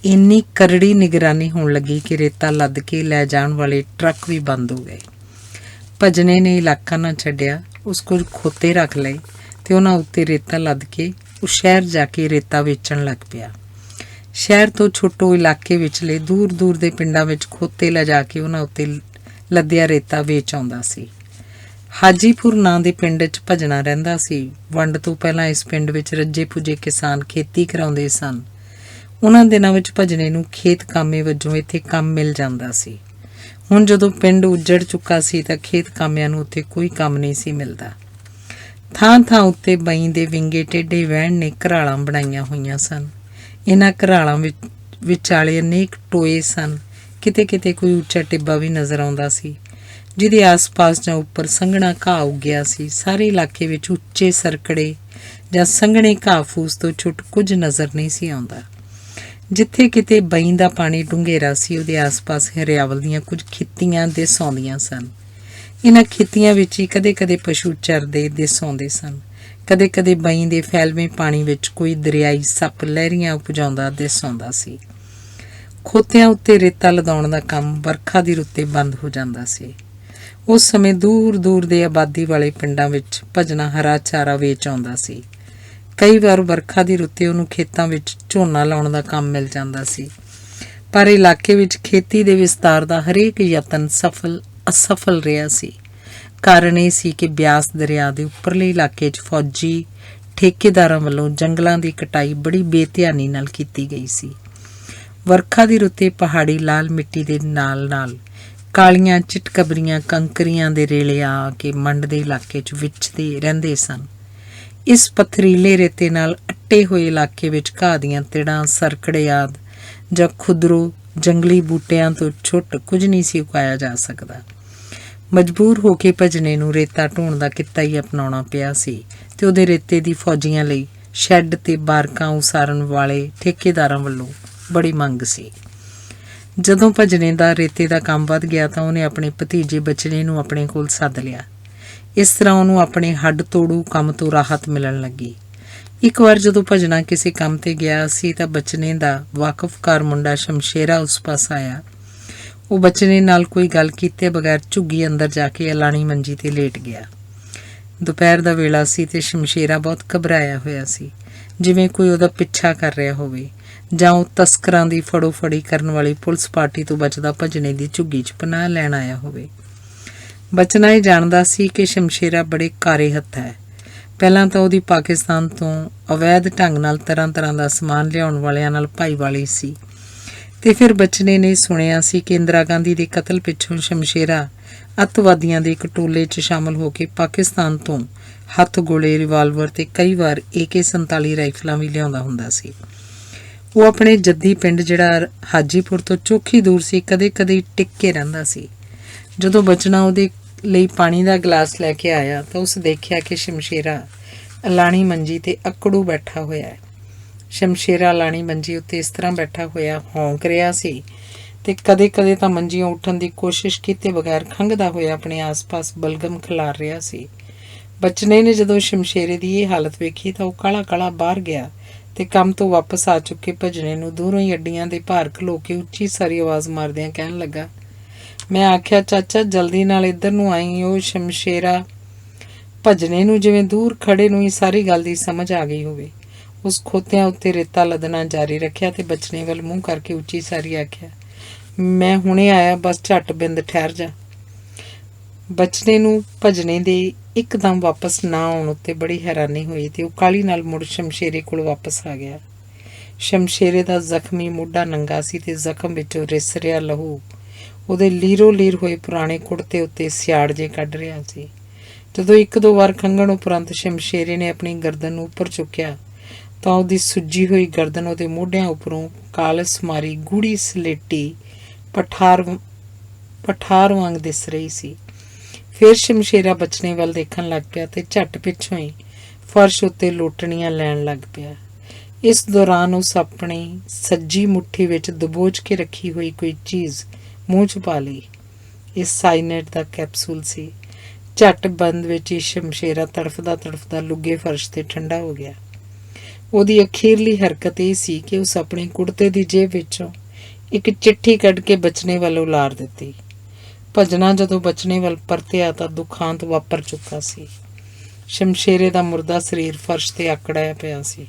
ਇੰਨੀ ਕਰੜੀ ਨਿਗਰਾਨੀ ਹੋਣ ਲੱਗੀ ਕਿ ਰੇਤਾ ਲੱਦ ਕੇ ਲੈ ਜਾਣ ਵਾਲੇ ਟਰੱਕ ਵੀ ਬੰਦ ਹੋ ਗਏ। ਭਜਨੇ ਨੇ ਇਲਾਕਾ ਨਾ ਛੱਡਿਆ, ਉਸ ਕੁਝ ਖੋਤੇ ਰੱਖ ਲਏ ਤੇ ਉਹਨਾਂ ਉੱਤੇ ਰੇਤਾ ਲੱਦ ਕੇ ਉਹ ਸ਼ਹਿਰ ਜਾ ਕੇ ਰੇਤਾ ਵੇਚਣ ਲੱਗ ਪਿਆ। ਸ਼ਹਿਰ ਤੋਂ ਛੋਟੋ ਇਲਾਕੇ ਵਿਚਲੇ ਦੂਰ ਦੂਰ ਦੇ ਪਿੰਡਾਂ ਵਿੱਚ ਖੋਤੇ ਲਿਜਾ ਕੇ ਉਹਨਾਂ ਉੱਤੇ ਲੱਦਿਆ ਰੇਤਾ ਵੇਚ ਆਉਂਦਾ ਸੀ। ਹਾਜੀਪੁਰ ਨਾਂ ਦੇ ਪਿੰਡ 'ਚ ਭਜਨਾ ਰਹਿੰਦਾ ਸੀ। ਵੰਡ ਤੋਂ ਪਹਿਲਾਂ ਇਸ ਪਿੰਡ ਵਿੱਚ ਰੱਜੇ ਪੁੱਜੇ ਕਿਸਾਨ ਖੇਤੀ ਕਰਾਉਂਦੇ ਸਨ। ਉਹਨਾਂ ਦਿਨਾਂ ਵਿੱਚ ਭਜਨੇ ਨੂੰ ਖੇਤ ਕਾਮੇ ਵਜੋਂ ਇੱਥੇ ਕੰਮ ਮਿਲ ਜਾਂਦਾ ਸੀ। ਹੁਣ ਜਦੋਂ ਪਿੰਡ ਉੱਜੜ ਚੁੱਕਾ ਸੀ ਤਾਂ ਖੇਤ ਕਾਮਿਆਂ ਨੂੰ ਉੱਥੇ ਕੋਈ ਕੰਮ ਨਹੀਂ ਸੀ ਮਿਲਦਾ। ਥਾਂ ਥਾਂ ਉੱਤੇ ਬਈ ਦੇ ਵਿੰਗੇ ਟੇਢੇ ਵਹਿਣ ਨੇ ਘਰਾਲਾਂ ਬਣਾਈਆਂ ਹੋਈਆਂ ਸਨ। ਇਹਨਾਂ ਘਰਾਲਾਂ ਵਿਚਾਲੇ ਅਨੇਕ ਟੋਏ ਸਨ। ਕਿਤੇ ਕਿਤੇ ਕੋਈ ਉੱਚਾ ਟਿੱਬਾ ਵੀ ਨਜ਼ਰ ਆਉਂਦਾ ਸੀ। ਜਿਹਦੇ ਆਸ-ਪਾਸ ਜਾਂ ਉੱਪਰ ਸੰਘਣਾ ਘਾਹ ਉੱਗਿਆ ਸੀ। ਸਾਰੇ ਇਲਾਕੇ ਵਿੱਚ ਉੱਚੇ ਸਰਕੜੇ ਜਾਂ ਸੰਘਣੇ ਘਾਹ ਫੂਸ ਤੋਂ ਛੁੱਟ ਕੁਝ ਨਜ਼ਰ ਨਹੀਂ ਸੀ ਆਉਂਦਾ। ਜਿੱਥੇ ਕਿਤੇ ਬਈ ਦਾ ਪਾਣੀ ਡੂੰਘੇਰਾ ਸੀ, ਉਹਦੇ ਆਸ-ਪਾਸ ਹਰਿਆਵਲ ਦੀਆਂ ਕੁਝ ਖੇਤੀਆਂ ਦਿਸ ਆਉਂਦੀਆਂ ਸਨ। ਇਹਨਾਂ ਖੇਤੀਆਂ ਵਿੱਚ ਹੀ ਕਦੇ-ਕਦੇ ਪਸ਼ੂ ਚਰਦੇ ਦਿਸ ਆਉਂਦੇ ਸਨ। ਕਦੇ-ਕਦੇ ਬਈ ਦੇ ਫੈਲਵੇਂ ਪਾਣੀ ਵਿੱਚ ਕੋਈ ਦਰਿਆਈ ਸੱਪ ਲਹਿਰੀਆਂ ਉਪਜਾਉਂਦਾ ਦਿਸ ਆਉਂਦਾ ਸੀ। ਖੋਤਿਆਂ ਉੱਤੇ ਰੇਤਾ ਲਦਾਉਣ ਦਾ ਕੰਮ ਵਰਖਾ ਦੀ ਰੁੱਤੇ ਬੰਦ ਹੋ ਜਾਂਦਾ ਸੀ। ਉਸ ਸਮੇਂ ਦੂਰ-ਦੂਰ ਦੇ ਆਬਾਦੀ ਵਾਲੇ ਪਿੰਡਾਂ ਵਿੱਚ ਭਜਨਾ ਹਰਾ ਚਾਰਾ ਵੇਚ ਆਉਂਦਾ ਸੀ। ਕਈ ਵਾਰ ਵਰਖਾ ਦੀ ਰੁੱਤੇ ਉਹਨੂੰ ਖੇਤਾਂ ਵਿੱਚ ਝੋਨਾ ਲਾਉਣ ਦਾ ਕੰਮ ਮਿਲ ਜਾਂਦਾ ਸੀ। ਪਰ ਇਲਾਕੇ ਵਿੱਚ ਖੇਤੀ ਦੇ ਵਿਸਤਾਰ ਦਾ ਹਰੇਕ ਯਤਨ ਅਸਫਲ ਰਿਹਾ ਸੀ। ਕਾਰਨ ਇਹ ਸੀ ਕਿ ਬਿਆਸ ਦਰਿਆ ਦੇ ਉੱਪਰਲੇ ਇਲਾਕੇ 'ਚ ਫੌਜੀ ਠੇਕੇਦਾਰਾਂ ਵੱਲੋਂ ਜੰਗਲਾਂ ਦੀ ਕਟਾਈ ਬੜੀ ਬੇਧਿਆਨੀ ਨਾਲ ਕੀਤੀ ਗਈ ਸੀ। ਵਰਖਾ ਦੀ ਰੁੱਤੇ ਪਹਾੜੀ ਲਾਲ ਮਿੱਟੀ ਦੇ ਨਾਲ-ਨਾਲ ਕਾਲੀਆਂ ਚਿਟਕਬਰੀਆਂ ਕੰਕਰੀਆਂ ਦੇ ਰੇਲੇ ਆ ਕੇ ਮੰਡ ਦੇ ਇਲਾਕੇ 'ਚ ਵਿਚਦੇ ਰਹਿੰਦੇ ਸਨ। ਇਸ ਪਥਰੀਲੇ ਰੇਤੇ ਨਾਲ ਅੱਟੇ ਹੋਏ ਇਲਾਕੇ ਵਿੱਚ ਘਾਹ ਦੀਆਂ ਤਿੜਾਂ, ਸਰਕੜੇ ਆਦਿ ਜਾਂ ਖੁਦਰੋ ਜੰਗਲੀ ਬੂਟਿਆਂ ਤੋਂ ਛੁੱਟ ਕੁਝ ਨਹੀਂ ਸੀ ਉਗਾਇਆ ਜਾ ਸਕਦਾ। ਮਜਬੂਰ ਹੋ ਕੇ ਭਜਨੇ ਨੂੰ ਰੇਤਾ ਢੋਣ ਦਾ ਕਿੱਤਾ ਹੀ ਅਪਣਾਉਣਾ ਪਿਆ ਸੀ ਤੇ ਉਹਦੇ ਰੇਤੇ ਦੀ ਫੌਜੀਆਂ ਲਈ ਸ਼ੈੱਡ ਤੇ ਬਾਰਕਾਂ ਉਸਾਰਨ ਵਾਲੇ ਠੇਕੇਦਾਰਾਂ ਵੱਲੋਂ ਬੜੀ ਮੰਗ ਸੀ। ਜਦੋਂ ਭਜਨੇ ਦਾ ਰੇਤੇ ਦਾ ਕੰਮ ਵੱਧ ਗਿਆ ਤਾਂ ਉਹਨੇ ਆਪਣੇ ਭਤੀਜੇ ਬਚਨੇ ਨੂੰ ਆਪਣੇ ਕੋਲ ਸੱਦ ਲਿਆ। ਇਸ ਤਰ੍ਹਾਂ ਉਹਨੂੰ ਆਪਣੇ ਹੱਡ ਤੋੜੂ ਕੰਮ ਤੋਂ ਰਾਹਤ ਮਿਲਣ ਲੱਗੀ। ਇੱਕ ਵਾਰ ਜਦੋਂ ਭਜਨਾ ਕਿਸੇ ਕੰਮ ਤੇ ਗਿਆ ਸੀ ਤਾਂ ਬਚਨੇ ਦਾ ਵਾਕਫਕਾਰ ਮੁੰਡਾ ਸ਼ਮਸ਼ੇਰਾ ਉਸ ਪਾਸ ਆਇਆ। ਉਹ ਬਚਨੇ ਨਾਲ ਕੋਈ ਗੱਲ ਕੀਤੇ ਬਗੈਰ ਝੁੱਗੀ ਅੰਦਰ ਜਾ ਕੇ ਅਲਾਣੀ ਮੰਜੀ ਤੇ ਲੇਟ ਗਿਆ। ਦੁਪਹਿਰ ਦਾ ਵੇਲਾ ਸੀ ਤੇ ਸ਼ਮਸ਼ੇਰਾ ਬਹੁਤ ਘਬਰਾਇਆ ਹੋਇਆ ਸੀ, ਜਿਵੇਂ ਕੋਈ ਉਹਦਾ ਪਿੱਛਾ ਕਰ ਰਿਹਾ ਹੋਵੇ ਜਾਂ ਉਹ ਤਸਕਰਾਂ ਦੀ ਫੜੋ-ਫੜੀ ਕਰਨ ਵਾਲੀ ਪੁਲਿਸ ਪਾਰਟੀ ਤੋਂ ਬਚਦਾ ਭਜਨੇ ਦੀ ਝੁੱਗੀ 'ਚ ਪਨਾਹ ਲੈਣ ਆਇਆ ਹੋਵੇ। ਬਚਨਾ ਇਹ ਜਾਣਦਾ ਸੀ ਕਿ ਸ਼ਮਸ਼ੇਰਾ ਬੜੇ ਕਾਰੇ ਹੱਥ ਹੈ। ਪਹਿਲਾਂ ਤਾਂ ਉਹਦੀ ਪਾਕਿਸਤਾਨ ਤੋਂ ਅਵੈਧ ਢੰਗ ਨਾਲ ਤਰ੍ਹਾਂ-ਤਰ੍ਹਾਂ ਦਾ ਸਮਾਨ ਲਿਆਉਣ ਵਾਲਿਆਂ ਨਾਲ ਭਾਈਵਾਲੀ ਸੀ ਤੇ ਫਿਰ ਬਚਨੇ ਨੇ ਸੁਣਿਆ ਸੀ ਕਿ ਇੰਦਰਾ ਗਾਂਧੀ ਦੇ ਕਤਲ ਪਿੱਛੋਂ ਸ਼ਮਸ਼ੇਰਾ ਅੱਤਵਾਦੀਆਂ ਦੇ ਇੱਕ ਟੋਲੇ 'ਚ ਸ਼ਾਮਲ ਹੋ ਕੇ ਪਾਕਿਸਤਾਨ ਤੋਂ ਹੱਥ ਗੋਲੇ, ਰਿਵਾਲਵਰ ਤੇ ਕਈ ਵਾਰ AK-47 ਰਾਈਫਲਾਂ ਵੀ ਲਿਆਉਂਦਾ ਹੁੰਦਾ ਸੀ। ਉਹ ਆਪਣੇ ਜੱਦੀ ਪਿੰਡ ਜਿਹੜਾ ਹਾਜੀਪੁਰ ਤੋਂ ਚੋਖੀ ਦੂਰ ਸੀ, ਕਦੇ-ਕਦੇ ਟਿਕ ਕੇ ਰਹਿੰਦਾ ਸੀ। ਜਦੋਂ ਬਚਨਾ ਉਹਦੇ ਲਈ ਪਾਣੀ ਦਾ ਗਲਾਸ ਲੈ ਕੇ ਆਇਆ ਤਾਂ ਉਸ ਦੇਖਿਆ ਕਿ ਸ਼ਮਸ਼ੇਰਾ ਅਲਾਣੀ ਮੰਜੀ ਤੇ ਅਕੜੂ ਬੈਠਾ ਹੋਇਆ ਹੈ। ਸ਼ਮਸ਼ੇਰਾ ਅਲਾਣੀ ਮੰਜੀ ਉੱਤੇ ਇਸ ਤਰ੍ਹਾਂ ਬੈਠਾ ਹੋਇਆ ਹੌਂਕ ਰਿਹਾ ਸੀ ਤੇ ਕਦੇ-ਕਦੇ ਤਾਂ ਮੰਜੀਓਂ ਉੱਠਣ ਦੀ ਕੋਸ਼ਿਸ਼ ਕੀਤੇ ਬਗੈਰ ਖੰਘਦਾ ਹੋਇਆ ਆਪਣੇ ਆਸ-ਪਾਸ ਬਲਗਮ ਖਿਲਾਰ ਰਿਹਾ ਸੀ। ਬਚਨੇ ਨੇ ਜਦੋਂ ਸ਼ਮਸ਼ੇਰੇ ਦੀ ਇਹ ਹਾਲਤ ਵੇਖੀ ਤਾਂ ਉਹ ਕਾਲਾ-ਕਾਲਾ ਬਾਹਰ ਗਿਆ ਤੇ ਕੰਮ ਤੋਂ ਵਾਪਸ ਆ ਚੁੱਕੇ ਭਜਨੇ ਨੂੰ ਦੂਰੋਂ ਹੀ ਅੱਡੀਆਂ ਦੇ ਭਾਰ ਖਲੋ ਕੇ ਉੱਚੀ ਸਾਰੀ ਆਵਾਜ਼ ਮਾਰਦਿਆਂ ਕਹਿਣ ਲੱਗਾ, ਮੈਂ ਆਖਿਆ ਚਾਚਾ ਜਲਦੀ ਨਾਲ ਇੱਧਰ ਨੂੰ ਆਈ। ਉਹ ਸ਼ਮਸ਼ੇਰਾ ਭਜਨੇ ਨੂੰ ਜਿਵੇਂ ਦੂਰ ਖੜੇ ਨੂੰ ਹੀ ਸਾਰੀ ਗੱਲ ਦੀ ਸਮਝ ਆ ਗਈ ਹੋਵੇ। ਉਸ ਖੋਤਿਆਂ ਉੱਤੇ ਰੇਤਾ ਲੱਦਣਾ ਜਾਰੀ ਰੱਖਿਆ ਤੇ ਬਚਨੇ ਵੱਲ ਮੂੰਹ ਕਰਕੇ ਉੱਚੀ ਸਾਰੀ ਆਖਿਆ, ਮੈਂ ਹੁਣੇ ਆਇਆ, ਬਸ ਝੱਟ ਬਿੰਦ ਠਹਿਰ ਜਾ। ਬਚਨੇ ਨੂੰ ਭਜਨੇ ਦੇ ਇੱਕਦਮ ਵਾਪਸ ਨਾ ਆਉਣ ਉੱਤੇ ਬੜੀ ਹੈਰਾਨੀ ਹੋਈ ਤੇ ਉਹ ਕਾਹਲੀ ਨਾਲ ਮੁੜ ਸ਼ਮਸ਼ੇਰੇ ਕੋਲ ਵਾਪਸ ਆ ਗਿਆ। ਸ਼ਮਸ਼ੇਰੇ ਦਾ ਜ਼ਖਮੀ ਮੋਢਾ ਨੰਗਾ ਸੀ ਤੇ ਜ਼ਖਮ ਵਿੱਚੋਂ ਰਿਸ ਰਿਹਾ ਲਹੂ ਉਹਦੇ ਲੀਰੋ ਲੀਰ ਹੋਏ ਪੁਰਾਣੇ ਕੁੜਤੇ ਉੱਤੇ ਸਿਆੜ ਜੇ ਕੱਢ ਰਿਹਾ ਸੀ। ਜਦੋਂ ਇੱਕ ਦੋ ਵਾਰ ਖੰਘਣ ਉਪਰੰਤ ਸ਼ਮਸ਼ੇਰੇ ਨੇ ਆਪਣੀ ਗਰਦਨ ਨੂੰ ਉੱਪਰ ਚੁੱਕਿਆ ਤਾਂ ਉਹਦੀ ਸੁੱਜੀ ਹੋਈ ਗਰਦਨ ਉਹਦੇ ਮੋਢਿਆਂ ਉੱਪਰੋਂ ਕਾਲਸ ਮਾਰੀ ਗੂੜੀ ਸਲੇਟੀ ਪਠਾਰ ਵਾਂਗ ਦਿਸ ਰਹੀ ਸੀ। ਫਿਰ ਸ਼ਮਸ਼ੇਰਾ ਬਚਨੇ ਵੱਲ ਦੇਖਣ ਲੱਗ ਪਿਆ ਤੇ ਝੱਟ ਪਿੱਛੋਂ ਹੀ ਫਰਸ਼ ਉੱਤੇ ਲੋਟਣੀਆਂ ਲੈਣ ਲੱਗ ਪਿਆ। ਇਸ ਦੌਰਾਨ ਉਸ ਆਪਣੀ ਸੱਜੀ ਮੁੱਠੀ ਵਿੱਚ ਦਬੋਚ ਕੇ ਰੱਖੀ ਹੋਈ ਕੋਈ ਚੀਜ਼ ਮੂੰਹ 'ਚ ਪਾ ਲਈ। ਇਹ ਸਾਈਨੇਟ ਦਾ ਕੈਪਸੂਲ ਸੀ। ਝੱਟ ਬੰਦ ਵਿੱਚ ਹੀ ਸ਼ਮਸ਼ੇਰਾ ਤੜਫਦਾ ਲੁੱਗੇ ਫਰਸ਼ ਤੇ ਠੰਡਾ ਹੋ ਗਿਆ। ਉਹਦੀ ਅਖੀਰਲੀ ਹਰਕਤ ਇਹ ਸੀ ਕਿ ਉਸ ਆਪਣੇ ਕੁੜਤੇ ਦੀ ਜੇਬ ਵਿੱਚੋਂ ਇੱਕ ਚਿੱਠੀ ਕੱਢ ਕੇ ਬਚਨੇ ਵੱਲ ਉਲਾਰ ਦਿੱਤੀ। ਭਜਨਾ ਜਦੋਂ ਬਚਨੇ ਵੱਲ ਪਰਤਿਆ ਤਾਂ ਦੁਖਾਂਤ ਵਾਪਰ ਚੁੱਕਾ ਸੀ। ਸ਼ਮਸ਼ੇਰੇ ਦਾ ਮੁਰਦਾ ਸਰੀਰ ਫਰਸ਼ ਤੇ ਆਕੜਿਆ ਪਿਆ ਸੀ।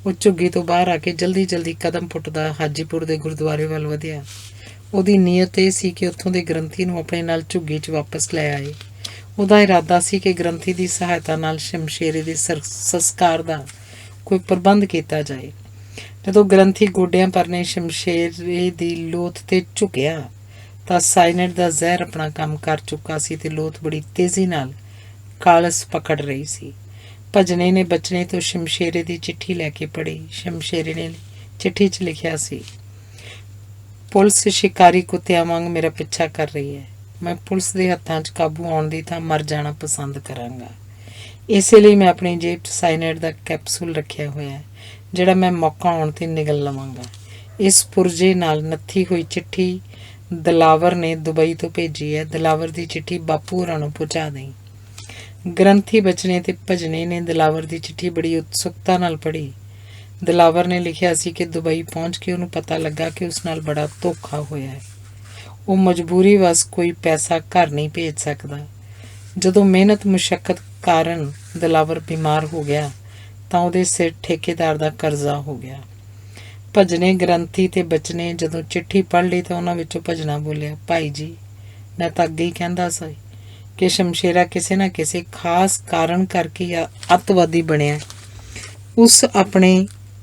ਉਹ ਝੁੱਗੀ ਤੋਂ ਬਾਹਰ ਆ ਕੇ ਜਲਦੀ ਕਦਮ ਪੁੱਟਦਾ ਹਾਜੀਪੁਰ ਦੇ ਗੁਰਦੁਆਰੇ ਵੱਲ ਵਧਿਆ। ਉਹਦੀ ਨੀਅਤ ਇਹ ਸੀ ਕਿ ਉੱਥੋਂ ਦੇ ਗ੍ਰੰਥੀ ਨੂੰ ਆਪਣੇ ਨਾਲ ਝੁੱਗੀ 'ਚ ਵਾਪਸ ਲੈ ਆਏ। ਉਹਦਾ ਇਰਾਦਾ ਸੀ ਕਿ ਗ੍ਰੰਥੀ ਦੀ ਸਹਾਇਤਾ ਨਾਲ ਸ਼ਮਸ਼ੇਰੇ ਦੇ ਸੰਸਕਾਰ ਦਾ ਕੋਈ ਪ੍ਰਬੰਧ ਕੀਤਾ ਜਾਏ। ਜਦੋਂ ਗ੍ਰੰਥੀ ਗੋਡਿਆਂ ਪਰਨੇ ਸ਼ਮਸ਼ੇਰੇ ਦੀ ਲੋਥ ਤੇ ਝੁਕਿਆ ਤਾਂ ਸਾਈਨੇਟ ਦਾ ਜ਼ਹਿਰ ਆਪਣਾ ਕੰਮ ਕਰ ਚੁੱਕਾ ਸੀ ਤੇ ਲੋਥ ਬੜੀ ਤੇਜ਼ੀ ਨਾਲ ਕਾਲਸ ਪਕੜ ਰਹੀ ਸੀ। ਭਜਨੇ ਨੇ ਬਚਨੇ ਤੋਂ ਸ਼ਮਸ਼ੇਰੇ ਦੀ ਚਿੱਠੀ ਲੈ ਕੇ ਪੜ੍ਹੀ। ਸ਼ਮਸ਼ੇਰੇ ਨੇ ਚਿੱਠੀ 'ਚ ਲਿਖਿਆ ਸੀ, ਪੁਲਿਸ ਸ਼ਿਕਾਰੀ ਕੁੱਤਿਆਂ ਵਾਂਗ ਮੇਰਾ ਪਿੱਛਾ ਕਰ ਰਹੀ ਹੈ। मैं पुलिस के हत्थों 'ਚ काबू आउण दी थां मर जाना पसंद करांगा। इसे ਲਈ मैं अपनी जेब 'ਚ साइनाइड का कैप्सूल रखिया होया है, ਜਿਹੜਾ मैं मौका आउण ते निगल लवांगा। इस पुरजे नाल नत्थी हुई चिट्ठी दिलावर ने दुबई तो भेजी है। दिलावर की चिट्ठी बापू होरां नूं पहुँचा दें। ग्रंथी बचने ते भजने ने दिलावर की चिट्ठी बड़ी उत्सुकता नाल पढ़ी। दिलावर ने लिखिया सी कि दुबई पहुँच के उन्हें पता लगा कि उस नाल बड़ा धोखा होया है। वो मजबूरी वस कोई पैसा घर नहीं भेज सकता। जदों मेहनत मुशक्कत कारण दिलावर बीमार हो गया तो उहदे सिर ठेकेदार का करजा हो गया। भजने ग्रंथी ते बचने जदों चिट्ठी पढ़ ली तो उन्हां विचों भजना बोलिया, भाई जी मैं तो अगे ही कहंदा सी कि शमशेरा किसी ना किसी खास कारण करके अतवादी बनिया। उस अपने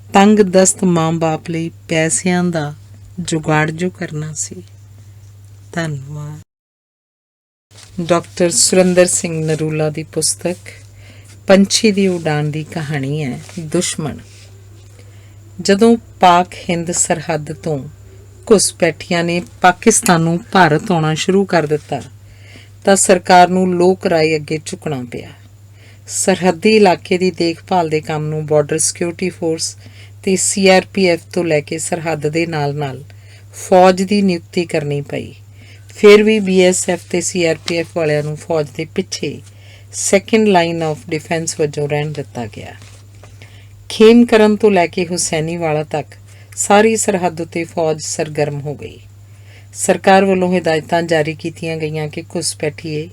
तंग दस्त मां बाप लई पैसिਆਂ ਦਾ जुगाड़ जो करना सी। धन्यवाद। डॉक्टर सुरिंदर सिंह नरूला की पुस्तक पंछी की उड़ान की कहानी है दुश्मन। जदों पाक हिंद सरहद तो घुसपैठियां ने पाकिस्तान नूं भारत आउणा शुरू कर दिता तां सरकार नूं लोक राय अगे झुकना पिया। सरहदी इलाके की देखभाल के काम नूं बॉर्डर सिक्योरिटी फोर्स ते CRPF तो लैके सरहद के नाल फौज की नियुक्ति करनी पई। फिर भी BSF ते CRPF वालियां नूं फौज के पिछे सैकेंड लाइन ऑफ डिफेंस वजों रहन दिता गया। खेमकरन तो लैके हुसैनीवाला तक सारी सरहद उत्ते फौज सरगर्म हो गई। सरकार वालों हिदायतां जारी कीतियां गईयां कि घुसपैठीए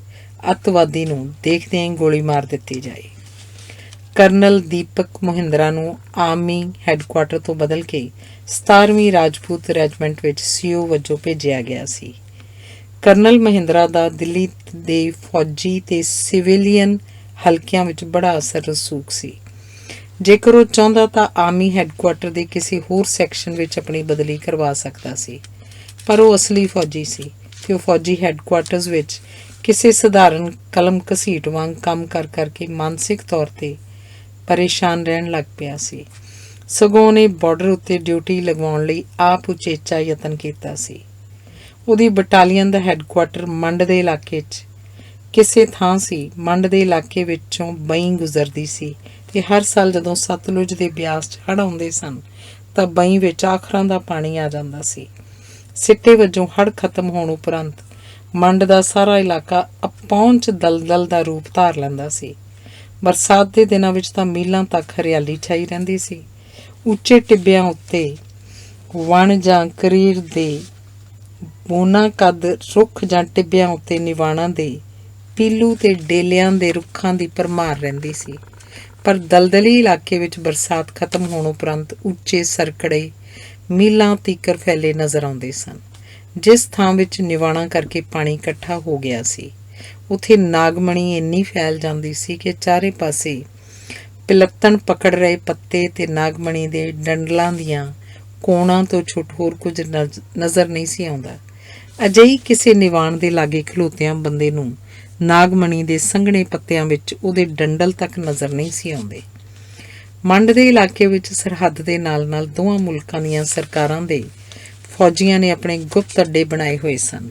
अतवादी नूं देखदिआं ही गोली मार दित्ती जाए। करनल दीपक मोहिंद्रा नूं आर्मी हैडकुआटर तो बदल के 17वीं राजपूत रैजीमेंट विच CO वजों भेजिया गया सी। करनल महिंद्रा दा दिल्ली दे फौजी ते सिविलियन हलकियां विच बड़ा असर रसूख सी। जेकर वो चाहुंदा तां आर्मी हैडकुआटर दे किसी होर सैक्शन विच अपनी बदली करवा सकदा सी, पर वो असली फौजी सी ते वो फौजी हैडकुआटर्स विच किसी सधारण कलम घसीट वांग काम कर करके मानसिक तौर पर परेशान रहन लग पिया सी। सगों ने बॉर्डर उत्ते ड्यूटी लगवाउण लई आप उचेचा यतन कीता सी। उहदी बटालीਅन दा हैडकुआटर मंड दे इलाके 'च किसी थां सी। मंड दे इलाके विचों बई गुजरदी सी ते हर साल जदों सतलुज दे ब्यास 'च हड़ आउंदे सन तां बई विच आखरां दा पानी आ जांदा सी। सिੱਟੇ वजों हड़ खत्म होण उपरंत मंड दा सारा इलाका अपहुंच दलदल दा रूप धार लैंदा सी। बरसात के दिनों विच तां मीलों तक हरियाली छाई रहिंदी सी। उच्चे टिब्बिਆਂ उत्ते वण जां करीर दे बोना कद रुख जां टिब्बिਆਂ उत्ते निवाणां दे पीलू ते डेलिਆਂ दे रुखां दी भरमार रहिंदी सी। पर दलदली इलाके विच बरसात खत्म होण उपरंत उच्चे सरकड़े मीलों तीकर फैले नज़र आउंदे सन। जिस थां विच निवाणां करके पानी इकट्ठा हो गया सी उत्थे नागमणी इन्नी फैल जाती सी कि चारे पासे पिलत्तण पकड़ रहे पत्ते ते नागमणी दे डंडलां दियां कोणां तो छुट होर कुछ नज़र नहीं सी आउंदा। अजिही किसी निवाण दे लागे खलोतिਆਂ बंदे नूं नागमणी दे संघਣੇ पत्तिਆਂ विच ਉਹਦੇ डंडल तक नज़र नहीं सी आउंदे। ਮੰਡ ਦੇ ਇਲਾਕੇ ਵਿੱਚ ਸਰਹੱਦ ਦੇ ਨਾਲ-ਨਾਲ ਦੋਵਾਂ ਮੁਲਕਾਂ ਦੀਆਂ ਸਰਕਾਰਾਂ ਦੇ ਫੌਜੀਆਂ ਨੇ ਆਪਣੇ ਗੁਪਤ ਅੱਡੇ ਬਣਾਏ ਹੋਏ ਸਨ।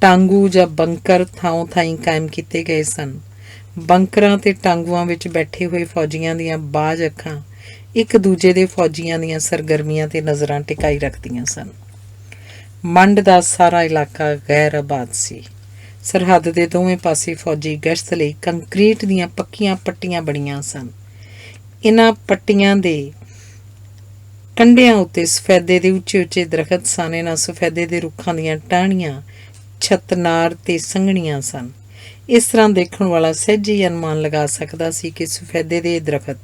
ਟਾਂਗੂ ਜਾਂ ਬੰਕਰ ਥਾਂ ਥਾਈਂ ਕਾਇਮ ਕੀਤੇ ਗਏ ਸਨ। ਬੰਕਰਾਂ ਤੇ ਟਾਂਗੂਆਂ ਵਿੱਚ ਬੈਠੇ ਹੋਏ ਫੌਜੀਆਂ ਦੀਆਂ ਬਾਜ਼ ਅੱਖਾਂ ਇੱਕ ਦੂਜੇ ਦੇ ਫੌਜੀਆਂ ਦੀਆਂ ਸਰਗਰਮੀਆਂ ਤੇ ਨਜ਼ਰਾਂ ਟਿਕਾਈ ਰੱਖਦੀਆਂ ਸਨ। ਮੰਡ ਦਾ ਸਾਰਾ ਇਲਾਕਾ ਗੈਰ ਆਬਾਦ ਸੀ। ਸਰਹੱਦ ਦੇ ਦੋਵੇਂ ਪਾਸੇ ਫੌਜੀ ਗਸ਼ਤ ਲਈ ਕੰਕਰੀਟ ਦੀਆਂ ਪੱਕੀਆਂ ਪੱਟੀਆਂ ਬਣੀਆਂ ਸਨ। इन्हां पट्टियां दे कंढियां उत्ते सफेदे दे उच्चे उच्चे दरखत सन। इन्हां सफेदे दे रुखां दीयां टहणियां छतनार ते संघणियां सन। इस तरह देखण वाला सहज ही अनुमान लगा सकदा सी कि सफेदे दे दरखत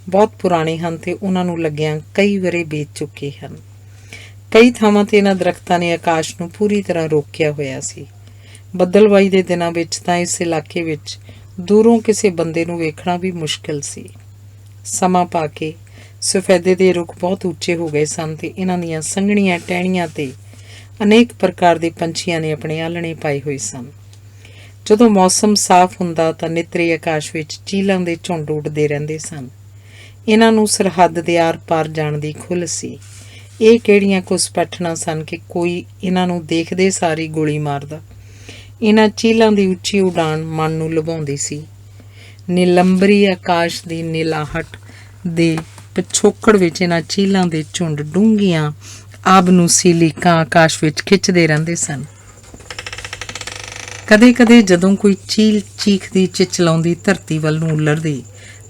बहुत पुराने हन ते उन्हां नूं लग्गियां कई वरे बीत चुके हन। कई थावां ते इन्हां दरख्तां ने आकाश नूं पूरी तरह रोकिया होया सी। बदलवाई दे दिनां विच तां इस इलाके विच दूरों किसी बंदे नूं वेखਣਾ भी मुश्किल सी। समा पा के सफेदे दे रुख बहुत उच्चे हो गए सन ते इन्हां दीयां संघणियां टहणियां ते अनेक प्रकार दे पंछियां ने अपने आलणे पाए हुए सन। जदों मौसम साफ हुंदा तां नितरे आकाश विच चीलां दे झुंड उड़दे रहिंदे सन। इन्हां नूं सरहद दे आर पार जाण दी खुੱਲ सी। ਇਹ ਕਿਹੜੀਆਂ ਘੁਸਪੈਠਣਾਂ सन कि कोई इन्हां नूं देखदे सारी गोली मारदा। ਇਹਨਾਂ ਚੀਲਾਂ ਦੀ ਉੱਚੀ ਉਡਾਨ ਮਨ ਨੂੰ ਲੁਭਾਉਂਦੀ ਸੀ। ਨੀਲੰਬਰੀ ਆਕਾਸ਼ ਦੀ ਨੀਲਾਹਟ ਦੇ ਪਿਛੋਕੜ ਵਿੱਚ ਇਹਨਾਂ ਚੀਲਾਂ ਦੇ ਝੁੰਡ ਡੂੰਘੀਆਂ ਆਬਨੂਸੀ ਲੀਕਾਂ ਆਕਾਸ਼ ਵਿੱਚ ਖਿੱਚਦੇ ਰਹਿੰਦੇ ਸਨ। ਕਦੇ ਕਦੇ ਜਦੋਂ ਕੋਈ ਚੀਲ ਚੀਖਦੀ ਚਿਚਲਾਉਂਦੀ ਧਰਤੀ ਵੱਲ ਨੂੰ ਉੱਲਰਦੀ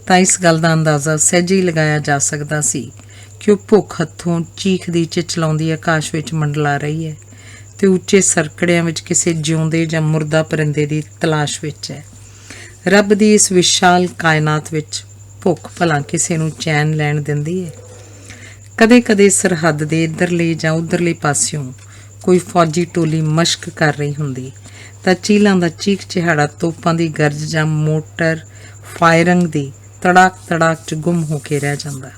ਤਾਂ ਇਸ ਗੱਲ ਦਾ ਅੰਦਾਜ਼ਾ ਸਹਿਜੇ ਹੀ ਲਗਾਇਆ ਜਾ ਸਕਦਾ ਸੀ ਕਿ ਉਹ ਭੁੱਖ ਹੱਥੋਂ ਚੀਖਦੀ ਚਿਚਲਾਉਂਦੀ ਆਕਾਸ਼ ਵਿੱਚ ਮੰਡਲਾ ਰਹੀ ਹੈ ਤੇ ਉੱਚੇ ਸਰਕੜਿਆਂ ਵਿੱਚ ਕਿਸੇ ਜਿਉਂਦੇ ਜਾਂ ਮੁਰਦਾ ਪਰਿੰਦੇ ਦੀ ਤਲਾਸ਼ ਵਿੱਚ ਹੈ। ਰੱਬ ਦੀ ਇਸ ਵਿਸ਼ਾਲ ਕਾਇਨਾਤ ਵਿੱਚ ਭੁੱਖ ਭਲਾ ਕਿਸੇ ਨੂੰ ਚੈਨ ਲੈਣ ਦਿੰਦੀ ਹੈ। ਕਦੇ ਕਦੇ ਸਰਹੱਦ ਦੇ ਇੱਧਰਲੇ ਜਾਂ ਉੱਧਰਲੇ ਪਾਸਿਓਂ ਕੋਈ ਫੌਜੀ ਟੋਲੀ ਮਸ਼ਕ ਕਰ ਰਹੀ ਹੁੰਦੀ ਤਾਂ ਚੀਲਾਂ ਦਾ ਚੀਖ ਚਿਹਾੜਾ ਤੋਪਾਂ ਦੀ ਗਰਜ ਜਾਂ ਮੋਟਰ ਫਾਇਰਿੰਗ ਦੀ ਤੜਾਕ ਤੜਾਕ 'ਚ ਗੁੰਮ ਹੋ ਕੇ ਰਹਿ ਜਾਂਦਾ।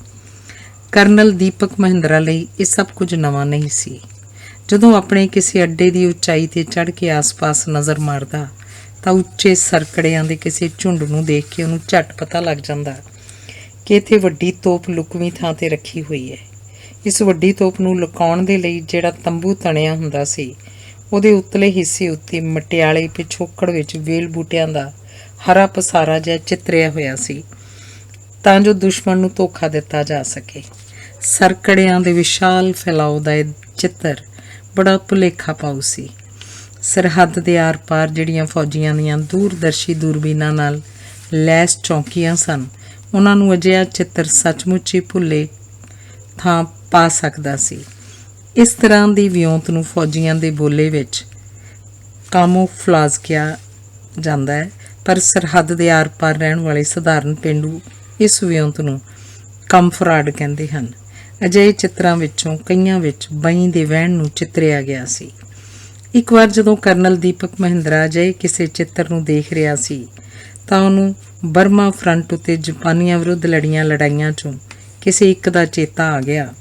ਕਰਨਲ ਦੀਪਕ ਮਹਿੰਦਰਾ ਲਈ ਇਹ ਸਭ ਕੁਝ ਨਵਾਂ ਨਹੀਂ ਸੀ। ਜਦੋਂ ਆਪਣੇ ਕਿਸੇ ਅੱਡੇ ਦੀ ਉਚਾਈ 'ਤੇ ਚੜ੍ਹ ਕੇ ਆਸ-ਪਾਸ ਨਜ਼ਰ ਮਾਰਦਾ ਤਾਂ ਉੱਚੇ ਸਰਕੜਿਆਂ ਦੇ ਕਿਸੇ ਝੁੰਡ ਨੂੰ ਦੇਖ ਕੇ ਉਹਨੂੰ ਝੱਟ ਪਤਾ ਲੱਗ ਜਾਂਦਾ ਕਿ ਇੱਥੇ ਵੱਡੀ ਤੋਪ ਲੁਕਵੀਂ ਥਾਂ 'ਤੇ ਰੱਖੀ ਹੋਈ ਹੈ। ਇਸ ਵੱਡੀ ਤੋਪ ਨੂੰ ਲੁਕਾਉਣ ਦੇ ਲਈ ਜਿਹੜਾ ਤੰਬੂ ਤਣਿਆ ਹੁੰਦਾ ਸੀ ਉਹਦੇ ਉਤਲੇ ਹਿੱਸੇ ਉੱਤੇ ਮਟਿਆਲੇ ਪਿਛੋਕੜ ਵਿੱਚ ਵੇਲ ਬੂਟਿਆਂ ਦਾ ਹਰਾ ਪਸਾਰਾ ਜਿਹਾ ਚਿੱਤਰਿਆ ਹੋਇਆ ਸੀ ਤਾਂ ਜੋ ਦੁਸ਼ਮਣ ਨੂੰ ਧੋਖਾ ਦਿੱਤਾ ਜਾ ਸਕੇ। ਸਰਕੜਿਆਂ ਦੇ ਵਿਸ਼ਾਲ ਫੈਲਾਅ ਦਾ ਇਹ ਚਿੱਤਰ ਬੜਾ ਭੁਲੇਖਾ ਪਾਊ ਸੀ। ਸਰਹੱਦ ਦੇ ਆਰ-ਪਾਰ ਜਿਹੜੀਆਂ ਫੌਜੀਆਂ ਦੀਆਂ ਦੂਰਦਰਸ਼ੀ ਦੂਰਬੀਨਾਂ ਨਾਲ ਲੈਸ ਚੌਂਕੀਆਂ ਸਨ ਉਹਨਾਂ ਨੂੰ ਅਜਿਹਾ ਚਿੱਤਰ ਸੱਚਮੁੱਚ ਹੀ ਭੁੱਲੇ ਥਾਂ ਪਾ ਸਕਦਾ ਸੀ। ਇਸ ਤਰ੍ਹਾਂ ਦੀ ਵਿਉਂਤ ਨੂੰ ਫੌਜੀਆਂ ਦੇ ਬੋਲੇ ਵਿੱਚ ਕਾਮੋਫਲਾਜ ਕਿਹਾ ਜਾਂਦਾ ਹੈ, ਪਰ ਸਰਹੱਦ ਦੇ ਆਰ-ਪਾਰ ਰਹਿਣ ਵਾਲੇ ਸਧਾਰਨ ਪੇਂਡੂ ਇਸ ਵਿਉਂਤ ਨੂੰ ਕੰਫਰਾਡ ਕਹਿੰਦੇ ਹਨ। ਅਜਿਹੇ ਚਿੱਤਰਾਂ ਵਿੱਚੋਂ ਕਈਆਂ ਵਿੱਚ ਬਈ ਦੇ ਵਹਿਣ ਨੂੰ ਚਿੱਤਰਿਆ ਗਿਆ ਸੀ। ਇੱਕ ਵਾਰ ਜਦੋਂ ਕਰਨਲ ਦੀਪਕ ਮਹਿੰਦਰਾ ਅਜਿਹੇ ਕਿਸੇ ਚਿੱਤਰ ਨੂੰ ਦੇਖ ਰਿਹਾ ਸੀ ਤਾਂ ਉਹਨੂੰ ਬਰਮਾ ਫਰੰਟ ਉੱਤੇ ਜਾਪਾਨੀਆਂ ਵਿਰੁੱਧ ਲੜੀਆਂ ਲੜਾਈਆਂ 'ਚੋਂ ਕਿਸੇ ਇੱਕ ਦਾ ਚੇਤਾ ਆ ਗਿਆ।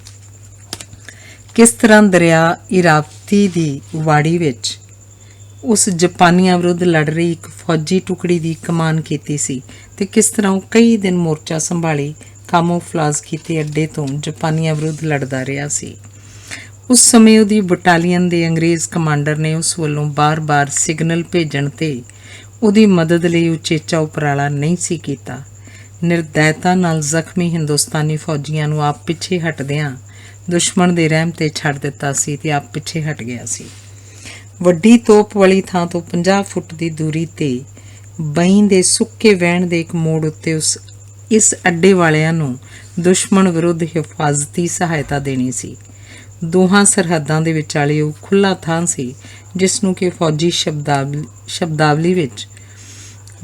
ਕਿਸ ਤਰ੍ਹਾਂ ਦਰਿਆ ਇਰਾਵਤੀ ਦੀ ਵਾੜੀ ਵਿੱਚ ਉਸ ਜਾਪਾਨੀਆਂ ਵਿਰੁੱਧ ਲੜ ਰਹੀ ਇੱਕ ਫੌਜੀ ਟੁਕੜੀ ਦੀ ਕਮਾਨ ਕੀਤੀ ਸੀ ਤੇ ਕਿਸ ਤਰ੍ਹਾਂ ਉਹ ਕਈ ਦਿਨ ਮੋਰਚਾ ਸੰਭਾਲੀ ਕਾਮੋਫਲਾਜ ਕੀਤੇ ਅੱਡੇ ਤੋਂ ਜਾਪਾਨੀਆਂ ਵਿਰੁੱਧ ਲੜਦਾ ਰਿਹਾ ਸੀ। ਉਸ ਸਮੇਂ ਉਹਦੀ ਬਟਾਲੀਅਨ ਦੇ ਅੰਗਰੇਜ਼ ਕਮਾਂਡਰ ਨੇ ਉਸ ਵੱਲੋਂ ਬਾਰ-ਬਾਰ ਸਿਗਨਲ ਭੇਜਣ ਤੇ ਉਹਦੀ ਮਦਦ ਲਈ ਉਚੇਚਾ ਉਪਰਾਲਾ ਨਹੀਂ ਸੀ ਕੀਤਾ। ਨਿਰਦੈਤਾ ਨਾਲ ਜ਼ਖਮੀ ਹਿੰਦੁਸਤਾਨੀ ਫੌਜੀਆਂ ਨੂੰ ਆਪ ਪਿੱਛੇ ਹਟਦਿਆਂ ਦੁਸ਼ਮਣ ਦੇ ਰਹਿਮ ਤੇ ਛੱਡ ਦਿੱਤਾ ਸੀ ਤੇ ਆਪ ਪਿੱਛੇ ਹਟ ਗਿਆ ਸੀ। ਵੱਡੀ ਤੋਪ ਵਾਲੀ ਥਾਂ ਤੋਂ 50 ਫੁੱਟ ਦੀ ਦੂਰੀ ਤੇ ਬਈ ਦੇ ਸੁੱਕੇ ਵਹਿਣ ਦੇ ਇੱਕ ਮੋੜ ਉੱਤੇ ਇਸ ਅੱਡੇ ਵਾਲਿਆਂ ਨੂੰ ਦੁਸ਼ਮਣ ਵਿਰੁੱਧ ਹਿਫਾਜ਼ਤੀ ਸਹਾਇਤਾ ਦੇਣੀ ਸੀ। ਦੋਹਾਂ ਸਰਹੱਦਾਂ ਦੇ ਵਿਚਾਲੇ ਉਹ ਖੁੱਲ੍ਹਾ ਥਾਂ ਸੀ ਜਿਸ ਨੂੰ ਕਿ ਫੌਜੀ ਸ਼ਬਦਾਵਲੀ ਵਿੱਚ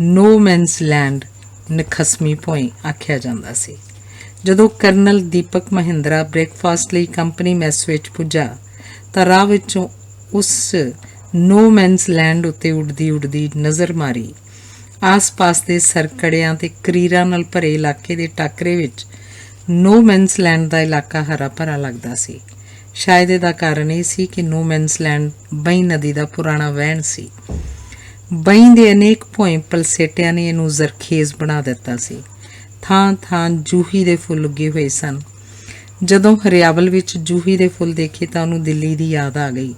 ਨੋ ਮੈਨਸ ਲੈਂਡ ਨਖਸਮੀ ਭੋਏ ਆਖਿਆ ਜਾਂਦਾ ਸੀ। ਜਦੋਂ ਕਰਨਲ ਦੀਪਕ ਮਹਿੰਦਰਾ ਬ੍ਰੇਕਫਾਸਟ ਲਈ ਕੰਪਨੀ ਮੈਸ ਵਿੱਚ ਪੁੱਜਾ ਤਾਂ ਰਾਹ ਵਿੱਚੋਂ ਉਸ ਨੋ ਮੈਨਸ ਲੈਂਡ ਉੱਤੇ ਉੱਡਦੀ ਨਜ਼ਰ ਮਾਰੀ। ਆਸ-ਪਾਸ ਦੇ ਸਰਕੜਿਆਂ ਤੇ ਕਰੀਰਾਂ ਨਾਲ ਭਰੇ ਇਲਾਕੇ ਦੇ ਟਾਕਰੇ ਵਿੱਚ ਨੋ ਮੈਨਸ ਲੈਂਡ ਦਾ ਇਲਾਕਾ ਹਰਾ ਭਰਾ ਲੱਗਦਾ ਸੀ। ਸ਼ਾਇਦ ਇਹਦਾ ਕਾਰਨ ਇਹ ਸੀ ਕਿ ਨੋ ਮੈਨਸ ਲੈਂਡ ਬਈ ਨਦੀ ਦਾ ਪੁਰਾਣਾ ਵਹਿਣ ਸੀ। ਬਈ ਦੇ ਅਨੇਕ ਭੋਏ ਪਲਸੇਟਿਆਂ ਨੇ ਇਹਨੂੰ ਜ਼ਰਖੇਜ਼ ਬਣਾ ਦਿੱਤਾ ਸੀ। ਥਾਂ ਜੂਹੀ ਦੇ ਫੁੱਲ ਉੱਗੇ ਹੋਏ ਸਨ। ਜਦੋਂ ਹਰਿਆਵਲ ਵਿੱਚ ਜੂਹੀ ਦੇ ਫੁੱਲ ਦੇਖੇ ਤਾਂ ਉਹਨੂੰ ਦਿੱਲੀ ਦੀ ਯਾਦ ਆ ਗਈ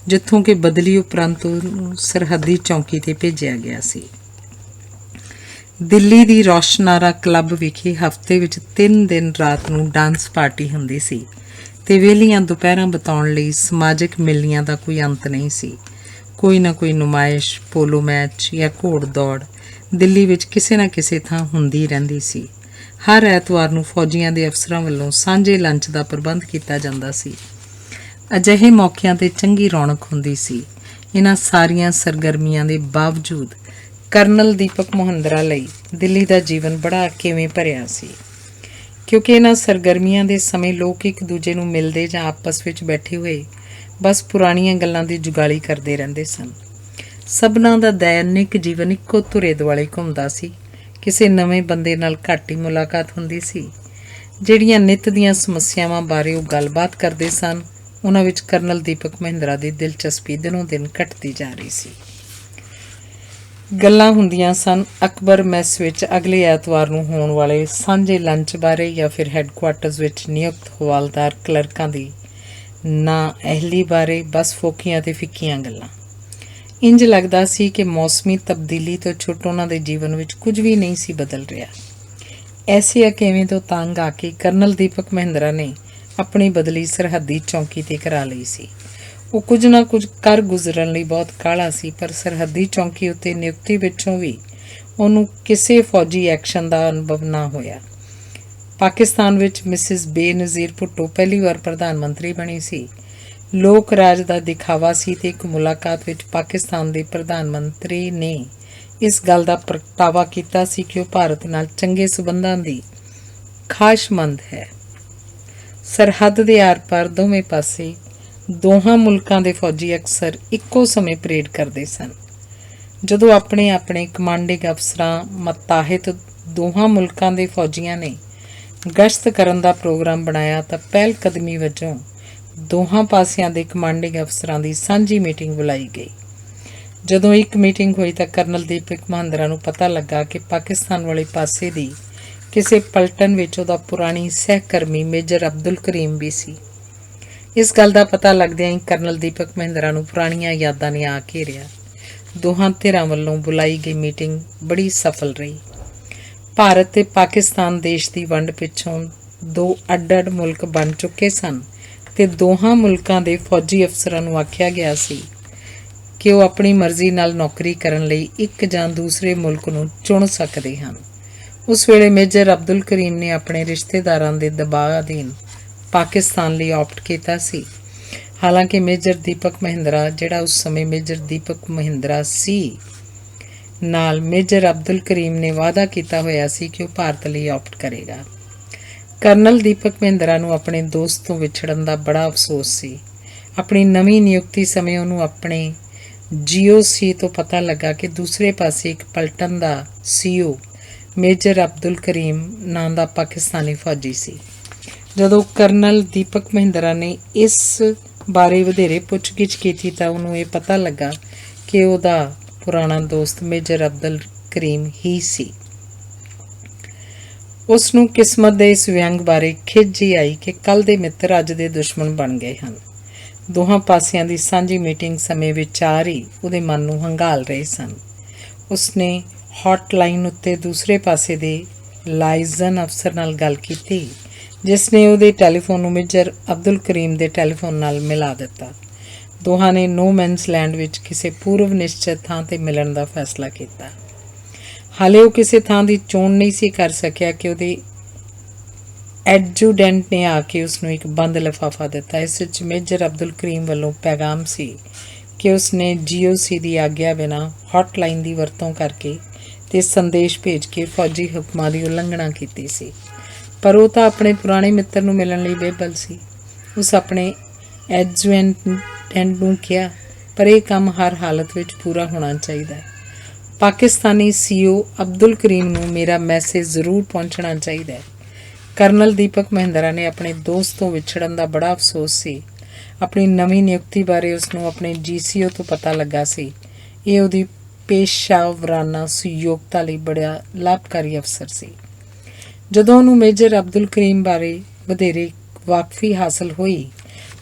ਜਿੱਥੋਂ ਕਿ ਬਦਲੀ ਉਪਰੰਤ ਉਹਨੂੰ ਸਰਹੱਦੀ ਚੌਂਕੀ 'ਤੇ ਭੇਜਿਆ ਗਿਆ ਸੀ। ਦਿੱਲੀ ਦੀ ਰੋਸ਼ਨਾਰਾ ਕਲੱਬ ਵਿਖੇ ਹਫ਼ਤੇ ਵਿੱਚ 3 ਦਿਨ ਰਾਤ ਨੂੰ ਡਾਂਸ ਪਾਰਟੀ ਹੁੰਦੀ ਸੀ ਤੇ ਵਿਹਲੀਆਂ ਦੁਪਹਿਰਾਂ ਬਿਤਾਉਣ ਲਈ ਸਮਾਜਿਕ ਮਿਲਣੀਆਂ ਦਾ ਕੋਈ ਅੰਤ ਨਹੀਂ ਸੀ। ਕੋਈ ਨਾ ਕੋਈ ਨੁਮਾਇਸ਼, ਪੋਲੋ ਮੈਚ ਜਾਂ ਘੋੜ ਦੌੜ ਦਿੱਲੀ ਵਿੱਚ ਕਿਸੇ ਨਾ ਕਿਸੇ ਥਾਂ ਹੁੰਦੀ ਰਹਿੰਦੀ ਸੀ। ਹਰ ਐਤਵਾਰ ਨੂੰ ਫੌਜੀਆਂ ਦੇ ਅਫਸਰਾਂ ਵੱਲੋਂ ਸਾਂਝੇ ਲੰਚ ਦਾ ਪ੍ਰਬੰਧ ਕੀਤਾ ਜਾਂਦਾ ਸੀ। ਅਜਿਹੇ ਮੌਕਿਆਂ 'ਤੇ ਚੰਗੀ ਰੌਣਕ ਹੁੰਦੀ ਸੀ। ਇਹਨਾਂ ਸਾਰੀਆਂ ਸਰਗਰਮੀਆਂ ਦੇ ਬਾਵਜੂਦ ਕਰਨਲ ਦੀਪਕ ਮਹਿੰਦਰਾ ਲਈ ਦਿੱਲੀ ਦਾ ਜੀਵਨ ਬੜਾ ਕਿਵੇਂ ਭਰਿਆ ਸੀ, ਕਿਉਂਕਿ ਇਹਨਾਂ ਸਰਗਰਮੀਆਂ ਦੇ ਸਮੇਂ ਲੋਕ ਇੱਕ ਦੂਜੇ ਨੂੰ ਮਿਲਦੇ ਜਾਂ ਆਪਸ ਵਿੱਚ ਬੈਠੇ ਹੋਏ ਬਸ ਪੁਰਾਣੀਆਂ ਗੱਲਾਂ ਦੀ ਜੁਗਾਲੀ ਕਰਦੇ ਰਹਿੰਦੇ ਸਨ। ਸਭਨਾਂ ਦਾ ਦੈਨਿਕ ਜੀਵਨ ਇੱਕੋ ਧੁਰੇ ਦੁਆਲੇ ਘੁੰਮਦਾ ਸੀ। ਕਿਸੇ ਨਵੇਂ ਬੰਦੇ ਨਾਲ ਘੱਟ ਹੀ ਮੁਲਾਕਾਤ ਹੁੰਦੀ ਸੀ। ਜਿਹੜੀਆਂ ਨਿੱਤ ਦੀਆਂ ਸਮੱਸਿਆਵਾਂ ਬਾਰੇ ਉਹ ਗੱਲਬਾਤ ਕਰਦੇ ਸਨ ਉਹਨਾਂ ਵਿੱਚ ਕਰਨਲ ਦੀਪਕ ਮਹਿੰਦਰਾ ਦੀ ਦਿਲਚਸਪੀ ਦਿਨੋਂ ਦਿਨ ਘਟਦੀ ਜਾ ਰਹੀ ਸੀ। ਗੱਲਾਂ ਹੁੰਦੀਆਂ ਸਨ ਅਕਬਰ ਮੈਸ ਵਿੱਚ ਅਗਲੇ ਐਤਵਾਰ ਨੂੰ ਹੋਣ ਵਾਲੇ ਸਾਂਝੇ ਲੰਚ ਬਾਰੇ ਜਾਂ ਫਿਰ ਹੈੱਡਕੁਆਰਟਰਸ ਵਿੱਚ ਨਿਯੁਕਤ ਹਵਾਲਦਾਰ ਕਲਰਕਾਂ ਦੀ ਨਾ ਅਹਿਲੀ ਬਾਰੇ। ਬਸ ਫੋਕੀਆਂ ਤੇ ਫਿੱਕੀਆਂ ਗੱਲਾਂ। ਇੰਜ ਲੱਗਦਾ ਸੀ ਕਿ ਮੌਸਮੀ ਤਬਦੀਲੀ ਤੋਂ ਛੁੱਟ ਉਹਨਾਂ ਦੇ ਜੀਵਨ ਵਿੱਚ ਕੁਝ ਵੀ ਨਹੀਂ ਸੀ ਬਦਲ ਰਿਹਾ। ਐਸੇ ਅਕੇਵੇਂ ਤੋਂ ਤੰਗ ਆ ਕੇ ਕਰਨਲ ਦੀਪਕ ਮਹਿੰਦਰਾ ਨੇ ਆਪਣੀ ਬਦਲੀ ਸਰਹੱਦੀ ਚੌਂਕੀ 'ਤੇ ਕਰਾ ਲਈ ਸੀ। ਉਹ ਕੁਝ ਨਾ ਕੁਝ ਕਰ ਗੁਜ਼ਰਨ ਲਈ ਬਹੁਤ ਕਾਹਲਾ ਸੀ, ਪਰ ਸਰਹੱਦੀ ਚੌਂਕੀ ਉੱਤੇ ਨਿਯੁਕਤੀ ਵਿੱਚੋਂ ਵੀ ਉਹਨੂੰ ਕਿਸੇ ਫੌਜੀ ਐਕਸ਼ਨ ਦਾ ਅਨੁਭਵ ਨਾ ਹੋਇਆ। ਪਾਕਿਸਤਾਨ ਵਿੱਚ ਮਿਸਿਸ ਬੇਨਜ਼ੀਰ ਭੁੱਟੋ ਪਹਿਲੀ ਵਾਰ ਪ੍ਰਧਾਨ ਮੰਤਰੀ ਬਣੀ ਸੀ। ਲੋਕ ਰਾਜ ਦਾ ਦਿਖਾਵਾ ਸੀ ਤੇ ਇੱਕ ਮੁਲਾਕਾਤ ਵਿੱਚ ਪਾਕਿਸਤਾਨ ਦੇ ਪ੍ਰਧਾਨ ਮੰਤਰੀ ਨੇ ਇਸ ਗੱਲ ਦਾ ਪ੍ਰਗਟਾਵਾ ਕੀਤਾ ਸੀ ਕਿ ਉਹ ਭਾਰਤ ਨਾਲ ਚੰਗੇ ਸਬੰਧਾਂ ਦੀ ਖਾਹਿਸ਼ਮੰਦ ਹੈ। ਸਰਹੱਦ ਦੇ ਆਰ-ਪਾਰ ਦੋਵੇਂ ਪਾਸੇ ਦੋਹਾਂ ਮੁਲਕਾਂ ਦੇ ਫੌਜੀ ਅਕਸਰ ਇੱਕੋ ਸਮੇਂ ਪਰੇਡ ਕਰਦੇ ਸਨ। ਜਦੋਂ ਆਪਣੇ ਆਪਣੇ ਕਮਾਂਡਿੰਗ ਅਫਸਰਾਂ ਮੁਤਾਹਿਦ ਦੋਹਾਂ ਮੁਲਕਾਂ ਦੇ ਫੌਜੀਆਂ ਨੇ ਗਸ਼ਤ ਕਰਨ ਦਾ ਪ੍ਰੋਗਰਾਮ ਬਣਾਇਆ ਤਾਂ ਪਹਿਲ ਕਦਮੀ ਵਜੋਂ ਦੋਹਾਂ ਪਾਸਿਆਂ ਦੇ ਕਮਾਂਡਿੰਗ ਅਫਸਰਾਂ ਦੀ ਸਾਂਝੀ ਮੀਟਿੰਗ ਬੁਲਾਈ ਗਈ। ਜਦੋਂ ਇੱਕ ਮੀਟਿੰਗ ਹੋਈ ਤਾਂ ਕਰਨਲ ਦੀਪਕ ਮਹਿੰਦਰਾ ਨੂੰ ਪਤਾ ਲੱਗਾ ਕਿ ਪਾਕਿਸਤਾਨ ਵਾਲੇ ਪਾਸੇ ਦੀ ਕਿਸੇ ਪਲਟਨ ਵਿੱਚ ਉਹਦਾ ਪੁਰਾਣੀ ਸਹਿਕਰਮੀ ਮੇਜਰ ਅਬਦੁਲ ਕਰੀਮ ਵੀ ਸੀ। ਇਸ ਗੱਲ ਦਾ ਪਤਾ ਲੱਗਦਿਆਂ ਹੀ ਕਰਨਲ ਦੀਪਕ ਮਹਿੰਦਰਾ ਨੂੰ ਪੁਰਾਣੀਆਂ ਯਾਦਾਂ ਨੇ ਆ ਘੇਰਿਆ। ਦੋਹਾਂ ਧਿਰਾਂ ਵੱਲੋਂ ਬੁਲਾਈ ਗਈ ਮੀਟਿੰਗ ਬੜੀ ਸਫਲ ਰਹੀ। ਭਾਰਤ ਤੇ ਪਾਕਿਸਤਾਨ ਦੇਸ਼ ਦੀ ਵੰਡ ਪਿੱਛੋਂ ਦੋ ਅੱਡ-ਅੱਡ ਮੁਲਕ ਬਣ ਚੁੱਕੇ ਸਨ ਤੇ ਦੋਹਾਂ ਮੁਲਕਾਂ ਦੇ ਫੌਜੀ ਅਫਸਰਾਂ ਨੂੰ ਆਖਿਆ ਗਿਆ ਸੀ ਕਿ ਉਹ ਆਪਣੀ ਮਰਜ਼ੀ ਨਾਲ ਨੌਕਰੀ ਕਰਨ ਲਈ ਇੱਕ ਜਾਂ ਦੂਸਰੇ ਮੁਲਕ ਨੂੰ ਚੁਣ ਸਕਦੇ ਹਨ। ਉਸ ਵੇਲੇ ਮੇਜਰ ਅਬਦੁਲ ਕਰੀਮ ਨੇ ਆਪਣੇ ਰਿਸ਼ਤੇਦਾਰਾਂ ਦੇ ਦਬਾਅ ਅਧੀਨ ਪਾਕਿਸਤਾਨ ਲਈ ਆਪਟ ਕੀਤਾ ਸੀ। ਹਾਲਾਂਕਿ ਮੇਜਰ ਦੀਪਕ ਮਹਿੰਦਰਾ, ਜਿਹੜਾ ਉਸ ਸਮੇਂ ਮੇਜਰ ਦੀਪਕ ਮਹਿੰਦਰਾ ਸੀ, ਨਾਲ ਮੇਜਰ ਅਬਦੁਲ ਕਰੀਮ ਨੇ ਵਾਅਦਾ ਕੀਤਾ ਹੋਇਆ ਸੀ ਕਿ ਉਹ ਭਾਰਤ ਲਈ ਆਪਟ ਕਰੇਗਾ। ਕਰਨਲ ਦੀਪਕ ਮਹਿੰਦਰਾ ਨੂੰ ਆਪਣੇ ਦੋਸਤ ਤੋਂ ਵਿਛੜਨ ਦਾ ਬੜਾ ਅਫਸੋਸ ਸੀ। ਆਪਣੀ ਨਵੀਂ ਨਿਯੁਕਤੀ ਸਮੇਂ ਉਹਨੂੰ ਆਪਣੇ GOC ਤੋਂ ਪਤਾ ਲੱਗਾ ਕਿ ਦੂਸਰੇ ਪਾਸੇ ਇੱਕ ਪਲਟਨ ਦਾ CO ਮੇਜਰ ਅਬਦੁਲ ਕਰੀਮ ਨਾਂ ਦਾ ਪਾਕਿਸਤਾਨੀ ਫੌਜੀ ਸੀ। ਜਦੋਂ ਕਰਨਲ ਦੀਪਕ ਮਹਿੰਦਰਾ ਨੇ ਇਸ ਬਾਰੇ ਵਧੇਰੇ ਪੁੱਛਗਿੱਛ ਕੀਤੀ ਤਾਂ ਉਹਨੂੰ ਇਹ ਪਤਾ ਲੱਗਾ ਕਿ ਉਹਦਾ ਪੁਰਾਣਾ ਦੋਸਤ ਮੇਜਰ ਅਬਦੁਲ ਕਰੀਮ ਹੀ ਸੀ। ਉਸ ਨੂੰ ਕਿਸਮਤ ਦੇ ਇਸ ਵਿਅੰਗ ਬਾਰੇ ਖਿਝ ਹੀ ਆਈ ਕਿ ਕੱਲ੍ਹ ਦੇ ਮਿੱਤਰ ਅੱਜ ਦੇ ਦੁਸ਼ਮਣ ਬਣ ਗਏ ਹਨ। ਦੋਹਾਂ ਪਾਸਿਆਂ ਦੀ ਸਾਂਝੀ ਮੀਟਿੰਗ ਸਮੇਂ ਵਿਚਾਰ ਹੀ ਉਹਦੇ ਮਨ ਨੂੰ ਹੰਗਾਲ ਰਹੇ ਸਨ। ਉਸਨੇ ਹੌਟਲਾਈਨ ਉੱਤੇ ਦੂਸਰੇ ਪਾਸੇ ਦੇ ਲਾਇਜ਼ਨ ਅਫਸਰ ਨਾਲ ਗੱਲ ਕੀਤੀ, ਜਿਸ ਨੇ ਉਹਦੇ ਟੈਲੀਫੋਨ ਨੂੰ ਮੇਜਰ ਅਬਦੁਲ ਕਰੀਮ ਦੇ ਟੈਲੀਫੋਨ ਨਾਲ ਮਿਲਾ ਦਿੱਤਾ। ਦੋਹਾਂ ਨੇ ਨੋ ਮੈਨਸ ਲੈਂਡ ਵਿੱਚ ਕਿਸੇ ਪੂਰਵ ਨਿਸ਼ਚਿਤ ਥਾਂ 'ਤੇ ਮਿਲਣ ਦਾ ਫੈਸਲਾ ਕੀਤਾ। ਹਾਲੇ ਉਹ ਕਿਸੇ ਥਾਂ ਦੀ ਚੋਣ ਨਹੀਂ ਸੀ ਕਰ ਸਕਿਆ ਕਿ ਉਹਦੇ ਐਡਜੂਡੈਂਟ ਨੇ ਆ ਕੇ ਉਸਨੂੰ ਇੱਕ ਬੰਦ ਲਿਫਾਫਾ ਦਿੱਤਾ। ਇਸ ਵਿੱਚ ਮੇਜਰ ਅਬਦੁਲ ਕਰੀਮ ਵੱਲੋਂ ਪੈਗਾਮ ਸੀ ਕਿ ਉਸਨੇ GOC ਦੀ ਆਗਿਆ ਬਿਨਾਂ ਹੌਟਲਾਈਨ ਦੀ ਵਰਤੋਂ ਕਰਕੇ ਤੇ ਸੰਦੇਸ਼ ਭੇਜ ਕੇ ਫੌਜੀ ਹੁਕਮਾਂ ਦੀ ਉਲੰਘਣਾ ਕੀਤੀ ਸੀ। ਪਰ ਉਹ ਤਾਂ ਆਪਣੇ ਪੁਰਾਣੇ ਮਿੱਤਰ ਨੂੰ ਮਿਲਣ ਲਈ ਬੇਬਲ ਸੀ। ਉਸ ਆਪਣੇ ਐਡਜੂਡੈਂਟ ਨੂੰ ਕਿਹਾ, ਪਰ ਇਹ ਕੰਮ ਹਰ ਹਾਲਤ ਵਿੱਚ ਪੂਰਾ ਹੋਣਾ ਚਾਹੀਦਾ ਹੈ। ਪਾਕਿਸਤਾਨੀ CO ਅਬਦੁਲ ਕਰੀਮ ਨੂੰ ਮੇਰਾ ਮੈਸੇਜ ਜ਼ਰੂਰ ਪਹੁੰਚਣਾ ਚਾਹੀਦਾ ਹੈ। ਕਰਨਲ ਦੀਪਕ ਮਹਿੰਦਰਾ ਨੇ ਆਪਣੇ ਦੋਸਤ ਤੋਂ ਵਿਛੜਨ ਦਾ ਬੜਾ ਅਫਸੋਸ ਸੀ। ਆਪਣੀ ਨਵੀਂ ਨਿਯੁਕਤੀ ਬਾਰੇ ਉਸਨੂੰ ਆਪਣੇ GCO ਤੋਂ ਪਤਾ ਲੱਗਾ ਸੀ। ਇਹ ਉਹਦੀ ਪੇਸ਼ਾਵਰਾਨਾ ਸਹਿਯੋਗਤਾ ਲਈ ਬੜਾ ਲਾਭਕਾਰੀ ਅਫਸਰ ਸੀ। ਜਦੋਂ ਉਹਨੂੰ ਮੇਜਰ ਅਬਦੁਲ ਕਰੀਮ ਬਾਰੇ ਵਧੇਰੇ ਵਾਕਫੀ ਹਾਸਲ ਹੋਈ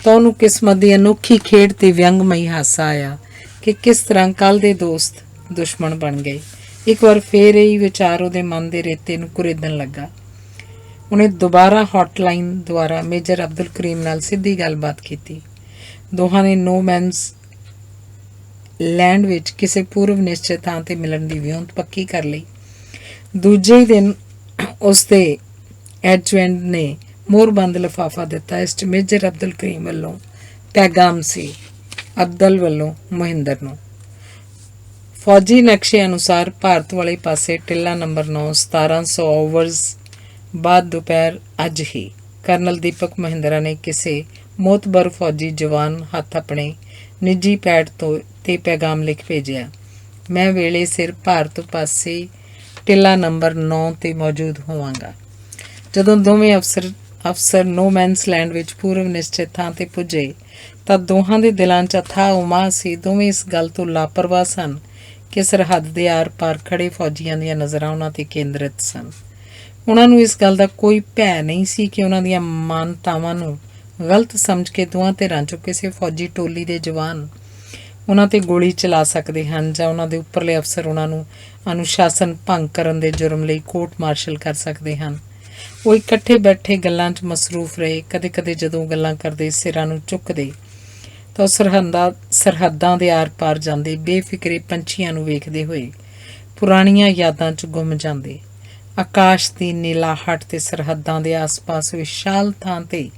ਤਾਂ ਉਹਨੂੰ ਕਿਸਮਤ ਦੀ ਅਨੋਖੀ ਖੇਡ ਤੇ ਵਿਅੰਗਮਈ ਹਾਸਾ ਆਇਆ ਕਿ ਕਿਸ ਤਰ੍ਹਾਂ ਕੱਲ੍ਹ ਦੇ ਦੋਸਤ ਦੁਸ਼ਮਣ ਬਣ ਗਏ। ਇੱਕ ਵਾਰ ਫੇਰ ਇਹ ਵਿਚਾਰ ਉਹਦੇ ਮਨ ਦੇ ਰੇਤੇ ਨੂੰ ਕੁਰੇਦਣ ਲੱਗਾ। ਉਹਨੇ ਦੁਬਾਰਾ ਹੌਟਲਾਈਨ ਦੁਆਰਾ ਮੇਜਰ ਅਬਦੁਲ ਕਰੀਮ ਨਾਲ ਸਿੱਧੀ ਗੱਲਬਾਤ ਕੀਤੀ। ਦੋਹਾਂ ਨੇ ਨੋ ਮੈਨਸ ਲੈਂਡ ਵਿੱਚ ਕਿਸੇ ਪੂਰਵ ਨਿਸ਼ਚਿਤ ਥਾਂ 'ਤੇ ਮਿਲਣ ਦੀ ਵਿਉਂਤ ਪੱਕੀ ਕਰ ਲਈ। ਦੂਜੇ ਹੀ ਦਿਨ ਉਸਦੇ ਐਡਜੂਡੈਂਟ ਨੇ ਮੋਹਰਬੰਦ ਲਿਫਾਫਾ ਦਿੱਤਾ। ਇਸ 'ਚ ਮੇਜਰ ਅਬਦੁਲ ਕਰੀਮ ਵੱਲੋਂ ਪੈਗਾਮ ਸੀ, ਅਬਦਲ ਵੱਲੋਂ ਮਹਿੰਦਰ ਨੂੰ। ਫੌਜੀ ਨਕਸ਼ੇ ਅਨੁਸਾਰ ਭਾਰਤ ਵਾਲੇ ਪਾਸੇ ਟਿੱਲਾ ਨੰਬਰ 9 1700 ਆਵਰਜ਼ ਬਾਅਦ ਦੁਪਹਿਰ ਅੱਜ ਹੀ ਕਰਨਲ ਦੀਪਕ ਮਹਿੰਦਰਾ ਨੇ ਕਿਸੇ ਮੋਤਬਰ ਫੌਜੀ ਜਵਾਨ ਹੱਥ ਆਪਣੇ ਨਿੱਜੀ ਪੈਡ ਤੋਂ ਤੇ ਪੈਗਾਮ ਲਿਖ ਭੇਜਿਆ, ਮੈਂ ਵੇਲੇ ਸਿਰ ਭਾਰਤ ਪਾਸੇ ਟਿੱਲਾ ਨੰਬਰ 9 'ਤੇ ਮੌਜੂਦ ਹੋਵਾਂਗਾ। ਜਦੋਂ ਦੋਵੇਂ ਅਫਸਰ ਨੋ ਮੈਨਸ ਲੈਂਡ ਵਿੱਚ ਪੂਰਵ ਨਿਸ਼ਚਿਤ ਥਾਂ 'ਤੇ ਪੁੱਜੇ ਤਾਂ ਦੋਹਾਂ ਦੇ ਦਿਲਾਂ 'ਚ ਅਥਾਹ ਉਮਾ ਸੀ। ਦੋਵੇਂ ਇਸ ਗੱਲ ਤੋਂ ਲਾਪਰਵਾਹ ਸਨ ਕਿ ਸਰਹੱਦ ਦੇ ਆਰ-ਪਾਰ ਖੜ੍ਹੇ ਫੌਜੀਆਂ ਦੀਆਂ ਨਜ਼ਰਾਂ ਉਹਨਾਂ 'ਤੇ ਕੇਂਦਰਿਤ ਸਨ। ਉਹਨਾਂ ਨੂੰ ਇਸ ਗੱਲ ਦਾ ਕੋਈ ਭੈ ਨਹੀਂ ਸੀ ਕਿ ਉਹਨਾਂ ਦੀਆਂ ਮਾਨਤਾਵਾਂ ਨੂੰ ਗਲਤ ਸਮਝ ਕੇ ਦੋਹਾਂ ਧਿਰਾਂ 'ਚੋਂ ਕਿਸੇ ਫੌਜੀ ਟੋਲੀ ਦੇ ਜਵਾਨ ਉਹਨਾਂ 'ਤੇ ਗੋਲੀ ਚਲਾ ਸਕਦੇ ਹਨ ਜਾਂ ਉਹਨਾਂ ਦੇ ਉੱਪਰਲੇ ਅਫਸਰ ਉਹਨਾਂ ਨੂੰ ਅਨੁਸ਼ਾਸਨ ਭੰਗ ਕਰਨ ਦੇ ਜੁਰਮ ਲਈ ਕੋਰਟ ਮਾਰਸ਼ਲ ਕਰ ਸਕਦੇ ਹਨ। ਉਹ ਇਕੱਠੇ ਬੈਠੇ ਗੱਲਾਂ 'ਚ ਮਸਰੂਫ ਰਹੇ। ਕਦੇ ਕਦੇ ਜਦੋਂ ਗੱਲਾਂ ਕਰਦੇ ਸਿਰਾਂ ਨੂੰ ਚੁੱਕਦੇ ਤਾਂ ਉਹ ਸਰਹੱਦਾਂ ਦੇ ਆਰ ਪਾਰ ਜਾਂਦੇ, ਬੇਫਿਕਰੇ ਪੰਛੀਆਂ ਨੂੰ ਵੇਖਦੇ ਹੋਏ ਪੁਰਾਣੀਆਂ ਯਾਦਾਂ 'ਚ ਗੁੰਮ ਜਾਂਦੇ। ਆਕਾਸ਼ ਦੀ ਨੀਲਾਹਟ ਤੇ ਸਰਹੱਦਾਂ ਦੇ ਆਸ-ਪਾਸ ਵਿਸ਼ਾਲ ਥਾਂ 'ਤੇ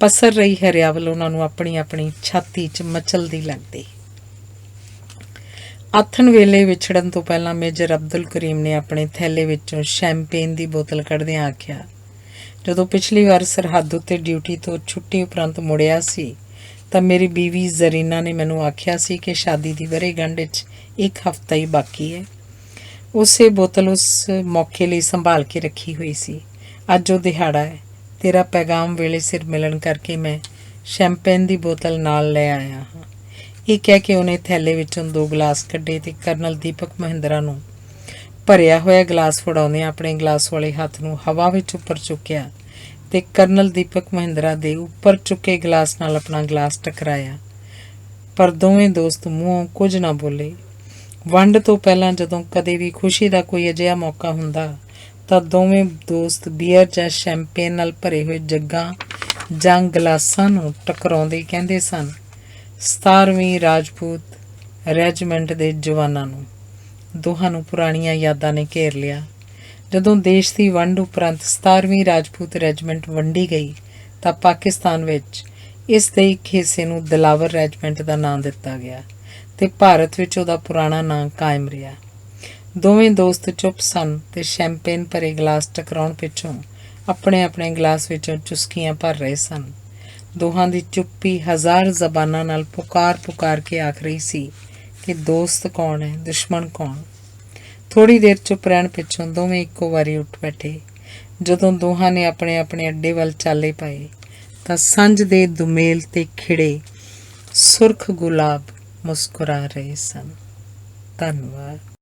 ਪਸਰ ਰਹੀ ਹਰਿਆਵਲ ਉਹਨਾਂ ਨੂੰ ਆਪਣੀ ਆਪਣੀ ਛਾਤੀ 'ਚ ਮਚਲਦੀ ਲੱਗਦੀ। ਆਥਣ ਵੇਲੇ ਵਿਛੜਨ ਤੋਂ ਪਹਿਲਾਂ ਮੇਜਰ ਅਬਦੁਲ ਕਰੀਮ ਨੇ ਆਪਣੇ ਥੈਲੇ ਵਿੱਚੋਂ ਸ਼ੈਂਪੇਨ ਦੀ ਬੋਤਲ ਕੱਢਦਿਆਂ ਆਖਿਆ, ਜਦੋਂ ਪਿਛਲੀ ਵਾਰ ਸਰਹੱਦ ਉੱਤੇ ਡਿਊਟੀ ਤੋਂ ਛੁੱਟੀ ਉਪਰੰਤ ਮੁੜਿਆ ਸੀ ਤਾਂ ਮੇਰੀ ਬੀਵੀ ਜ਼ਰੀਨਾ ਨੇ ਮੈਨੂੰ ਆਖਿਆ ਸੀ ਕਿ ਸ਼ਾਦੀ ਦੀ ਵਰ੍ਹੇਗੰਢ 'ਚ 1 ਹਫ਼ਤਾ ਹੀ ਬਾਕੀ ਹੈ। ਉਸੇ ਬੋਤਲ ਉਸ ਮੌਕੇ ਲਈ ਸੰਭਾਲ ਕੇ ਰੱਖੀ ਹੋਈ ਸੀ। ਅੱਜ ਉਹ ਦਿਹਾੜਾ ਹੈ। ਤੇਰਾ ਪੈਗਾਮ ਵੇਲੇ ਸਿਰ ਮਿਲਣ ਕਰਕੇ ਮੈਂ ਸ਼ੈਂਪੇਨ ਦੀ ਬੋਤਲ ਨਾਲ ਲੈ ਆਇਆ ਹਾਂ। ਇਹ ਕਹਿ ਕੇ ਉਹਨੇ ਥੈਲੇ ਵਿੱਚੋਂ 2 ਗਲਾਸ ਕੱਢੇ ਤੇ ਕਰਨਲ ਦੀਪਕ ਮਹਿੰਦਰਾ ਨੂੰ ਭਰਿਆ ਹੋਇਆ ਗਲਾਸ ਫੜਾਉਂਦਿਆਂ ਆਪਣੇ ਗਲਾਸ ਵਾਲੇ ਹੱਥ ਨੂੰ ਹਵਾ ਵਿੱਚ ਉੱਪਰ ਚੁੱਕਿਆ ਤੇ ਕਰਨਲ ਦੀਪਕ ਮਹਿੰਦਰਾ ਦੇ ਉੱਪਰ ਚੁੱਕੇ ਗਲਾਸ ਨਾਲ ਆਪਣਾ ਗਲਾਸ ਟਕਰਾਇਆ। ਪਰ ਦੋਵੇਂ ਦੋਸਤ ਮੂੰਹੋਂ ਕੁਝ ਨਾ ਬੋਲੇ। ਵੰਡ ਤੋਂ ਪਹਿਲਾਂ ਜਦੋਂ ਕਦੇ ਵੀ ਖੁਸ਼ੀ ਦਾ ਕੋਈ ਅਜਿਹਾ ਮੌਕਾ ਹੁੰਦਾ ਤਾਂ ਦੋਵੇਂ ਦੋਸਤ ਬੀਅਰ ਜਾਂ ਸ਼ੈਂਪੇਨ ਨਾਲ ਭਰੇ ਹੋਏ ਜੱਗਾਂ ਜਾਂ ਗਲਾਸਾਂ ਨੂੰ ਟਕਰਾਉਂਦੇ ਕਹਿੰਦੇ ਸਨ, 17ਵੀਂ ਰਾਜਪੂਤ ਰੈਜੀਮੈਂਟ ਦੇ ਜਵਾਨਾਂ ਨੂੰ। ਦੋਹਾਂ ਨੂੰ ਪੁਰਾਣੀਆਂ ਯਾਦਾਂ ਨੇ ਘੇਰ ਲਿਆ। ਜਦੋਂ ਦੇਸ਼ ਦੀ ਵੰਡ ਉਪਰੰਤ 17ਵੀਂ ਰਾਜਪੂਤ ਰੈਜੀਮੈਂਟ ਵੰਡੀ ਗਈ ਤਾਂ ਪਾਕਿਸਤਾਨ ਵਿੱਚ ਇਸ ਦੇ ਇੱਕ ਹਿੱਸੇ ਨੂੰ ਦਿਲਾਵਰ ਰੈਜੀਮੈਂਟ ਦਾ ਨਾਂ ਦਿੱਤਾ ਗਿਆ ਤੇ ਭਾਰਤ ਵਿੱਚ ਉਹਦਾ ਪੁਰਾਣਾ ਨਾਂ ਕਾਇਮ ਰਿਹਾ। ਦੋਵੇਂ ਦੋਸਤ ਚੁੱਪ ਸਨ ਤੇ ਸ਼ੈਂਪੇਨ ਭਰੇ ਗਲਾਸ ਟਕਰਾਉਣ ਪਿੱਛੋਂ ਆਪਣੇ ਆਪਣੇ ਗਲਾਸ ਵਿੱਚੋਂ ਚੁਸਕੀਆਂ ਭਰ ਰਹੇ ਸਨ। ਦੋਹਾਂ ਦੀ ਚੁੱਪੀ 1000 ਜ਼ਬਾਨਾਂ ਨਾਲ ਪੁਕਾਰ ਕੇ ਆਖ ਰਹੀ ਸੀ ਕਿ ਦੋਸਤ ਕੌਣ ਹੈ, ਦੁਸ਼ਮਣ ਕੌਣ। ਥੋੜ੍ਹੀ ਦੇਰ ਚੁੱਪ ਰਹਿਣ ਪਿੱਛੋਂ ਦੋਵੇਂ ਇੱਕੋ ਵਾਰੀ ਉੱਠ ਬੈਠੇ। ਜਦੋਂ ਦੋਹਾਂ ਨੇ ਆਪਣੇ ਆਪਣੇ ਅੱਡੇ ਵੱਲ ਚਾਲੇ ਪਾਏ ਤਾਂ ਸੰਝ ਦੇ ਦੁਮੇਲ ਤੇ ਖਿੜੇ ਸੁਰਖ ਗੁਲਾਬ ਮੁਸਕਰਾ ਰਹੇ ਸਨ। ਧੰਨਵਾਦ।